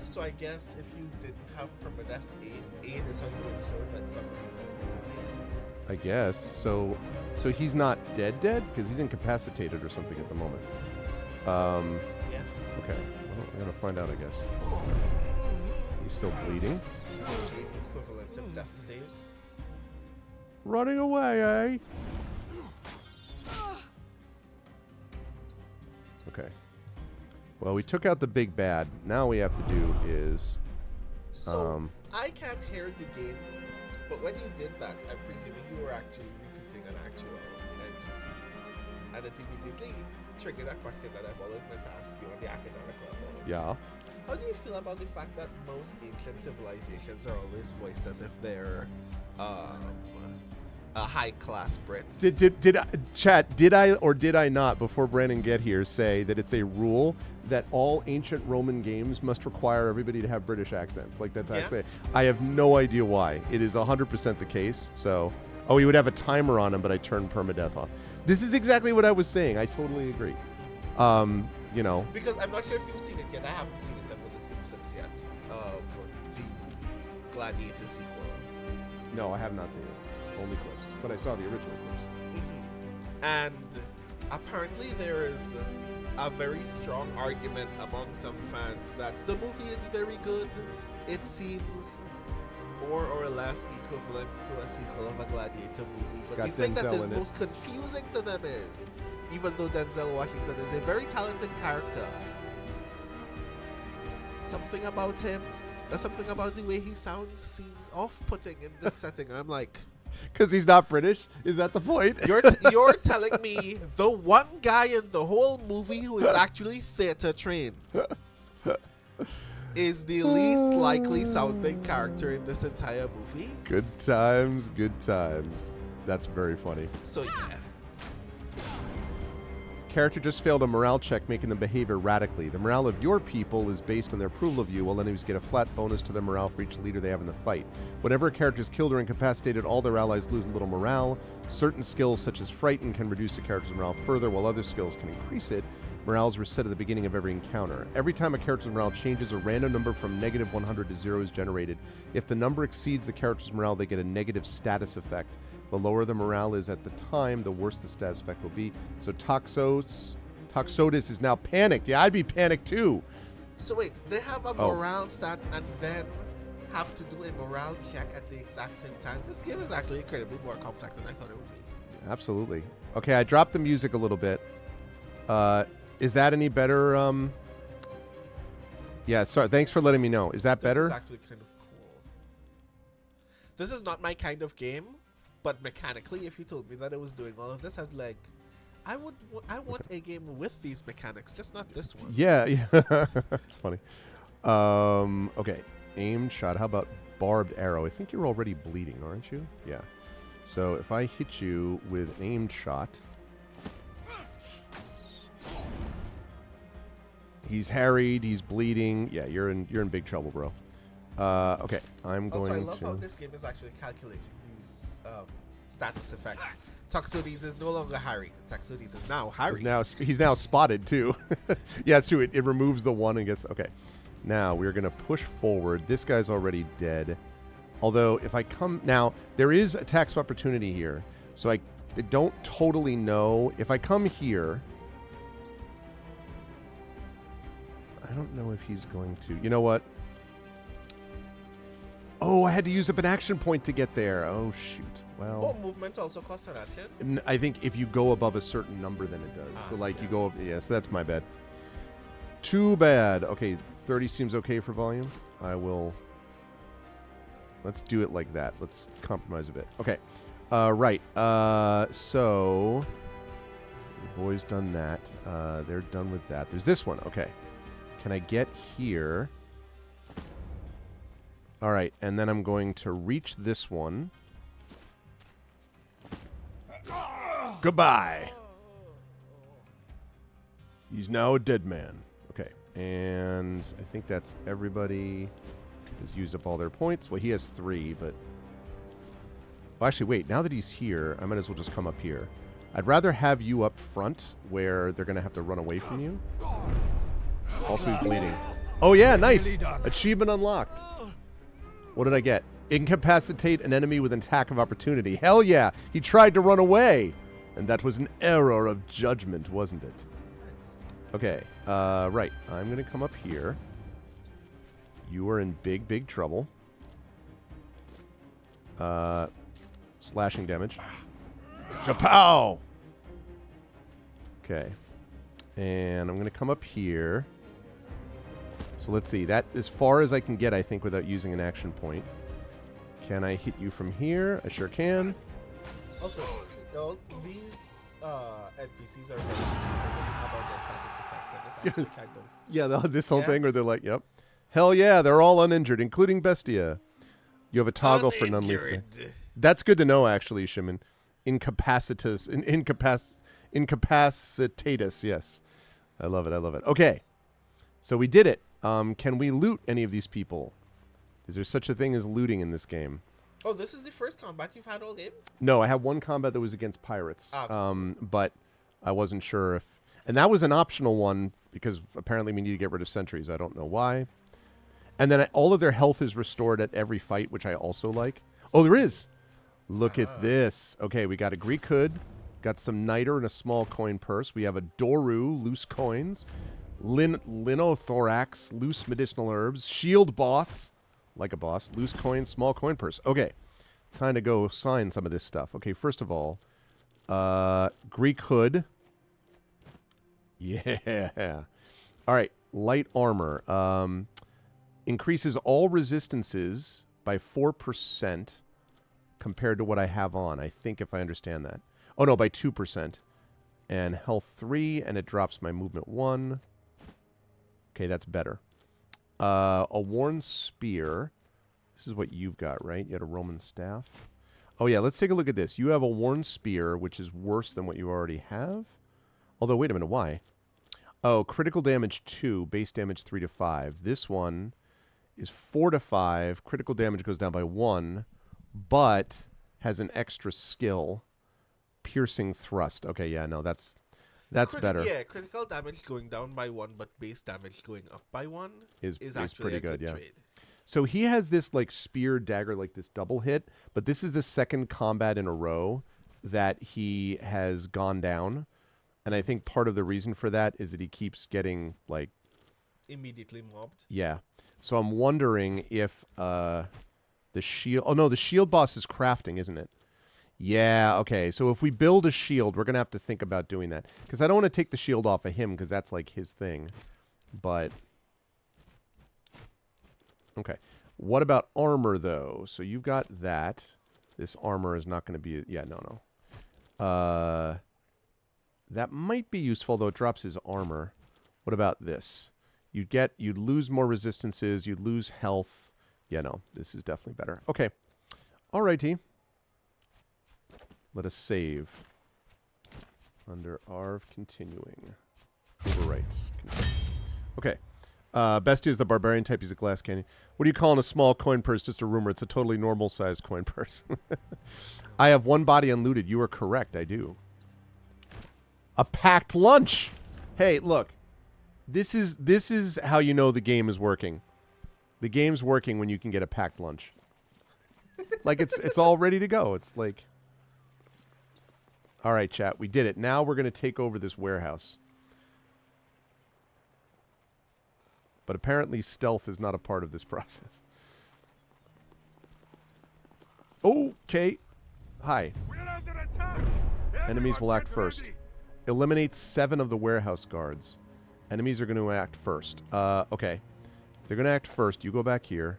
So I guess if you didn't have permadeath, aid is how you ensure that somebody doesn't die. I guess. So he's not dead because he's incapacitated or something at the moment. Yeah. Okay. Well, I'm gonna find out, I guess. He's still bleeding. Equivalent of death saves. Running away, eh? Okay. Well, we took out the big bad. Now what we have to do is... So, I can't hear the game, but when you did that, I'm presuming you were actually repeating an actual NPC. And it immediately triggered a question that I've always meant to ask you on the academic level. Yeah. How do you feel about the fact that most ancient civilizations are always voiced as if they're a high-class Brits? Did I or did I not, before Brandon get here, say that it's a rule that all ancient Roman games must require everybody to have British accents? Like, that's actually... I have no idea why. It is 100% the case, so... Oh, you would have a timer on him, but I turned permadeath off. This is exactly what I was saying. I totally agree. You know... Because I'm not sure if you've seen it yet. I haven't seen it. I've only seen clips yet of the Gladiator sequel. No, I have not seen it. Only clips. But I saw the original clips. Mm-hmm. And apparently there is a very strong argument among some fans that the movie is very good. It seems more or less equivalent to a sequel of a Gladiator movie. But the thing that is most confusing to them is, even though Denzel Washington is a very talented character, something about him, something about the way he sounds seems off-putting in this setting. I'm like... Because he's not British? Is that the point? You're telling me the one guy in the whole movie who is actually theater trained is the least likely sounding character in this entire movie? Good times, good times. That's very funny. So yeah. character just failed a morale check, making them behave erratically. The morale of your people is based on their approval of you, while enemies get a flat bonus to their morale for each leader they have in the fight. Whenever a character is killed or incapacitated, all their allies lose a little morale. Certain skills, such as Frighten, can reduce a character's morale further, while other skills can increase it. Morale is reset at the beginning of every encounter. Every time a character's morale changes, a random number from -100 to 0 is generated. If the number exceeds the character's morale, they get a negative status effect. The lower the morale is at the time, the worse the status effect will be. So Toxotis is now panicked. Yeah, I'd be panicked too. So wait, they have a morale stat and then have to do a morale check at the exact same time? This game is actually incredibly more complex than I thought it would be. Absolutely. Okay, I dropped the music a little bit. Is that any better? Yeah, sorry. Thanks for letting me know. Is that better? This is actually kind of cool. This is not my kind of game, but mechanically, if you told me that it was doing all of this, I'd like, I want a game with these mechanics, just not this one. Yeah. It's funny. Okay, aimed shot. How about barbed arrow? I think you're already bleeding, aren't you? Yeah. So if I hit you with an aimed shot, he's harried, he's bleeding. Yeah, you're in big trouble, bro. Okay, I'm going to... Also, I love how this game is actually calculating these status effects. Toxotes is no longer harried. Toxotes is now harried. He's now spotted, too. Yeah, it's true. It removes the one and gets... Okay. Now, we're going to push forward. This guy's already dead. Although, if I come... Now, there is attacks of opportunity here. So I don't totally know. If I come here... I don't know if he's going to... You know what? Oh, I had to use up an action point to get there. Oh, shoot. Well... Oh, movement also costs an action? I think if you go above a certain number, then it does. So, like, you go... Yes, that's my bad. Too bad. Okay, 30 seems okay for volume. I will... Let's do it like that. Let's compromise a bit. Okay. Right. So... The boy's done that. They're done with that. There's this one. Okay. Can I get here? All right, and then I'm going to reach this one. Goodbye. He's now a dead man. Okay, and I think that's everybody has used up all their points. Well, he has 3, but... Well, actually, wait. Now that he's here, I might as well just come up here. I'd rather have you up front where they're going to have to run away from you. Also, he's bleeding. Oh, yeah, nice. Achievement unlocked. What did I get? Incapacitate an enemy with an attack of opportunity. Hell yeah. He tried to run away. And that was an error of judgment, wasn't it? Okay. Right. I'm going to come up here. You are in big, big trouble. Slashing damage. Kapow! Okay. And I'm going to come up here. So let's see. That as far as I can get, I think, without using an action point. Can I hit you from here? I sure can. Also, these NPCs are very about their status effects, and this actually kind of... Yeah, this whole thing where they're like, yep. Hell yeah, they're all uninjured, including Bestia. You have a toggle for non-lethal. That's good to know, actually, Shimon. Incapacitatus, yes. I love it, I love it. Okay, so we did it. Can we loot any of these people? Is there such a thing as looting in this game? Oh, this is the first combat you've had all game? No, I had one combat that was against pirates. Okay. But I wasn't sure if... And that was an optional one, because apparently we need to get rid of sentries. I don't know why. And then all of their health is restored at every fight, which I also like. Oh, there is! Look at this. Okay, we got a Greek hood. Got some niter and a small coin purse. We have a Doru, loose coins. Linothorax, loose medicinal herbs. Shield boss, like a boss. Loose coin, small coin purse. Okay, time to go sign some of this stuff. Okay, first of all, Greek hood. Yeah. All right, light armor. Increases all resistances by 4% compared to what I have on. I think, if I understand that. Oh, no, by 2%. And health 3, and it drops my movement 1. Okay, that's better. A worn spear. This is what you've got, right? You had a Roman staff. Oh, yeah, let's take a look at this. You have a worn spear, which is worse than what you already have. Although, wait a minute, why? Oh, critical damage 2, base damage 3 to 5. This one is 4 to 5. Critical damage goes down by 1, but has an extra skill. Piercing thrust. Okay, yeah, no, that's better. Yeah, critical damage going down by 1, but base damage going up by 1 is actually pretty a good yeah. trade. So he has this like spear dagger, like this double hit, but this is the second combat in a row that he has gone down. And I think part of the reason for that is that he keeps getting like immediately mobbed. Yeah. So I'm wondering if the shield. Oh no, the shield boss is crafting, isn't it? Yeah. Okay. So if we build a shield, we're gonna have to think about doing that because I don't want to take the shield off of him because that's like his thing. But okay. What about armor though? So you've got that. This armor is not going to be. Yeah. No. That might be useful, though it drops his armor. What about this? You'd lose more resistances, you'd lose health. Yeah, no, this is definitely better. Okay. Alrighty. Let us save. Under Arv, continuing. Overwrite. Continue. Okay. Bestia is the barbarian type. He's a glass canyon. What do you call in a small coin purse? Just a rumor. It's a totally normal-sized coin purse. I have one body unlooted. You are correct. I do. A packed lunch. Hey, look. This is how you know the game is working. The game's working when you can get a packed lunch. Like it's all ready to go. It's like, all right, chat, we did it. Now we're gonna take over this warehouse. But apparently stealth is not a part of this process. Okay. Hi. Enemies will act first. Eliminate 7 of the warehouse guards. Enemies are going to act first. Okay. They're going to act first. You go back here.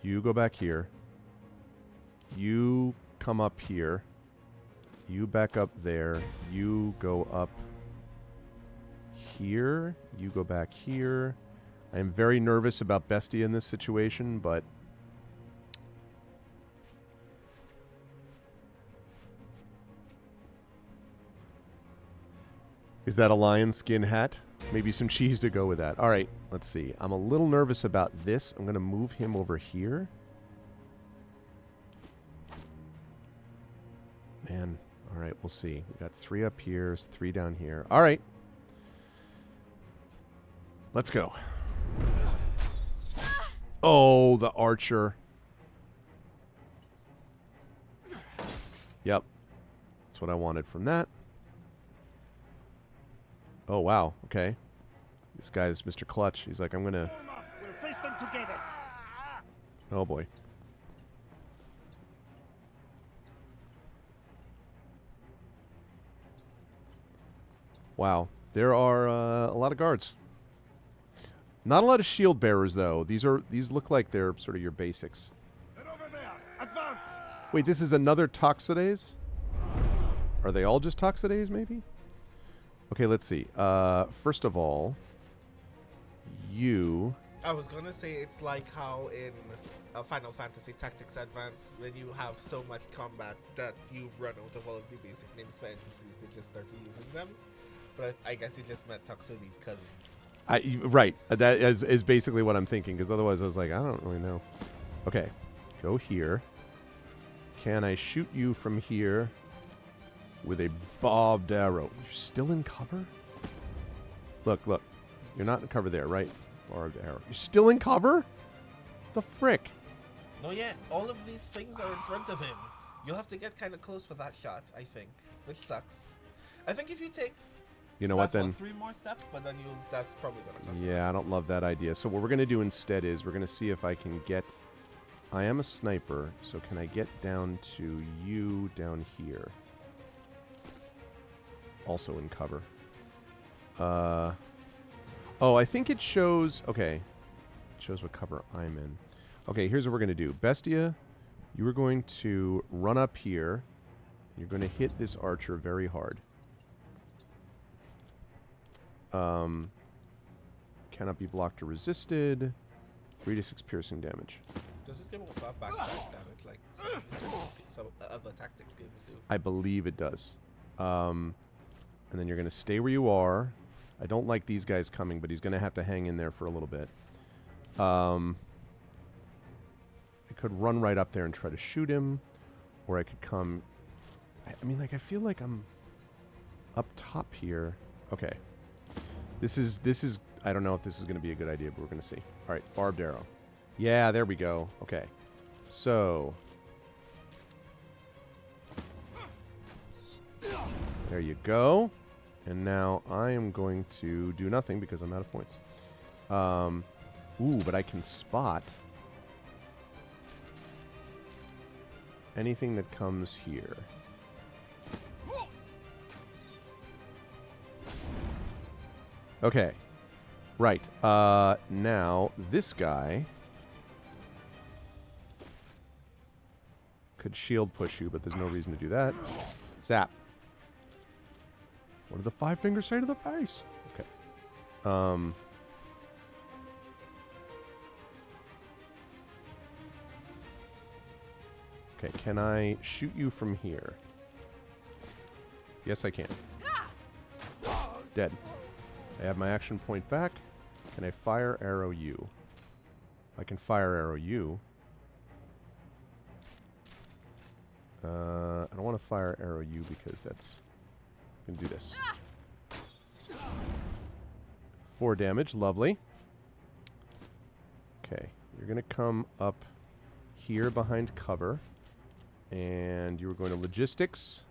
You go back here. You come up here. You back up there. You go up here. You go back here. I am very nervous about Bestia in this situation, but... Is that a lion skin hat? Maybe some cheese to go with that. All right, let's see. I'm a little nervous about this. I'm going to move him over here. Man, all right, we'll see. We got 3 up here, 3 down here. All right. Let's go. Oh, the archer. Yep. That's what I wanted from that. Oh, wow. Okay. This guy is Mr. Clutch. He's like, I'm going to... We'll face them together. Oh, boy. Wow. There are a lot of guards. Not a lot of shield bearers, though. These look like they're sort of your basics. Head over there. Advance. Wait, this is another Toxodes? Are they all just Toxodes, maybe? Okay, let's see. First of all, you... I was going to say it's like how in Final Fantasy Tactics Advance, when you have so much combat that you run out of all of the basic names for NPCs and just start reusing them. But I guess you just meant Toxodes' cousin. Right. That is basically what I'm thinking, because otherwise I was like, I don't really know. Okay. Go here. Can I shoot you from here with a bobbed arrow? You're still in cover? Look. You're not in cover there, right? Barbed arrow. You're still in cover? The frick? No, yeah. All of these things are in front of him. You'll have to get kind of close for that shot, I think. Which sucks. I think if you take... You know what, then? 3 more steps, but then that's probably going to cost Yeah, I don't love that idea. So what we're going to do instead is we're going to see if I can get... I am a sniper, so can I get down to you down here? Also in cover. Oh, I think it shows... Okay. It shows what cover I'm in. Okay, here's what we're going to do. Bestia, you are going to run up here. You're going to hit this archer very hard. Cannot be blocked or resisted. 3 to 6 piercing damage. Does this game also have backside damage like some other tactics games do? I believe it does. And then you're going to stay where you are. I don't like these guys coming, but he's going to have to hang in there for a little bit. I could run right up there and try to shoot him. Or I could come... I mean, like, I feel like I'm up top here. Okay. This is... I don't know if this is going to be a good idea, but we're going to see. All right, barbed arrow. Yeah, there we go. Okay. So... there you go. And now I am going to do nothing because I'm out of points. Ooh, but I can spot anything that comes here. Okay. Right. Now, this guy could shield push you, but there's no reason to do that. Zap. What do the 5 fingers say to the face? Okay. Okay, can I shoot you from here? Yes, I can. Dead. I have my action point back. Can I fire arrow you? I can fire arrow you. I don't want to fire arrow you because that's... I'm going to do this. 4 damage. Lovely. Okay. You're going to come up here behind cover. And you were going to logistics.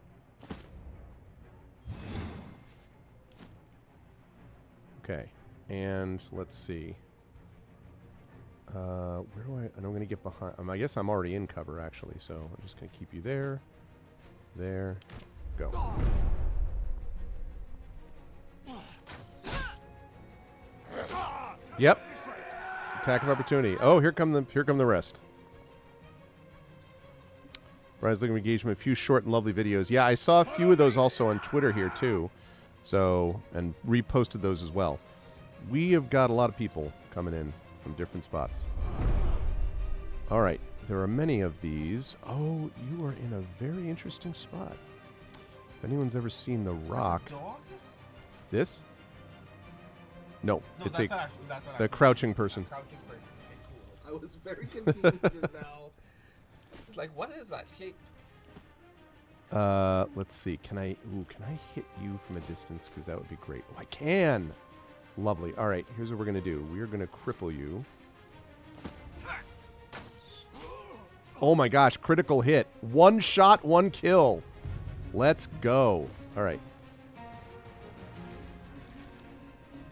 Okay. And let's see. Where do I... and I'm going to get behind... I guess I'm already in cover, actually. So I'm just going to keep you there. There. Go. Yep. Attack of opportunity. Oh, here come the rest. Brian's looking to engage in a few short and lovely videos. Yeah, I saw a few of those also on Twitter here too. So, and reposted those as well. We have got a lot of people coming in from different spots. All right, there are many of these. Oh, you are in a very interesting spot. If anyone's ever seen The Rock. Is that a dog? This? No, No, it's that's a crouching person. Crouching person. Okay, cool. I was very confused because now it's like, what is that shape? Let's see. Can I hit you from a distance? Because that would be great. Oh, I can. Lovely. All right. Here's what we're gonna do. We're gonna cripple you. Oh my gosh! Critical hit. 1 shot, 1 kill. Let's go. All right.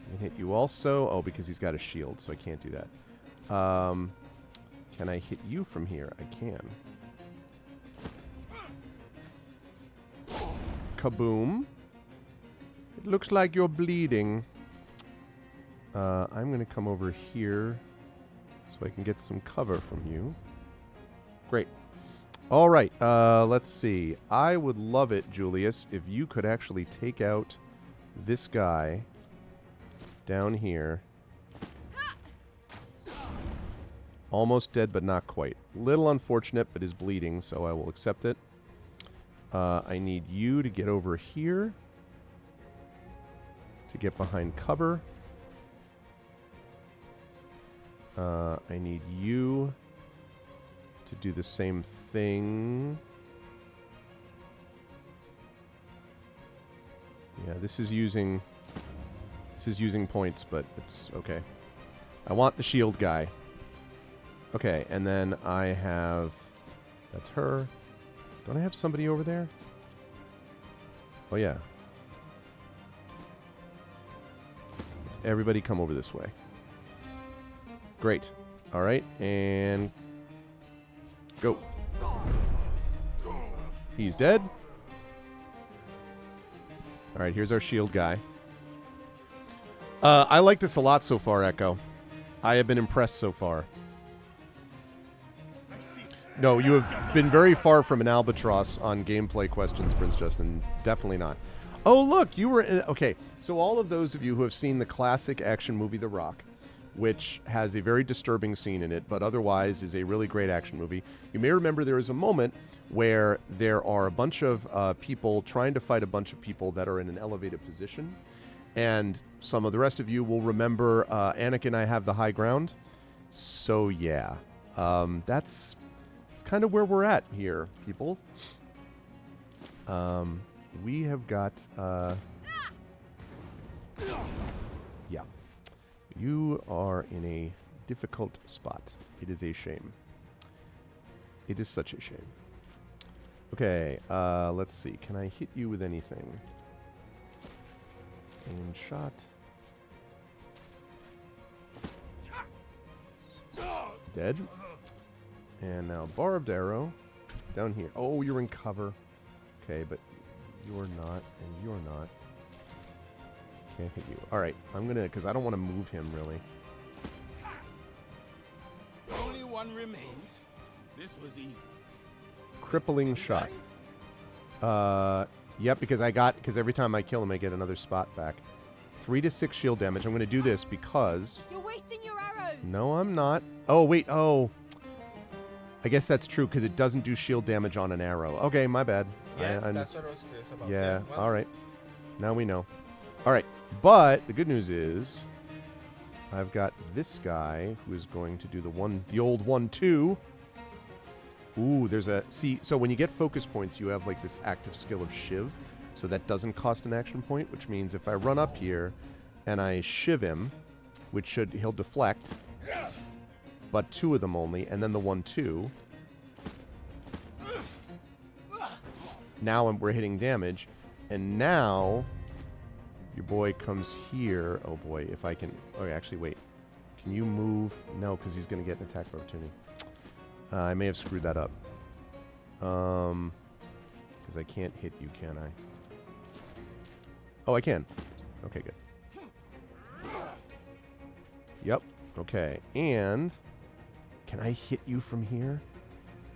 I can hit you also. Oh, because he's got a shield, so I can't do that. Can I hit you from here? I can. Kaboom. It looks like you're bleeding. I'm going to come over here so I can get some cover from you. Great. All right. Let's see. I would love it, Julius, if you could actually take out this guy down here. Almost dead, but not quite. Little unfortunate, but is bleeding, so I will accept it. I need you to get over here to get behind cover. I need you to do the same thing. Yeah, this is using points, but it's okay. I want the shield guy. Okay, and then I have... that's her. Don't I have somebody over there? Oh, yeah. Let's everybody come over this way. Great. All right, and... go. He's dead. All right, here's our shield guy. I like this a lot so far, Echo. I have been impressed so far. No, you have been very far from an albatross on gameplay questions, Prince Justin. Definitely not. Oh, look, you were in... okay, so all of those of you who have seen the classic action movie The Rock which has a very disturbing scene in it, but otherwise is a really great action movie. You may remember there is a moment where there are a bunch of people trying to fight a bunch of people that are in an elevated position. And some of the rest of you will remember Anakin and I have the high ground. So, yeah. That's kind of where we're at here, people. We have got... yeah. You are in a difficult spot. It is a shame. It is such a shame. Okay, let's see. Can I hit you with anything? And shot. Dead. And now barbed arrow. Down here. Oh, you're in cover. Okay, but you're not, and you're not. Can't hit you. Alright, I'm gonna, because I don't want to move him, really. Only one remains. This was easy. Crippling shot. Yep, because every time I kill him, I get another spot back. 3 to 6 shield damage. I'm going to do this because... You're wasting your arrows! No, I'm not. Oh, wait, oh. I guess that's true, because it doesn't do shield damage on an arrow. Okay, my bad. Yeah, that's what I was curious about. Yeah, well. all right. Now we know. All right, but the good news is I've got this guy who is going to do the old 1-2. Ooh, there's a... See, so when you get focus points, you have, like, this active skill of Shiv. So that doesn't cost an action point, which means if I run up here and I Shiv him, he'll deflect, but 2 of them only, and then the 1-2. Now we're hitting damage, and now your boy comes here. Oh, boy, if I can... Oh, actually, wait. Can you move? No, because he's going to get an attack of opportunity. I may have screwed that up. Because I can't hit you, can I? Oh, I can. Okay, good. Yep. Okay. And can I hit you from here?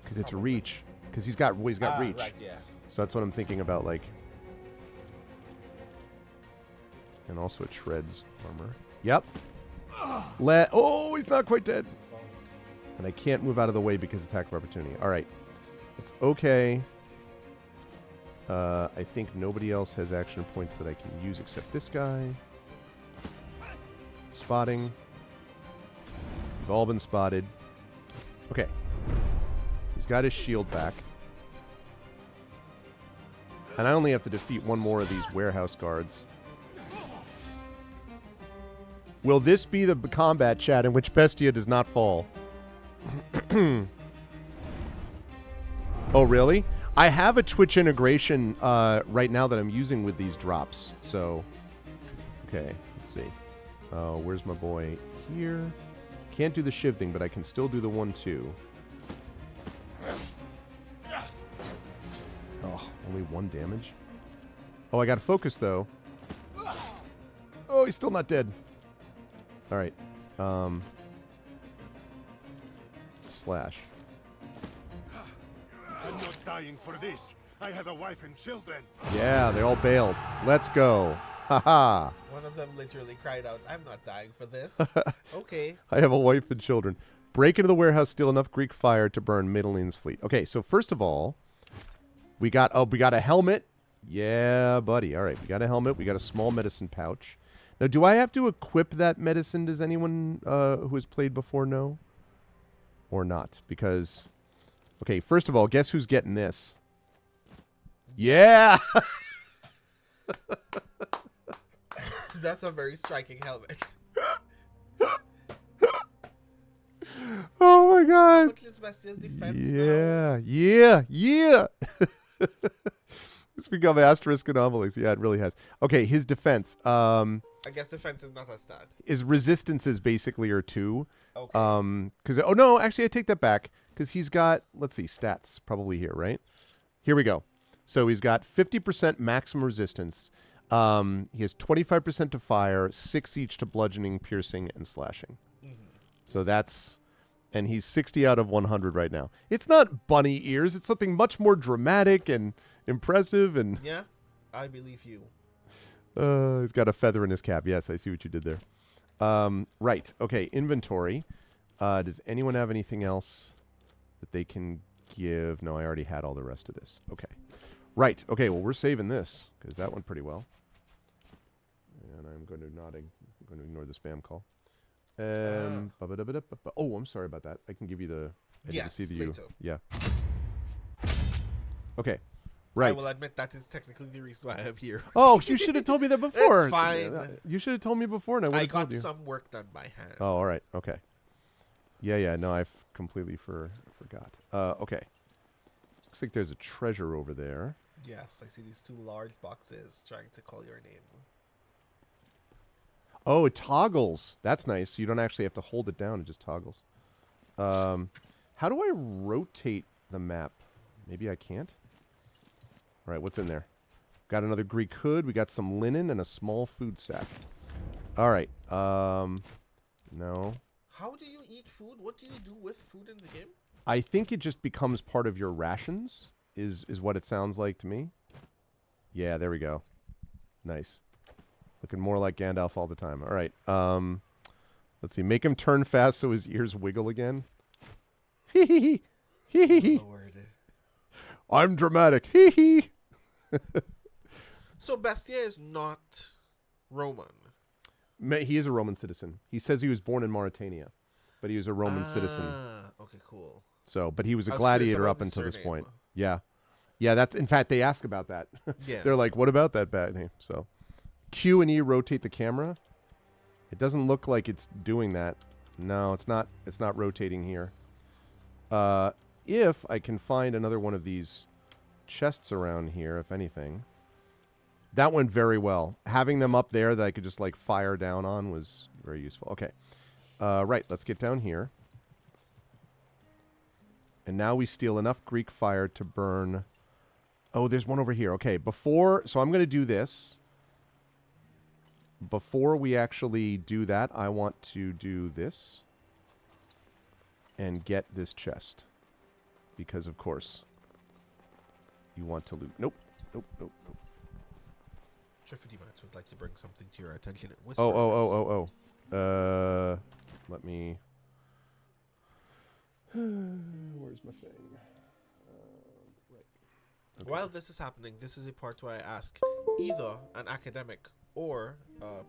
Because it's a reach. Because he's got reach. Right, yeah. So that's what I'm thinking about, like. And also it shreds armor. Yep. Oh, he's not quite dead. And I can't move out of the way because attack of opportunity. All right. It's okay. I think nobody else has action points that I can use except this guy. Spotting. We've all been spotted. Okay. He's got his shield back. And I only have to defeat one more of these warehouse guards. Will this be the combat chat in which Bestia does not fall? Oh, really? I have a Twitch integration right now that I'm using with these drops. So, okay, let's see. Where's my boy? Here. Can't do the Shiv thing, but I can still do the 1-2. Oh, only 1 damage? Oh, I got to focus, though. Oh, he's still not dead. All right. Slash. I'm not dying for this. I have a wife and children. Yeah, they all bailed. Let's go. Haha. One of them literally cried out, "I'm not dying for this." Okay. I have a wife and children. Break into the warehouse, steal enough Greek fire to burn Middlene's fleet. Okay, so first of all, we got a helmet. Yeah, buddy. All right, we got a helmet. We got a small medicine pouch. Now, do I have to equip that medicine? Does anyone who has played before know? Or not? Because, okay, first of all, guess who's getting this? Yeah! That's a very striking helmet. Oh my god! Look at Bestia's defense Yeah. It's become asterisk anomalies. Yeah, it really has. Okay, his defense. I guess defense is not a stat. His resistances basically are 2. Okay. Because oh no, actually I take that back. Because he's got, let's see, stats probably here, right? Here we go. So he's got 50% maximum resistance. He has 25% to fire, 6 each to bludgeoning, piercing, and slashing. Mm-hmm. So that's, and he's 60 out of 100 right now. It's not bunny ears. It's something much more dramatic and impressive. And yeah, I believe you. He's got a feather in his cap. Yes, I see what you did there. Right. Okay. Inventory. Does anyone have anything else that they can give? No, I already had all the rest of this. Okay. Right. Okay. Well, we're saving this because that went pretty well. And I'm going to ignore the spam call. Oh, I'm sorry about that. I can give you the. Yes, later. Yeah. Okay. Right. I will admit that is technically the reason why I'm here. Oh, you should have told me that before. It's fine. You should have told me before, and I would have told you. I got some work done by hand. Oh, all right. Okay. Yeah. No, I've completely forgot. Okay. Looks like there's a treasure over there. Yes, I see these 2 large boxes trying to call your name. Oh, it toggles. That's nice. So you don't actually have to hold it down. It just toggles. How do I rotate the map? Maybe I can't? All right, what's in there? Got another Greek hood. We got some linen and a small food sack. All right. No. How do you eat food? What do you do with food in the game? I think it just becomes part of your rations, is what it sounds like to me. Yeah, there we go. Nice. Looking more like Gandalf all the time. All right. Let's see. Make him turn fast so his ears wiggle again. Hee hee hee. Hee hee hee. I'm dramatic. Hee hee. So Bestia is not Roman. He is a Roman citizen. He says he was born in Mauritania, but he was a Roman citizen. Okay, cool. So, but he was a gladiator up until this point. Yeah. Yeah, that's, in fact, they ask about that. Yeah. They're like, what about that bad name? So, Q and E rotate the camera. It doesn't look like it's doing that. No, it's not rotating here. If I can find another one of these chests around here, if anything. That went very well. Having them up there that I could just like fire down on was very useful. Okay. Right, let's get down here. And now we steal enough Greek fire to burn. Oh, there's one over here. Okay, so I'm going to do this. Before we actually do that, I want to do this. And get this chest. Because, of course, you want to loot. Nope. Triffity Mats would like to bring something to your attention. Oh. Let me... Where's my thing? Right. Okay. While this is happening, this is a part where I ask either an academic or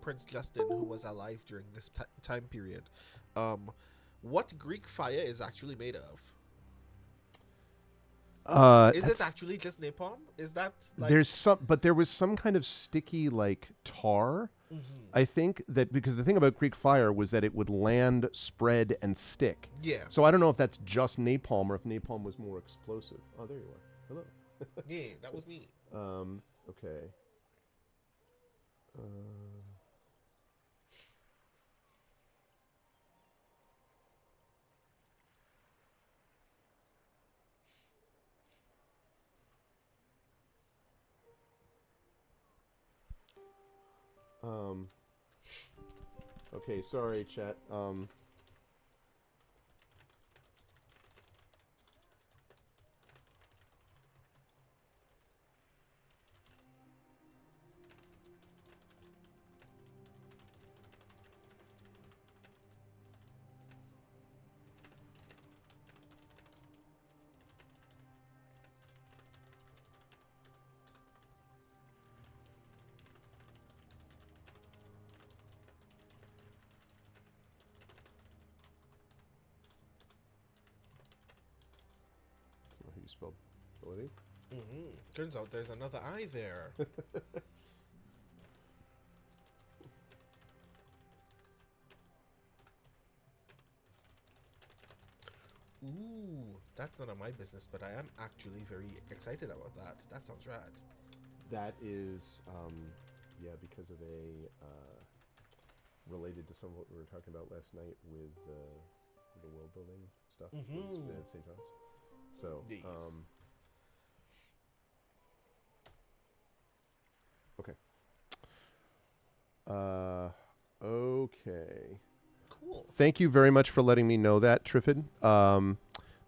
Prince Justin, who was alive during this time period, what Greek fire is actually made of. Is it actually just napalm? Is that like... there was some kind of sticky like tar. Mm-hmm. I think that because the thing about Greek fire was that it would land, spread, and stick. Yeah. So I don't know if that's just napalm or if napalm was more explosive. Oh, there you are. Hello. Yeah, that was me. Okay. Okay, sorry, chat. You spelled ability. Turns out there's another eye there. Ooh, that's none of my business, but I am actually very excited about that. That sounds rad. That is, yeah, because of related to some of what we were talking about last night with the world building stuff at St. John's. So, okay. Okay. Cool. Thank you very much for letting me know that, Triffid.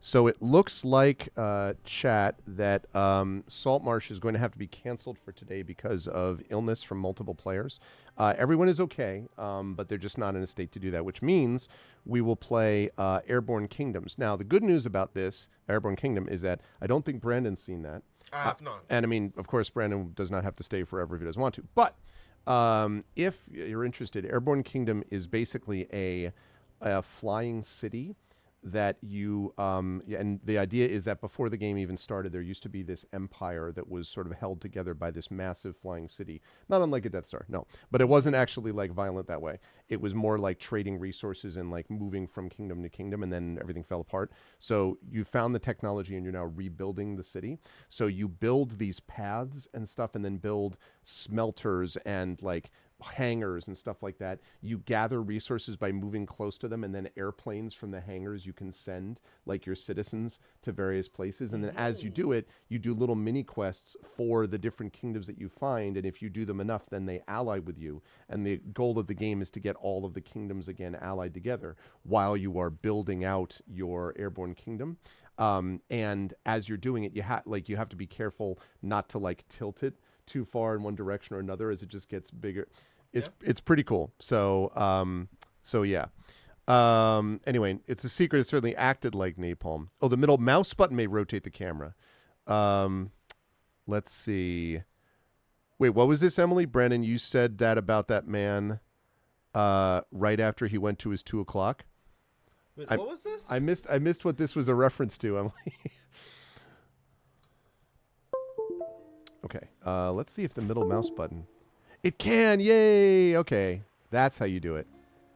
So it looks like, chat, that Saltmarsh is going to have to be canceled for today because of illness from multiple players. Everyone is okay, but they're just not in a state to do that, which means we will play Airborne Kingdoms. Now, the good news about this Airborne Kingdom is that I don't think Brandon's seen that. I have not. And I mean, of course, Brandon does not have to stay forever if he doesn't want to. But if you're interested, Airborne Kingdom is basically a flying city that you and the idea is that before the game even started, there used to be this empire that was sort of held together by this massive flying city, not unlike a Death Star, no, but it wasn't actually like violent that way. It was more like trading resources and like moving from kingdom to kingdom, and then everything fell apart. So you found the technology and you're now rebuilding the city. So you build these paths and stuff, and then build smelters and like hangars and stuff like that. You gather resources by moving close to them, and then airplanes from the hangars you can send like your citizens to various places. And then as you do it, you do little mini quests for the different kingdoms that you find, and if you do them enough, then they ally with you. And the goal of the game is to get all of the kingdoms again allied together while you are building out your Airborne Kingdom. And as you're doing it, you have to be careful not to like tilt it too far in one direction or another as it just gets bigger. It's pretty cool. So yeah. Anyway, it's a secret. It certainly acted like napalm. Oh, the middle mouse button may rotate the camera. Let's see. Wait, what was this, Emily? Brandon, you said that about that man right after he went to his 2 o'clock. Wait, what was this? I missed what this was a reference to, Emily. Okay, let's see if the middle mouse button. It can, yay! Okay, that's how you do it.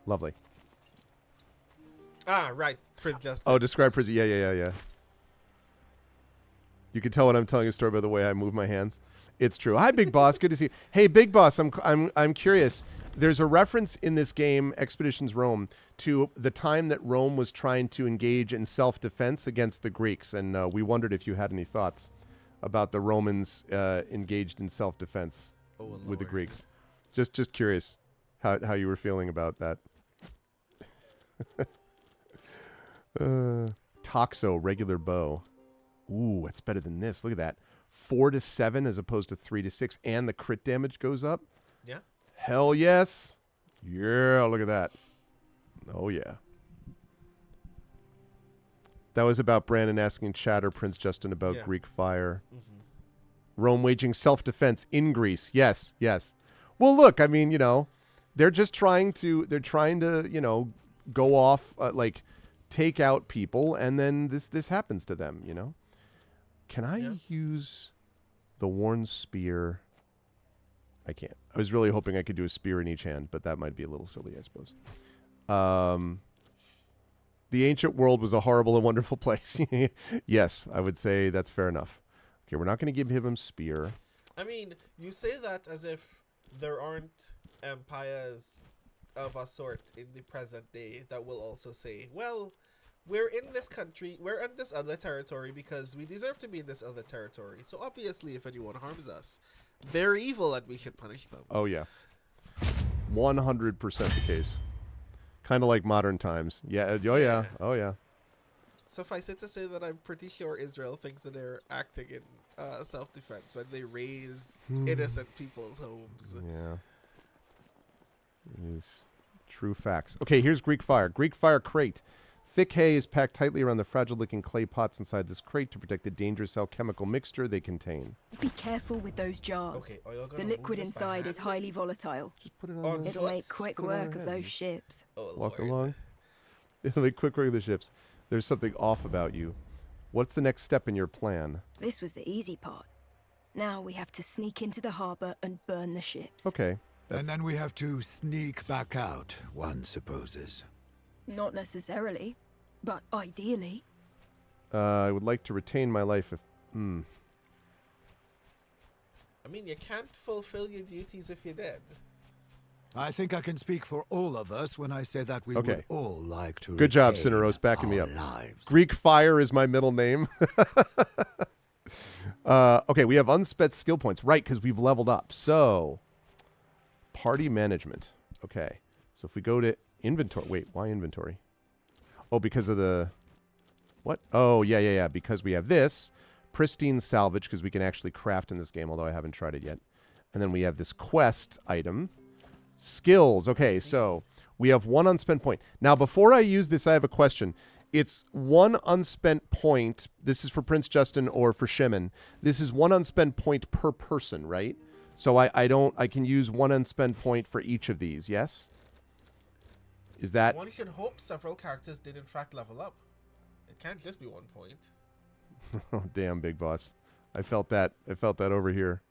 Lovely. Ah, right, Prince Justin. Oh, describe prison. Yeah. You can tell when I'm telling a story by the way I move my hands. It's true. Hi, Big Boss. Good to see you. Hey, Big Boss. I'm curious. There's a reference in this game, Expeditions Rome, to the time that Rome was trying to engage in self-defense against the Greeks, and we wondered if you had any thoughts about the Romans engaged in self-defense with the Greeks. Just curious how you were feeling about that. Toxo, regular bow. Ooh, it's better than this. Look at that. 4 to 7 as opposed to 3 to 6, and the crit damage goes up. Yeah. Hell yes. Yeah, look at that. Oh yeah. That was about Brandon asking Chatter Prince Justin about Greek fire. Mm-hmm. Rome waging self-defense in Greece. Yes. Well, look, I mean, they're just trying to, go off, take out people, and then this happens to them, Can I use the worn spear? I can't. I was really hoping I could do a spear in each hand, but that might be a little silly, I suppose. The ancient world was a horrible and wonderful place. Yes, I would say that's fair enough. Okay, we're not going to give him spear. I mean, you say that as if there aren't empires of a sort in the present day that will also say, well, we're in this country, we're in this other territory because we deserve to be in this other territory. So obviously, if anyone harms us, they're evil and we should punish them. Oh, yeah. 100% the case. Kind of like modern times. Yeah. Oh, yeah. Suffice it to say that I'm pretty sure Israel thinks that they're acting in self-defense when they raise innocent people's homes. Yeah. It is true facts. Okay, here's Greek fire. Greek fire crate. Thick hay is packed tightly around the fragile-looking clay pots inside this crate to protect the dangerous alchemical mixture they contain. Be careful with those jars. Okay, the liquid inside is highly volatile. Just put it on. It'll make quick work of those ships. Oh, walk along. It'll make quick work of the ships. There's something off about you. What's the next step in your plan? This was the easy part. Now we have to sneak into the harbor and burn the ships. Okay. And then we have to sneak back out, one supposes. Not necessarily, but ideally. I would like to retain my life if... I mean, you can't fulfill your duties if you're dead. I think I can speak for all of us when I say that we would all like to. Good job, Cineros, backing me up. Lives. Greek fire is my middle name. Okay, we have unspent skill points. Right, because we've leveled up. So, party management. Okay, so if we go to inventory. Wait, why inventory? Oh, because of the... What? Oh, yeah. Because we have this pristine salvage, because we can actually craft in this game, although I haven't tried it yet. And then we have this quest item. Skills. Okay, so we have 1 unspent point. Now, before I use this, I have a question. It's 1 unspent point. This is for Prince Justin or for Shimon. This is 1 unspent point per person, right? So I can use 1 unspent point for each of these, yes? Is that... One should hope several characters did in fact level up. It can't just be 1 point. Oh, damn, Big Boss. I felt that over here.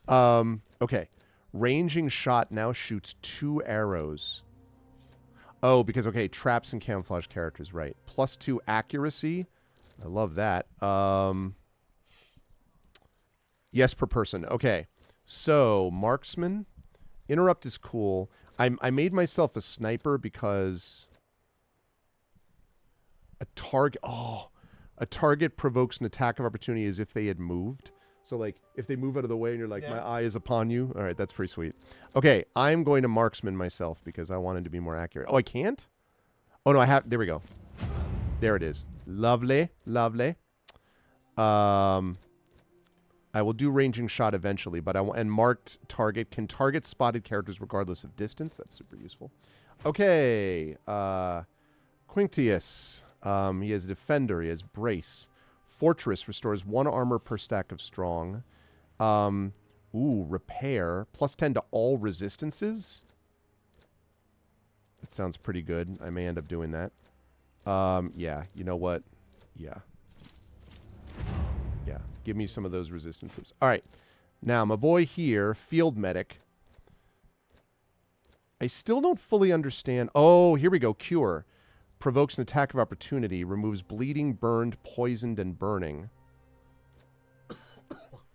Okay. Ranging shot now shoots 2 arrows. Oh, because, okay, traps and camouflage characters, right. +2 accuracy. I love that. Yes, per person. Okay. So, marksman. Interrupt is cool. I made myself a sniper because a target provokes an attack of opportunity as if they had moved. So, like, if they move out of the way and you're like, my eye is upon you. All right, that's pretty sweet. Okay, I'm going to marksman myself because I wanted to be more accurate. Oh, I can't? Oh, no, I have. There we go. There it is. Lovely. Lovely. I will do ranging shot eventually, but and marked target can target spotted characters regardless of distance. That's super useful. Okay. Quinctius. He has defender. He has brace. Fortress restores 1 armor per stack of strong. Repair. +10 to all resistances. That sounds pretty good. I may end up doing that. Yeah, you know what? Yeah. Yeah, give me some of those resistances. All right. Now, my boy here, Field Medic. I still don't fully understand. Oh, here we go. Cure. Provokes an attack of opportunity. Removes bleeding, burned, poisoned, and burning.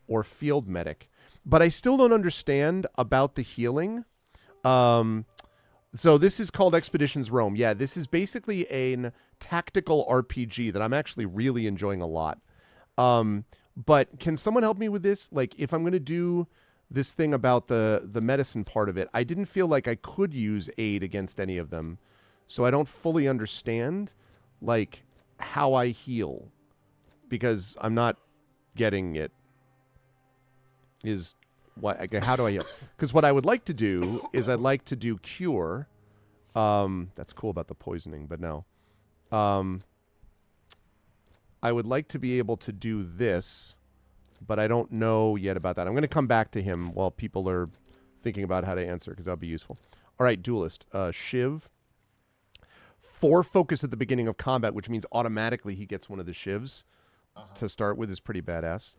Or Field Medic. But I still don't understand about the healing. So this is called Expeditions Rome. Yeah, this is basically a tactical RPG that I'm actually really enjoying a lot. But can someone help me with this? Like, if I'm going to do this thing about the medicine part of it, I didn't feel like I could use aid against any of them. So I don't fully understand, like, how I heal. Because I'm not getting it. How do I heal? Because what I would like to do is I'd like to do cure. That's cool about the poisoning, but no. I would like to be able to do this, but I don't know yet about that. I'm going to come back to him while people are thinking about how to answer, because that'll be useful. All right, Duelist. Shiv. 4 focus at the beginning of combat, which means automatically he gets one of the shivs to start with, is pretty badass.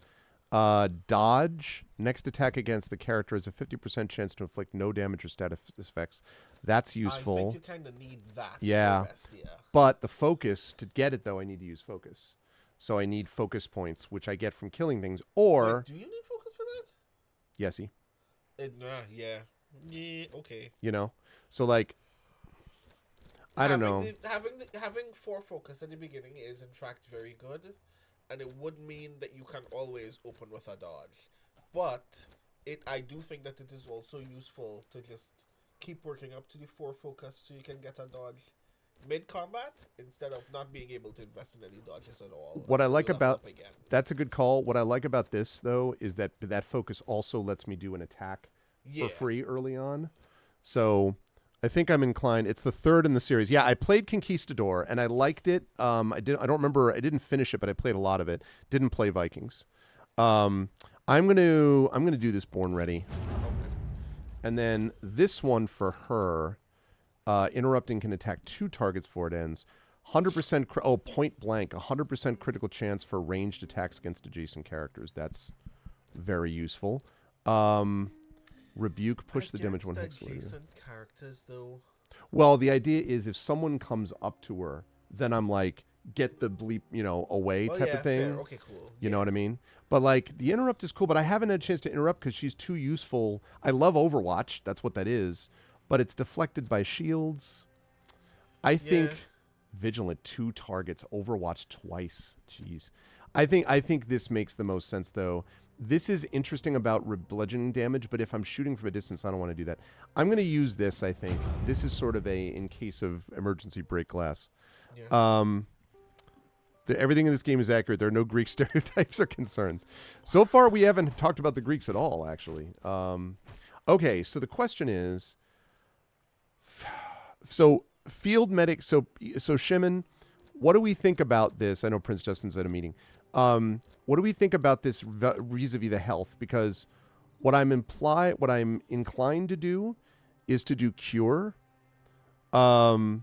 Dodge. Next attack against the character has a 50% chance to inflict no damage or status effects. That's useful. I think you kind of need that. Yeah. Best, yeah. But the focus, to get it, though, I need to use focus. So I need focus points, which I get from killing things. Or... Wait, do you need focus for that? Yesy. Yeah. Yeah, okay. You know? So, like... I don't know. Having 4 focus at the beginning is, in fact, very good. And it would mean that you can always open with a dodge. But I do think that it is also useful to just keep working up to the 4 focus so you can get a dodge mid-combat instead of not being able to invest in any dodges at all. What I like about... That's a good call. What I like about this, though, is that focus also lets me do an attack for free early on. So... I think I'm inclined. It's the 3rd in the series. Yeah, I played Conquistador and I liked it. I don't remember. I didn't finish it, but I played a lot of it. Didn't play Vikings. I'm gonna do this Born Ready, and then this one for her. Interrupting can attack 2 targets before it ends. 100% point blank. 100% critical chance for ranged attacks against adjacent characters. That's very useful. Rebuke, push the damage 1 hex later. Characters, though. Well, the idea is if someone comes up to her, then I'm like, get the bleep, away type of thing. Fair. Okay, cool. You know what I mean? But like, the interrupt is cool, but I haven't had a chance to interrupt because she's too useful. I love Overwatch. That's what that is. But it's deflected by shields. I think Vigilant 2 targets, Overwatch twice. Jeez. I think this makes the most sense, though. This is interesting about bludgeoning damage, but if I'm shooting from a distance, I don't want to do that. I'm going to use this, I think. This is sort of in case of emergency break glass. Yeah. Everything in this game is accurate. There are no Greek stereotypes or concerns. So far, we haven't talked about the Greeks at all, actually. Okay, so the question is, so field medic, so Shimon, what do we think about this? I know Prince Justin's at a meeting. What do we think about this vis-a-vis the health? Because what I'm inclined to do is to do cure. I'm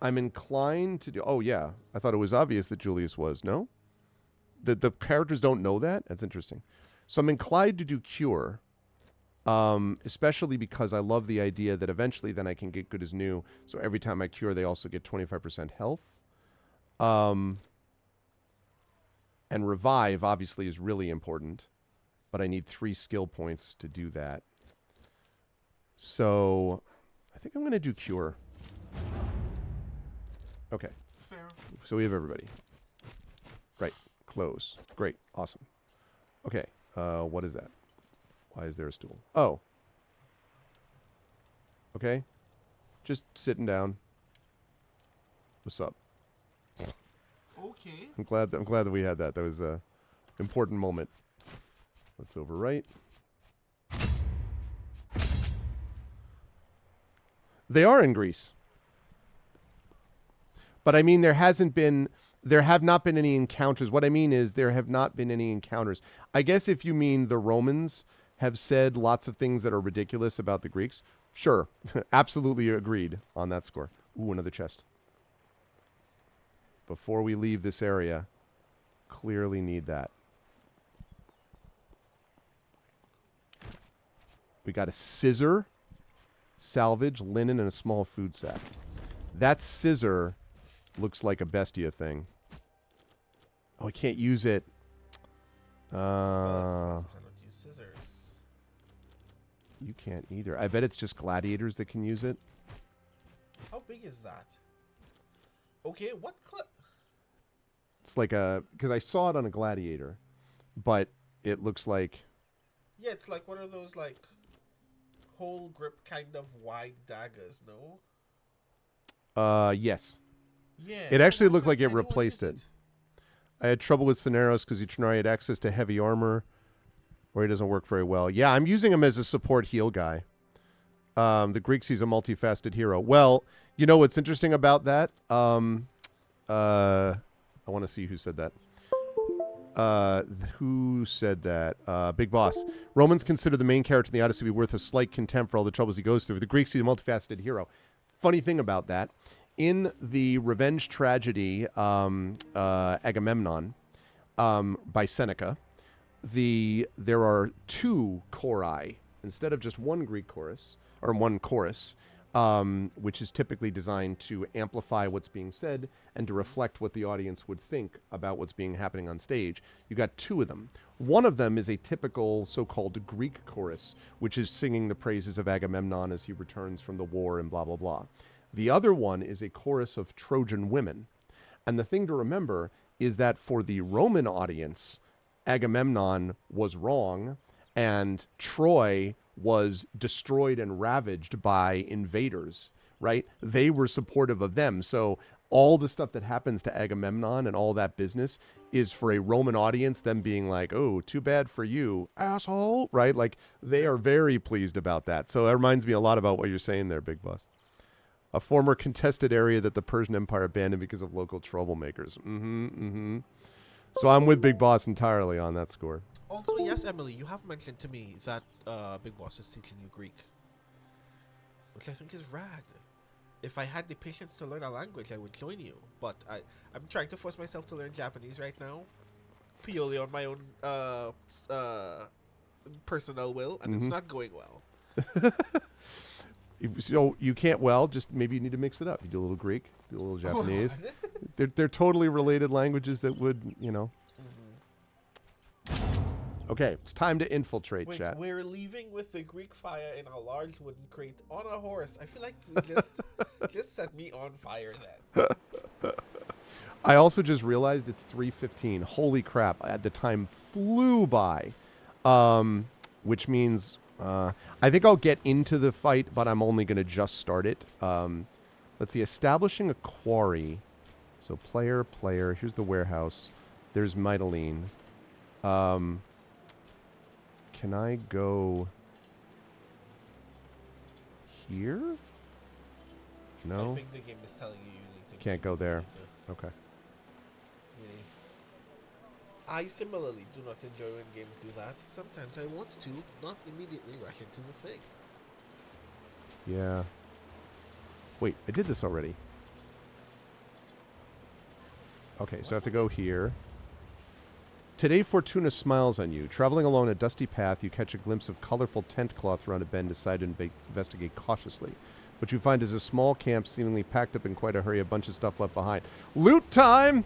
inclined to do. Oh yeah, I thought it was obvious that Julius was. No, the characters don't know that. That's interesting. So I'm inclined to do cure, especially because I love the idea that eventually then I can get good as new. So every time I cure, they also get 25% health. And revive obviously is really important, but I need 3 skill points to do that. So I think I'm going to do cure. Okay. Fair. So we have everybody. Right. Close. Great. Awesome. Okay. What is that? Why is there a stool? Oh. Okay. Just sitting down. What's up? Okay. I'm glad that we had that. That was a important moment. Let's overwrite. They are in Greece. But I mean, there have not been any encounters. What I mean is there have not been any encounters. I guess if you mean the Romans have said lots of things that are ridiculous about the Greeks, sure. Absolutely agreed on that score. Ooh, another chest. Before we leave this area, clearly need that. We got a scissor, salvage, linen, and a small food sack. That scissor looks like a bestia thing. Oh, I can't use it. I don't use scissors. You can't either. I bet it's just gladiators that can use it. How big is that? Okay, what It's like because I saw it on a gladiator, but it looks like. Yeah, it's like one of those like whole grip kind of wide daggers, no? Yes. Yeah. It actually looked like it replaced it. I had trouble with Cineros because Uchinari had access to heavy armor, or he doesn't work very well. Yeah, I'm using him as a support heal guy. The Greeks, he's a multifaceted hero. Well, you know what's interesting about that? I want to see who said that. Who said that? Big Boss. Romans consider the main character in the Odyssey to be worth a slight contempt for all the troubles he goes through. The Greeks, he's a multifaceted hero. Funny thing about that, in the revenge tragedy Agamemnon by Seneca, there are 2 chori instead of just one Greek chorus or one chorus, which is typically designed to amplify what's being said and to reflect what the audience would think about what's happening on stage. You got 2 of them. One of them is a typical so-called Greek chorus, which is singing the praises of Agamemnon as he returns from the war and blah, blah, blah. The other one is a chorus of Trojan women. And the thing to remember is that for the Roman audience, Agamemnon was wrong and Troy was destroyed and ravaged by invaders, right? They were supportive of them. So all the stuff that happens to Agamemnon and all that business is for a Roman audience, them being like, oh, too bad for you, asshole, right? Like, they are very pleased about that. So that reminds me a lot about what you're saying there, Big Boss. A former contested area that the Persian Empire abandoned because of local troublemakers. So I'm with Big Boss entirely on that score. Also, yes, Emily, you have mentioned to me that Big Boss is teaching you Greek, which I think is rad. If I had the patience to learn a language, I would join you. But I'm trying to force myself to learn Japanese right now, purely on my own personal will, and it's not going well. So you can't, just maybe you need to mix it up. You do a little Greek, do a little Japanese. They're totally related languages that would, Okay, it's time to infiltrate, Wait, chat. we're leaving with the Greek fire in a large wooden crate on a horse. I feel like you just set me on fire then. I also just realized it's 3:15. Holy crap, the time flew by. Which means I think I'll get into the fight, but I'm only going to just start it. Let's see, establishing a quarry. So player. Here's the warehouse. There's Mytilene. Can I go here? No. I think the game is telling you need to. Can't go there. Okay. Really. I similarly do not enjoy when games do that. Sometimes I want to not immediately rush into the thing. Yeah. Wait, I did this already. Okay, so I have to go here. Today, Fortuna smiles on you. Traveling along a dusty path, you catch a glimpse of colorful tent cloth around a bend, decide to investigate cautiously. What you find is a small camp seemingly packed up in quite a hurry, a bunch of stuff left behind. Loot time!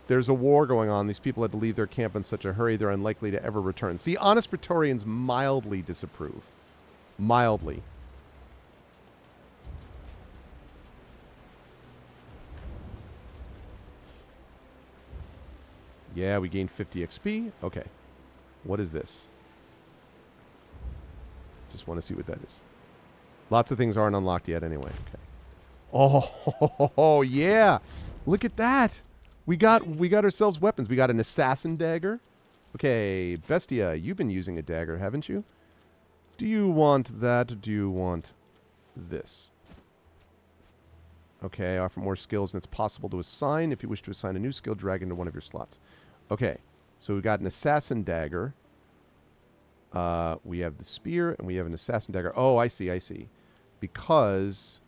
There's a war going on. These people had to leave their camp in such a hurry, they're unlikely to ever return. See, honest Praetorians mildly disapprove. Mildly. Yeah, we gained 50 XP. Okay. What is this? Just want to see what that is. Lots of things aren't unlocked yet anyway. Okay. Oh, yeah. Look at that. We got ourselves weapons. We got an assassin dagger. Okay, Bestia, you've been using a dagger, haven't you? Do you want that or do you want this? Okay, offer more skills and it's possible to assign. If you wish to assign a new skill, drag into one of your slots. Okay, so we've got an assassin dagger. We have the spear and we have an assassin dagger. Oh, I see. Because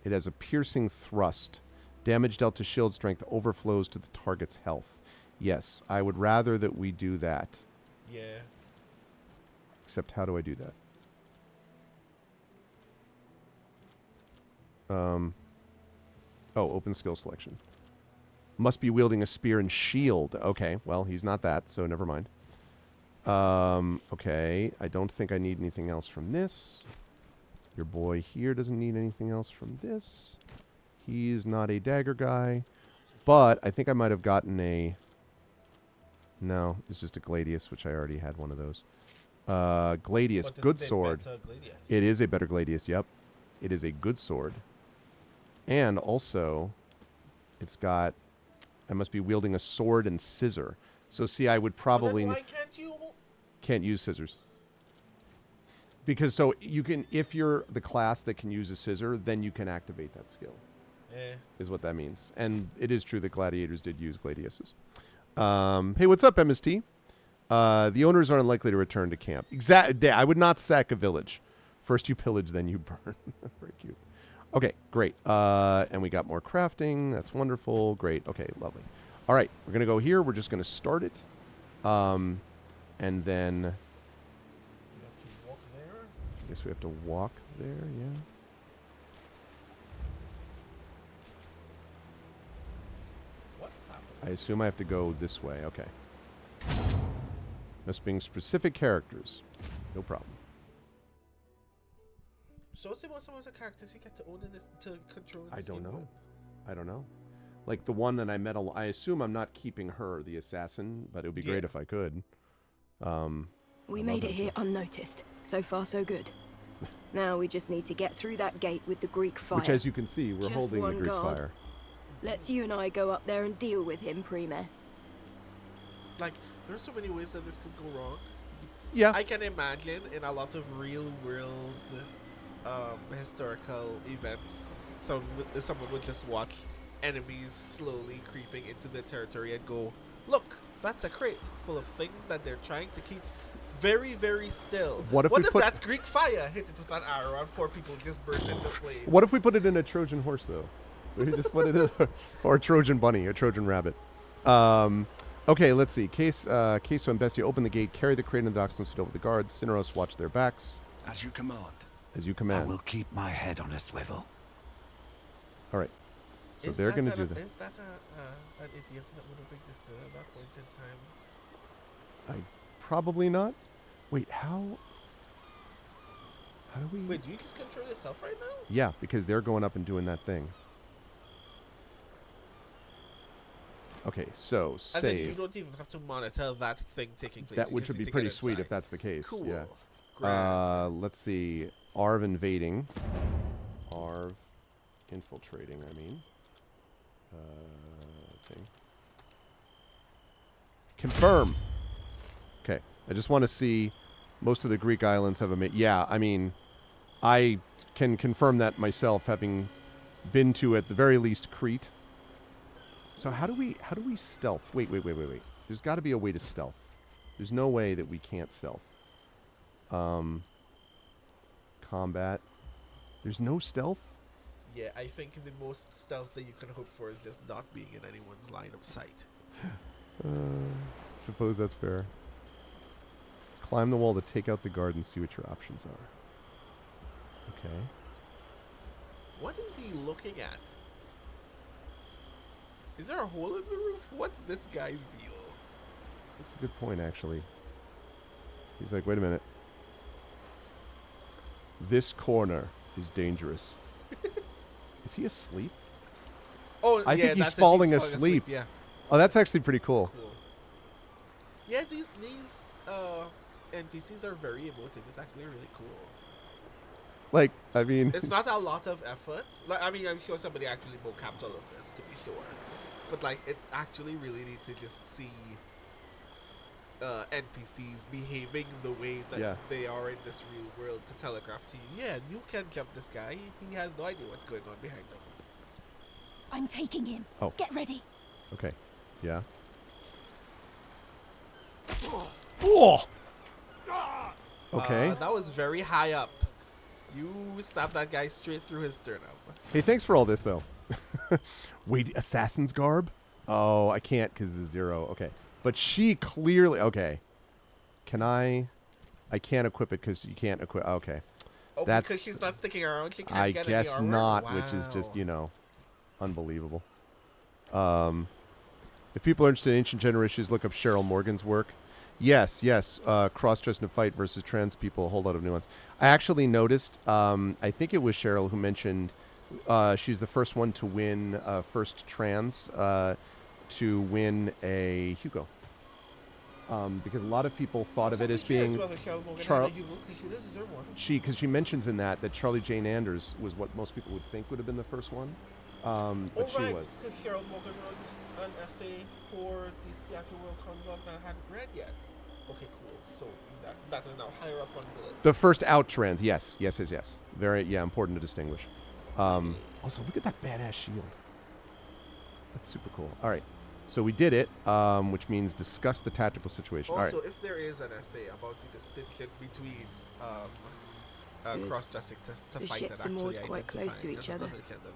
it has a piercing thrust. Damage dealt to shield strength overflows to the target's health. Yes, I would rather that we do that. Yeah. Except how do I do that? Oh, open skill selection. Must be wielding a spear and shield. Okay, well, he's not that, so never mind. Okay, I don't think I need anything else from this. Your boy here doesn't need anything else from this. He's not a dagger guy. But I think I might have gotten a... No, it's just a Gladius, which I already had one of those. Gladius, good sword. It is a better Gladius, yep. It is a good sword. And also, it's got... I must be wielding a sword and scissor. So see, I would probably... Why can't you... Can't use scissors. Because so you can... If you're the class that can use a scissor, then you can activate that skill. Is what that means. And it is true that gladiators did use gladiuses. Hey, what's up, MST? The owners are unlikely to return to camp. Exactly. I would not sack a village. First you pillage, then you burn. Very cute. Okay, great. And we got more crafting. That's wonderful. Great. Okay, lovely. All right, we're going to go here. We're just going to start it. And then... You have to walk there? I guess we have to walk there, yeah. What's happening? I assume I have to go this way. Okay. Must be specific characters. No problem. So what's about some of the characters you get to own in this, to control in this I don't game know. with? I don't know. Like the one that I met, I assume I'm not keeping her, the assassin, but it would be great if I could. We made it here unnoticed. So far, so good. Now we just need to get through that gate with the Greek fire. Which, as you can see, we're Just holding the one Greek guard. fire. Let's you and I go up there and deal with him, Prime. Like, there's so many ways that this could go wrong. Yeah. I can imagine in a lot of real world historical events, someone would just watch enemies slowly creeping into the territory and go, look, that's a crate full of things that they're trying to keep very, very still. What if that's Greek fire? Hit it with an arrow and 4 people just burst into flames. What if we put it in a Trojan horse, though? We just put it in or a Trojan bunny, a Trojan rabbit. Okay, let's see. Queso and Bestia open the gate, carry the crate and the docks and sit over the guards. Cineros watch their backs. As you command. As you command. I will keep my head on a swivel. All right. So they're going to do that. Is that an idiom that would have existed at that point in time? Probably not. Wait, how do we... Wait, do you just control yourself right now? Yeah, because they're going up and doing that thing. Okay, so As in, you save. don't even have to monitor that thing taking place. That You which just would need be to pretty get sweet inside. if that's the case. Cool. Yeah. Grand. Let's see. Arv invading. Arv. Infiltrating, I mean. Okay. Confirm. Okay. I just want to see most of the Greek islands have a... Yeah, I mean, I can confirm that myself, having been to, at the very least, Crete. So how do we stealth? Wait. There's got to be a way to stealth. There's no way that we can't stealth. Combat. There's no stealth? Yeah, I think the most stealth that you can hope for is just not being in anyone's line of sight. Suppose that's fair. Climb the wall to take out the guard and see what your options are. Okay. What is he looking at? Is there a hole in the roof? What's this guy's deal? That's a good point, actually. He's like, wait a minute. This corner is dangerous. Is he asleep? Oh, I think he's falling asleep. Yeah. Oh, that's actually pretty cool. Yeah, these NPCs are very emotive. It's actually really cool. Like, I mean... It's not a lot of effort. Like, I mean, I'm sure somebody actually mocapped all of this, to be sure. But, like, it's actually really neat to just see NPCs behaving the way that they are in this real world to telegraph to you, yeah, you can jump this guy. He has no idea what's going on behind him. I'm taking him. Oh. Get ready. Okay. Yeah. Oh! Okay. That was very high up. You stabbed that guy straight through his sternum. Hey, thanks for all this, though. Wait, assassin's garb? Oh, I can't because the 0. Okay. But she clearly... Okay. Can I can't equip it because you can't equip... Okay. Oh, because she's not sticking around? She can't get any armor? I guess not, wow. Which is just, unbelievable. If people are interested in ancient gender issues, look up Cheryl Morgan's work. Yes. Cross-dress in a fight versus trans people, a whole lot of nuance. I actually noticed, I think it was Cheryl who mentioned she's the first one to win, first trans to win a Hugo. Because a lot of people thought of it as being because she mentions in that Charlie Jane Anders was what most people would think would have been the first one. But she was. Because Cheryl Morgan wrote an essay for the Seattle World Conduct that I hadn't read yet. Okay, cool. So that is now higher up on the list. The first out trans, yes. Very, important to distinguish. Also, look at that badass shield. That's super cool. All right. So we did it, which means discuss the tactical situation. Also, all right. if there is an essay about the distinction between cross-dressing to the fight ships and are moored actually quite close to each other.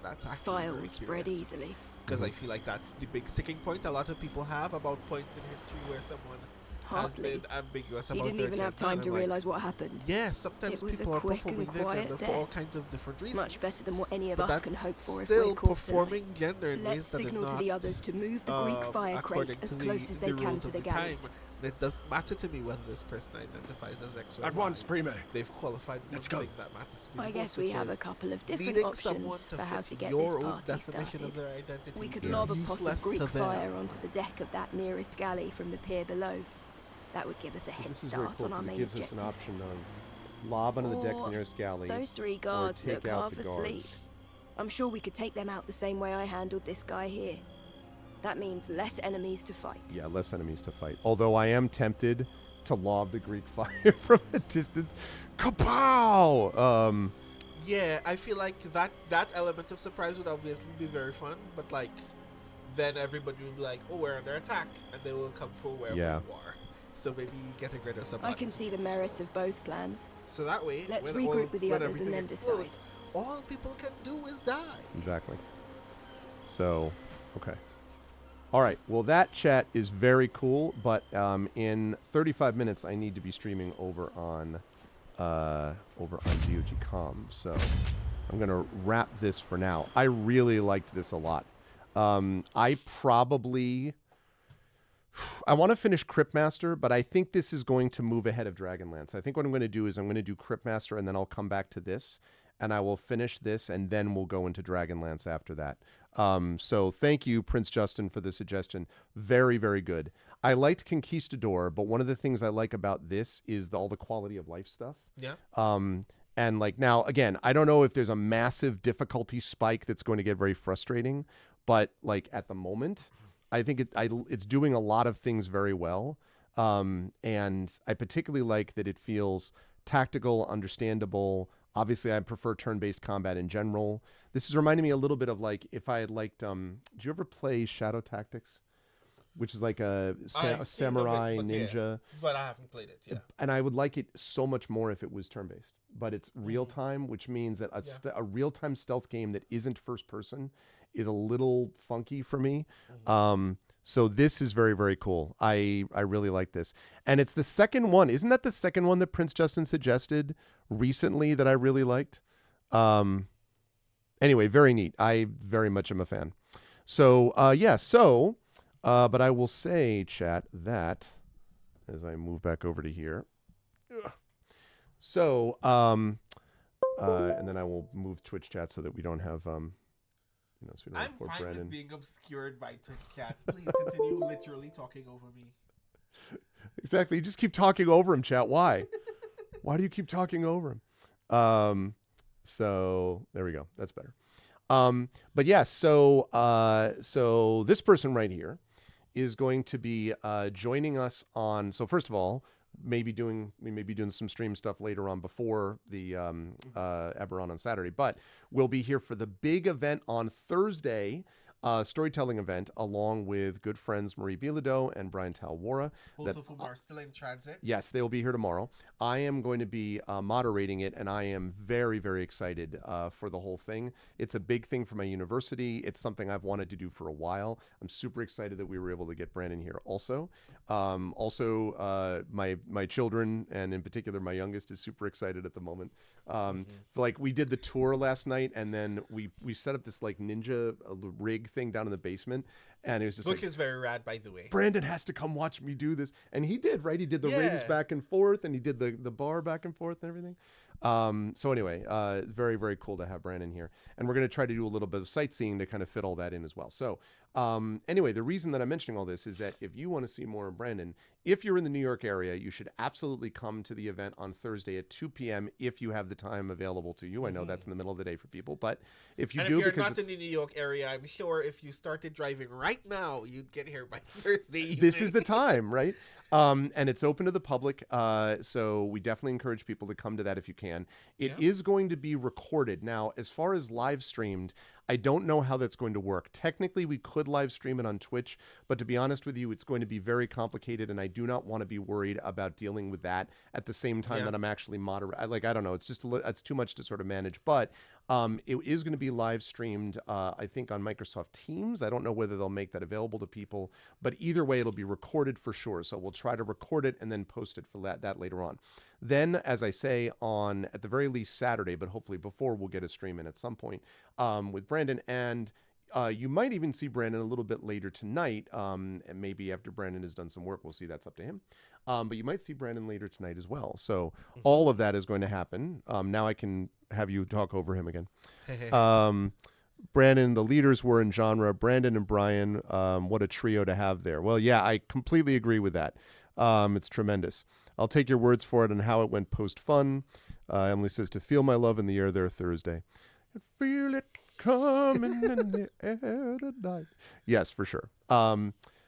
That's actually Files spread easily. Because I feel like that's the big sticking point a lot of people have about points in history where someone has been ambiguous about their gender. He didn't even have time to realise what happened. Yeah, sometimes people are performing their gender for all kinds of different reasons. Much better than what any of us can hope for if still we're caught performing gender in Let's ways that is signal not to the others to move the Greek fire crate as close as they can to the galleys. It doesn't matter to me whether this person identifies as X or At once, Primo. They've qualified Let's one go. thing that matters to me. I guess we have a couple of different options for how to get this party started. We could lob a pot of Greek fire onto the deck of that nearest galley from the pier below. That would give us a head start on our main objective. It gives us an option of lob onto the deck nearest galley. Those 3 guards look half asleep. I'm sure we could take them out the same way I handled this guy here. That means less enemies to fight. Yeah, less enemies to fight. Although I am tempted to lob the Greek fire from a distance. Kapow! Yeah, I feel like that element of surprise would obviously be very fun, but then everybody will be like, oh, we're under attack, and they will come for where we are. So maybe getting rid of somebody. I can see the merit of both plans. So that way, let's regroup with the others and then decide. All people can do is die. Exactly. So, okay. All right. Well, that chat is very cool, but in 35 minutes, I need to be streaming over on GOG.com. So I'm gonna wrap this for now. I really liked this a lot. I want to finish Cryptmaster, but I think this is going to move ahead of Dragonlance. I think what I'm going to do is I'm going to do Cryptmaster, and then I'll come back to this, and I will finish this, and then we'll go into Dragonlance after that. So thank you, Prince Justin, for the suggestion. Very, very good. I liked Conquistador, but one of the things I like about this is all the quality of life stuff. Yeah. And like now, again, I don't know if there's a massive difficulty spike that's going to get very frustrating, but like at the moment, I think it's doing a lot of things very well. And I particularly like that it feels tactical, understandable. Obviously, I prefer turn-based combat in general. This is reminding me a little bit of like if I had liked. Did you ever play Shadow Tactics, which is like a samurai ninja? Yeah, but I haven't played it. Yeah, and I would like it so much more if it was turn-based, but it's real-time, which means that a real-time stealth game that isn't first-person is a little funky for me. So this is very, very cool. I really like this. And it's the second one. Isn't that the second one that Prince Justin suggested recently that I really liked? Anyway, very neat. I very much am a fan. So, but I will say, chat, that as I move back over to here. So, and then I will move Twitch chat so that we don't have... so I'm fine with being obscured by Twitch chat. Please continue literally talking over me. Exactly. You just keep talking over him, chat. Why? Why do you keep talking over him? So there we go. That's better. But yeah, so this person right here is going to be joining us on. So first of all, we may be doing some stream stuff later on before the Eberron on Saturday, but we'll be here for the big event on Thursday, storytelling event, along with good friends Marie Bilodeau and Brian Talwara. Both of whom are still in transit. Yes, they will be here tomorrow. I am going to be moderating it, and I am very, very excited for the whole thing. It's a big thing for my university. It's something I've wanted to do for a while. I'm super excited that we were able to get Brandon here also. My children, and in particular my youngest, is super excited at the moment. Like we did the tour last night, and then we set up this like ninja rig thing down in the basement, and it was just which is very rad, by the way. Brandon has to come watch me do this, and he did, right? He did the rings back and forth, and he did the bar back and forth and everything. So anyway, very, very cool to have Brandon here, and we're going to try to do a little bit of sightseeing to kind of fit all that in as well. So anyway, the reason that I'm mentioning all this is that if you want to see more of Brandon, if you're in the New York area, you should absolutely come to the event on Thursday at 2 p.m. if you have the time available to you. I know that's in the middle of the day for people, but if you and do, if you're not in the New York area, I'm sure if you started driving right now, you'd get here by Thursday evening. This is the time, right? And it's open to the public, so we definitely encourage people to come to that if you can. It is going to be recorded. Now, as far as live streamed, I don't know how that's going to work. Technically, we could live stream it on Twitch, but to be honest with you, it's going to be very complicated, and I do not want to be worried about dealing with that at the same time that I'm actually moderating. Like, I don't know. It's just it's too much to sort of manage, but it is going to be live streamed, I think, on Microsoft Teams. I don't know whether they'll make that available to people, but either way, it'll be recorded for sure. So we'll try to record it and then post it for that later on. Then, as I say, on at the very least Saturday, but hopefully before, we'll get a stream in at some point with Brandon. And you might even see Brandon a little bit later tonight, and maybe after Brandon has done some work. We'll see. That's up to him. But you might see Brandon later tonight as well. So all of that is going to happen. Now I can have you talk over him again. Brandon, the leaders were in genre. Brandon and Brian, what a trio to have there. Well, yeah, I completely agree with that. It's tremendous. I'll take your words for it on how it went post-fun. Emily says, to feel my love in the air there Thursday. Feel it coming in the air tonight. Yes, for sure.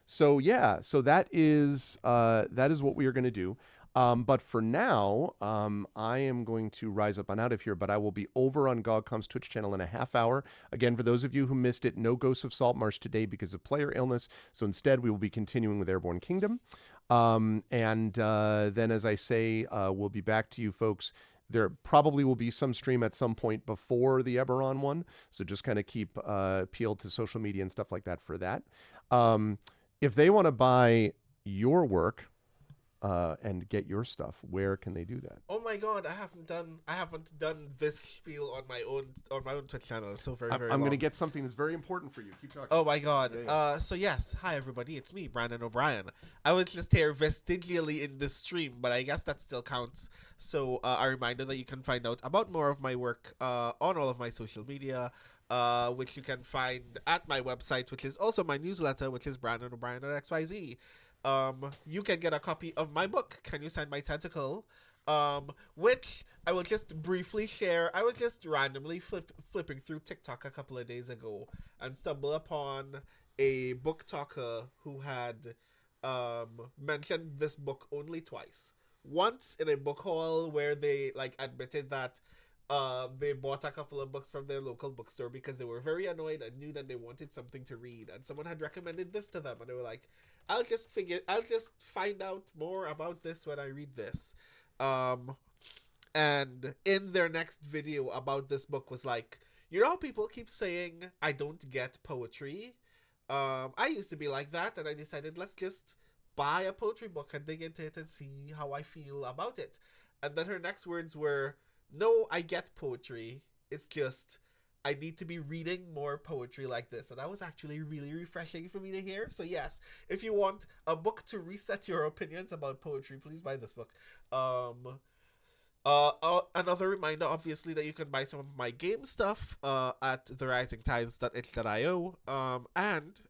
So that is what we are going to do. But for now, I am going to rise up and out of here, but I will be over on GOGCOM's Twitch channel in a half hour. Again, for those of you who missed it, no Ghosts of Saltmarsh today because of player illness. So instead, we will be continuing with Airborne Kingdom. Then, as I say, we'll be back to you folks. There probably will be some stream at some point before the Eberron one. So just kind of keep peeled to social media and stuff like that for that. If they want to buy your work and get your stuff, where can they do that? Oh my God, I haven't done this spiel on my own Twitch channel. So very I'm going to get something that's very important for you. Keep talking. Oh my God. So yes, hi everybody, it's me, Brandon O'Brien. I was just here vestigially in this stream, but I guess that still counts. So a reminder that you can find out about more of my work on all of my social media. Which you can find at my website, which is also my newsletter, which is BrandonO'Brien.xyz. You can get a copy of my book, Can You Sign My Tentacle? which I will just briefly share. I was just randomly flipping through TikTok a couple of days ago and stumbled upon a book talker who had mentioned this book only twice. Once in a book haul where they admitted that they bought a couple of books from their local bookstore because they were very annoyed and knew that they wanted something to read, and someone had recommended this to them, and they were like, I'll just find out more about this when I read this. And in their next video about this book was like, you know how people keep saying I don't get poetry? I used to be like that, and I decided let's just buy a poetry book and dig into it and see how I feel about it. And then her next words were, no, I get poetry. It's just I need to be reading more poetry like this. And that was actually really refreshing for me to hear. So yes, if you want a book to reset your opinions about poetry, please buy this book. Another reminder, obviously, that you can buy some of my game stuff at therisingtides.itch.io, and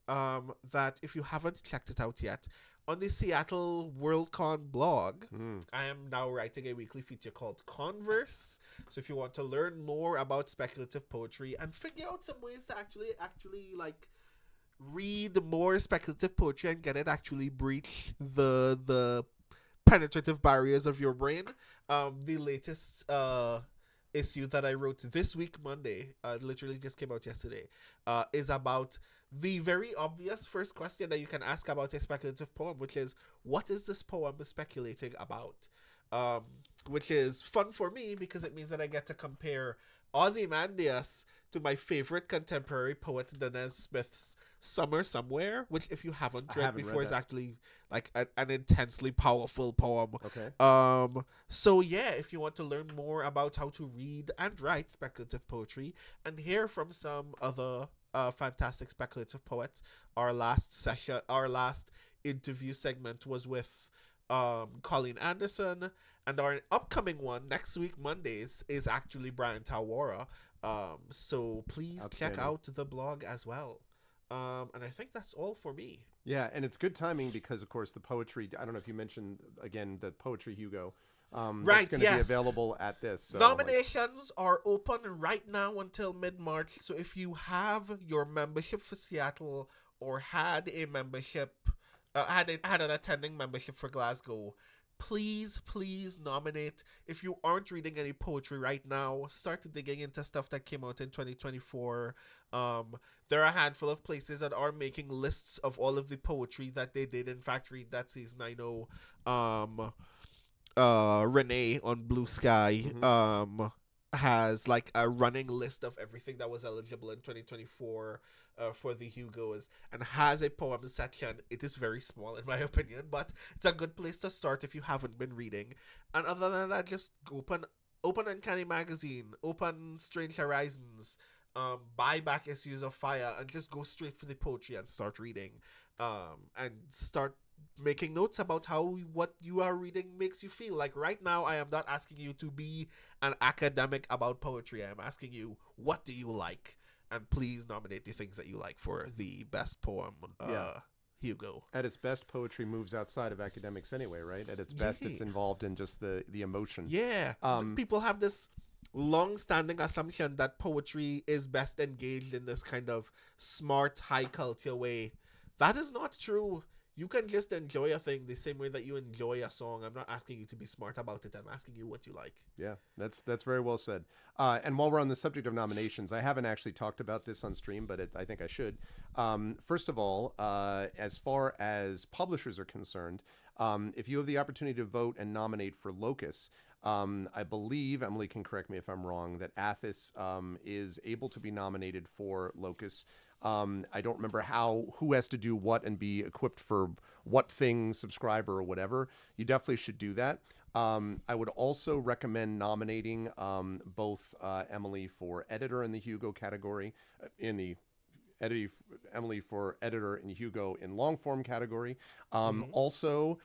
that if you haven't checked it out yet, on the Seattle Worldcon blog, I am now writing a weekly feature called Converse. So if you want to learn more about speculative poetry and figure out some ways to actually read more speculative poetry and get it actually breach the penetrative barriers of your brain, the latest issue that I wrote this week, Monday, literally just came out yesterday, is about the very obvious first question that you can ask about a speculative poem, which is, what is this poem speculating about? Which is fun for me because it means that I get to compare Ozymandias to my favorite contemporary poet, Danez Smith's Summer Somewhere, which if you haven't read before is actually like an intensely powerful poem. Okay. So yeah, if you want to learn more about how to read and write speculative poetry and hear from some other fantastic speculative poets, our last interview segment was with Colleen Anderson, and our upcoming one next week Mondays is actually Brian Tawara. So please check out the blog as well. And I think that's all for me. Yeah, and it's good timing because, of course, the poetry, I don't know if you mentioned, again, the Poetry Hugo. Right, that's going to be available at this. So, nominations are open right now until mid-March. So if you have your membership for Seattle or had a membership, had an attending membership for Glasgow, please nominate. If you aren't reading any poetry right now, start digging into stuff that came out in 2024. There are a handful of places that are making lists of all of the poetry that they did in fact read that season. I know Renee on Blue Sky has like a running list of everything that was eligible in 2024 for the Hugos, and has a poem section. It is very small in my opinion, but it's a good place to start if you haven't been reading. And other than that, just open Uncanny Magazine, open Strange Horizons, buy back issues of Fire, and just go straight for the poetry and start reading, and start making notes about how what you are reading makes you feel. Like right now, I am not asking you to be an academic about poetry. I am asking you, what do you like? And please nominate the things that you like for the best poem, Hugo. At its best, poetry moves outside of academics anyway, right? At its best, it's involved in just the emotion. Yeah. People have this long-standing assumption that poetry is best engaged in this kind of smart, high culture way. That is not true. You can just enjoy a thing the same way that you enjoy a song. I'm not asking you to be smart about it. I'm asking you what you like. Yeah, that's very well said. And while we're on the subject of nominations, I haven't actually talked about this on stream, but I think I should. First of all, as far as publishers are concerned, if you have the opportunity to vote and nominate for Locus, I believe, Emily can correct me if I'm wrong, that Athos is able to be nominated for Locus. I don't remember who has to do what and be equipped for what thing, subscriber or whatever. You definitely should do that. I would also recommend nominating both Emily for editor in the Hugo category, Emily for editor in Hugo in long form category. Also,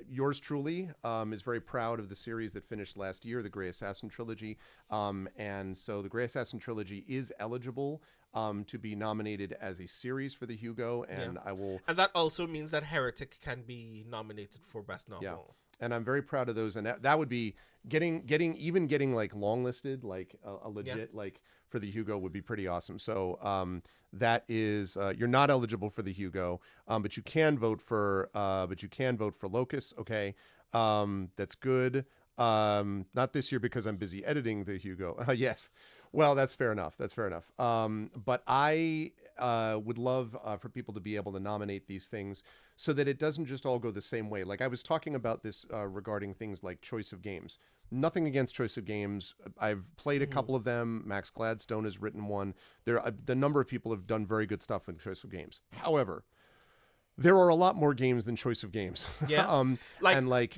yours truly is very proud of the series that finished last year, the Grey Assassin trilogy. And so the Grey Assassin trilogy is eligible to be nominated as a series for the Hugo, and I will. And that also means that Heretic can be nominated for Best Novel. Yeah. And I'm very proud of those. And that would be getting like longlisted, like a legit, like for the Hugo would be pretty awesome. So that is, you're not eligible for the Hugo, but you can vote for Locus. Okay. That's good. Not this year because I'm busy editing the Hugo. Yes. Well, that's fair enough. But I would love for people to be able to nominate these things so that it doesn't just all go the same way. Like I was talking about this regarding things like choice of games. Nothing against choice of games. I've played a couple of them. Max Gladstone has written one. The number of people have done very good stuff with choice of games. However, there are a lot more games than choice of games. Yeah.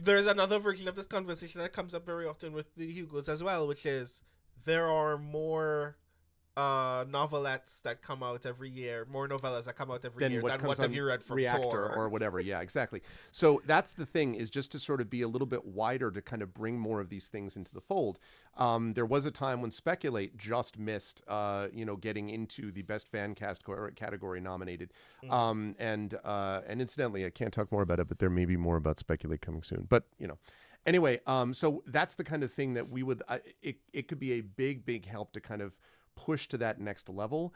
There's another version of this conversation that comes up very often with the Hugos as well, which is there are more novelettes that come out every year, more novellas that come out every year than what have you read from Reactor Tor or whatever. Yeah, exactly. So that's the thing, is just to sort of be a little bit wider to kind of bring more of these things into the fold. There was a time when Speculate just missed, getting into the best fan cast category nominated. And incidentally, I can't talk more about it, but there may be more about Speculate coming soon. But anyway, so that's the kind of thing that we would. It could be a big help to kind of push to that next level.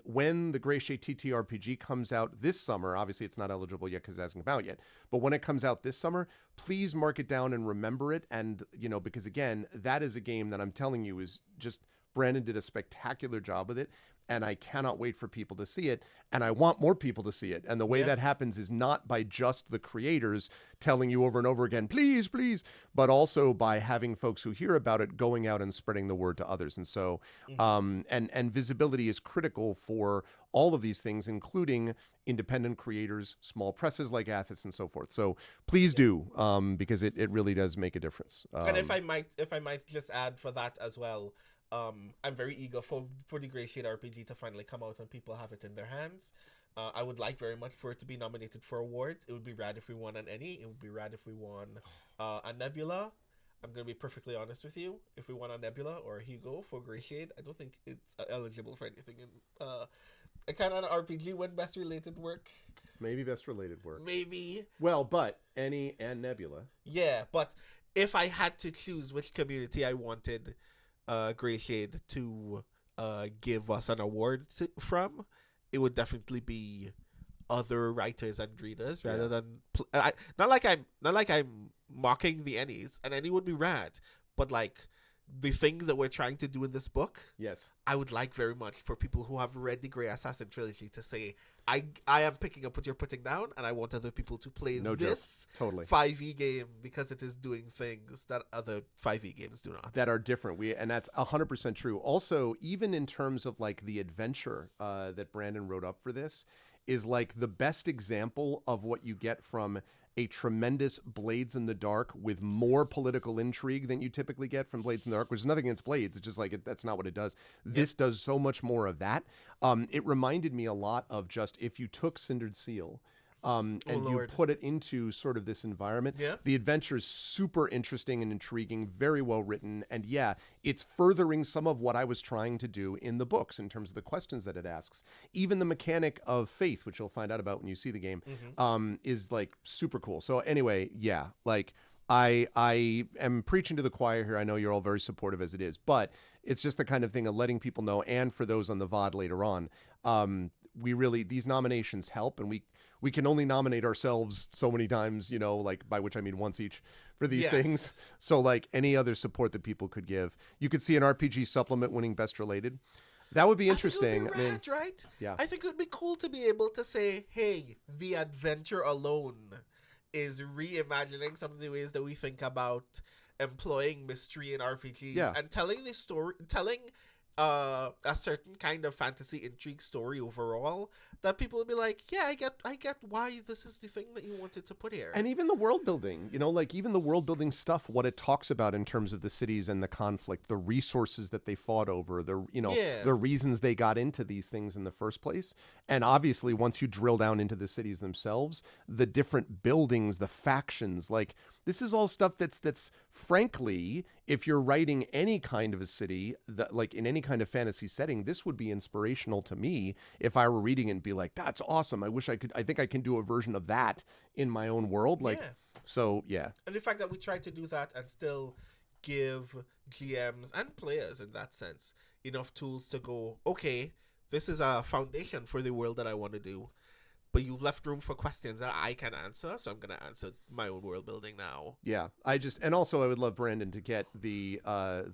When the Grey Shade TTRPG comes out this summer, obviously it's not eligible yet because it hasn't come out yet, but when it comes out this summer, please mark it down and remember it. And, because again, that is a game that I'm telling you is just, Brandon did a spectacular job with it. And I cannot wait for people to see it. And I want more people to see it. And the way that happens is not by just the creators telling you over and over again, please, please, but also by having folks who hear about it going out and spreading the word to others. And so, and visibility is critical for all of these things, including independent creators, small presses like Athos and so forth. So please do, because it really does make a difference. And if I might just add for that as well, I'm very eager for the Grey Shade RPG to finally come out and people have it in their hands. I would like very much for it to be nominated for awards. It would be rad if we won an ENnie. It would be rad if we won a Nebula. I'm going to be perfectly honest with you. If we won a Nebula or a Hugo for Grey Shade, I don't think it's eligible for anything. Can an RPG win Best Related Work? Maybe Best Related Work. Maybe. Well, but ENnie and Nebula. Yeah, but if I had to choose which community I wanted Grey Shade to give us an award from, it would definitely be other writers and readers rather than not like I'm mocking the ENnies. An ENnie would be rad, but like the things that we're trying to do in this book, yes, I would like very much for people who have read the Grey Assassin trilogy to say, I am picking up what you're putting down, and I want other people to play this 5e game because it is doing things that other 5e games do not. That are different. And that's 100% true. Also, even in terms of like the adventure that Brandon wrote up for this is like the best example of what you get from a tremendous Blades in the Dark with more political intrigue than you typically get from Blades in the Dark, which is nothing against Blades. It's just like, that's not what it does. This does so much more of that. It reminded me a lot of just if you took Cindered Seal you put it into sort of this environment. Yeah. The adventure is super interesting and intriguing, very well written. And it's furthering some of what I was trying to do in the books in terms of the questions that it asks. Even the mechanic of faith, which you'll find out about when you see the game, is like super cool. So anyway, I am preaching to the choir here. I know you're all very supportive as it is, but it's just the kind of thing of letting people know. And for those on the VOD later on, these nominations help, and we can only nominate ourselves so many times, by which I mean once each for these things. So like any other support that people could give, you could see an RPG supplement winning Best Related. That would be interesting. I think it would be rad, right? Yeah. I think it would be cool to be able to say, hey, the adventure alone is reimagining some of the ways that we think about employing mystery in RPGs and telling the story, telling a certain kind of fantasy intrigue story overall, that people will be like, I get why this is the thing that you wanted to put here. And even the world building, even the world building stuff, what it talks about in terms of the cities and the conflict, the resources that they fought over, the reasons they got into these things in the first place. And obviously once you drill down into the cities themselves, the different buildings, the factions, like This is all stuff that's frankly, if you're writing any kind of a city, that like in any kind of fantasy setting, this would be inspirational to me if I were reading it and be like, that's awesome. I think I can do a version of that in my own world. Like, so yeah. And the fact that we tried to do that and still give GMs and players in that sense enough tools to go, okay, this is a foundation for the world that I want to do. But you've left room for questions that I can answer, so I'm going to answer my own world building now. Yeah, and also I would love Brandon to get the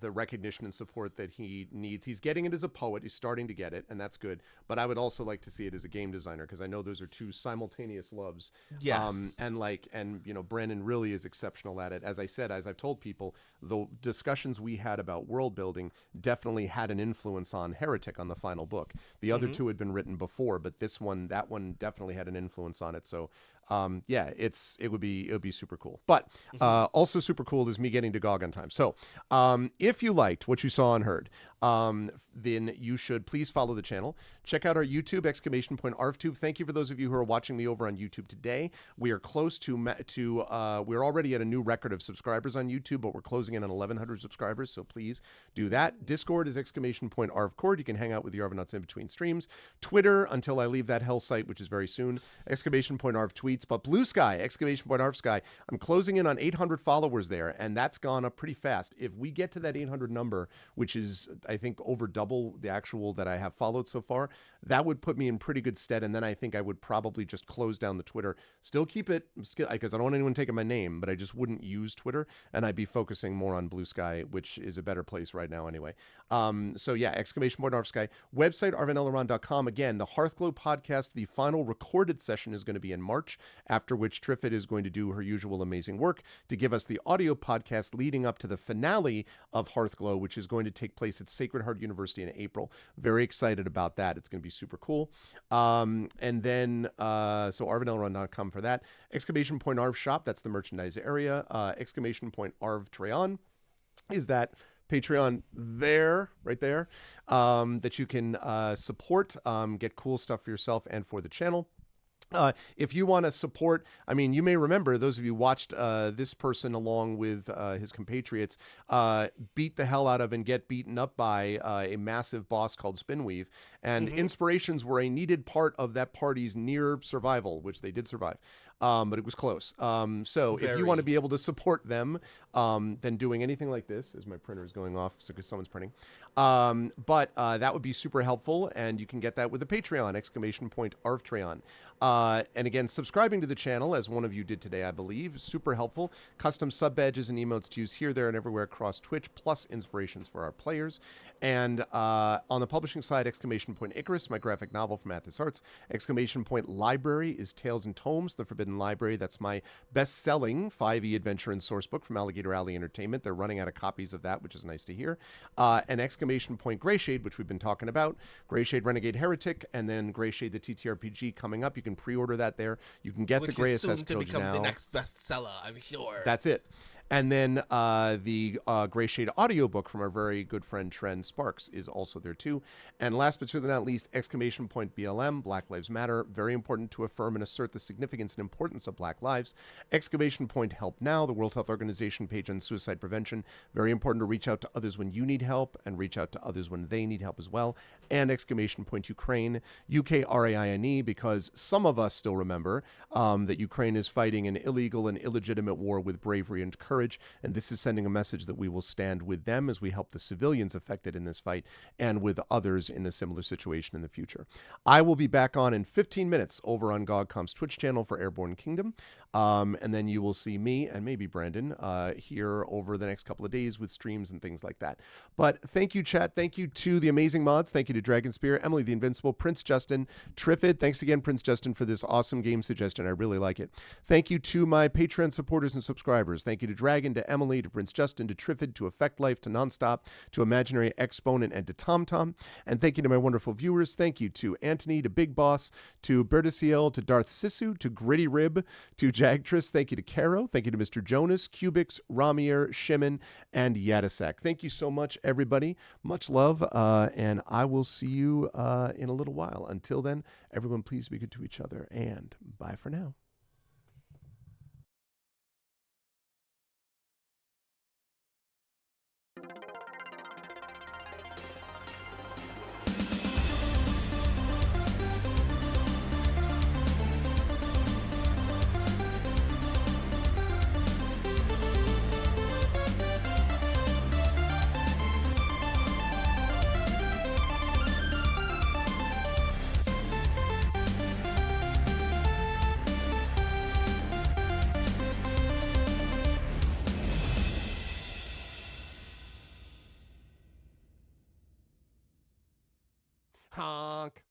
recognition and support that he needs. He's getting it as a poet. He's starting to get it, and that's good. But I would also like to see it as a game designer, because I know those are two simultaneous loves. Yes. And you know, Brandon really is exceptional at it. As I said, as I've told people, the discussions we had about world building definitely had an influence on Heretic on the final book. The other two had been written before, but that one definitely had an influence on it. So it would be super cool. But also super cool is me getting to GOG on time. So if you liked what you saw and heard, then you should please follow the channel. Check out our YouTube, !ArvTube. Thank you for those of you who are watching me over on YouTube today. We are close to we're already at a new record of subscribers on YouTube, but we're closing in on 1,100 subscribers, so please do that. Discord is !ArvCord. You can hang out with the Arvanauts in between streams. Twitter, until I leave that hell site, which is very soon, !Arv tweets. But Blue Sky, !Arv Sky, I'm closing in on 800 followers there, and that's gone up pretty fast. If we get to that 800 number, which is, I think, over double the actual that I have followed so far, that would put me in pretty good stead, and then I think I would probably just close down the Twitter. Still keep it, because I don't want anyone taking my name, but I just wouldn't use Twitter, and I'd be focusing more on Blue Sky, which is a better place right now anyway. So yeah, !Arv Sky. Website, arvanelleron.com. Again, the Hearthglow podcast, the final recorded session is going to be in March, after which Triffid is going to do her usual amazing work to give us the audio podcast leading up to the finale of Hearthglow, which is going to take place at Sacred Heart University in April. Very excited about that. It's going to be super cool. And then, so arvanelleron.com for that. !Arv Shop, that's the merchandise area. !Arv Treon is that Patreon right there, that you can support, get cool stuff for yourself and for the channel. If you want to support, I mean, you may remember, those of you watched this person along with his compatriots beat the hell out of and get beaten up by a massive boss called Spinweave. And inspirations were a needed part of that party's near survival, which they did survive. But it was close. So if you want to be able to support them, then doing anything like this, as my printer is going off, so because someone's printing, but that would be super helpful, and you can get that with the Patreon, !ArvTreon. And again, subscribing to the channel, as one of you did today, I believe, super helpful. Custom sub badges and emotes to use here, there, and everywhere across Twitch, plus inspirations for our players. And on the publishing side, !Icarus, my graphic novel from Athos Arts. !Library is Tales and Tomes, The Forbidden Library. That's my best-selling 5e adventure and sourcebook from Alligator Alley Entertainment. They're running out of copies of that, which is nice to hear. And Greyshade, which we've been talking about. Greyshade Renegade Heretic, and then Greyshade the TTRPG coming up. You can pre-order that there. You can get the Grey SS Trilogy now. Which is soon to become the next bestseller, I'm sure. That's it. And then the Greyshade audiobook from our very good friend Tren Sparks is also there too. And last but certainly not least, !BLM, Black Lives Matter. Very important to affirm and assert the significance and importance of Black lives. !Help Now, the World Health Organization page on suicide prevention. Very important to reach out to others when you need help and reach out to others when they need help as well. And !Ukraine, UKRAINE, because some of us still remember that Ukraine is fighting an illegal and illegitimate war with bravery and courage. And this is sending a message that we will stand with them as we help the civilians affected in this fight and with others in a similar situation in the future. I will be back on in 15 minutes over on GOGCOM's Twitch channel for Airborne Kingdom. And then you will see me and maybe Brandon here over the next couple of days with streams and things like that. But thank you, chat. Thank you to the amazing mods. Thank you to Dragon Spear, Emily the Invincible, Prince Justin, Triffid. Thanks again, Prince Justin, for this awesome game suggestion. I really like it. Thank you to my Patreon supporters and subscribers. Thank you to Dragon, to Emily, to Prince Justin, to Triffid, to Effect Life, to Nonstop, to Imaginary Exponent, and to TomTom. And thank you to my wonderful viewers. Thank you to Anthony, to Big Boss, to Berticiel, to Darth Sisu, to Gritty Rib, to Jagtris. Thank you to Caro. Thank you to Mr. Jonas, Cubix, Ramier, Shimon, and Yadasak. Thank you so much, everybody. Much love, and I will see you in a little while. Until then, everyone, please be good to each other, and bye for now. Honk.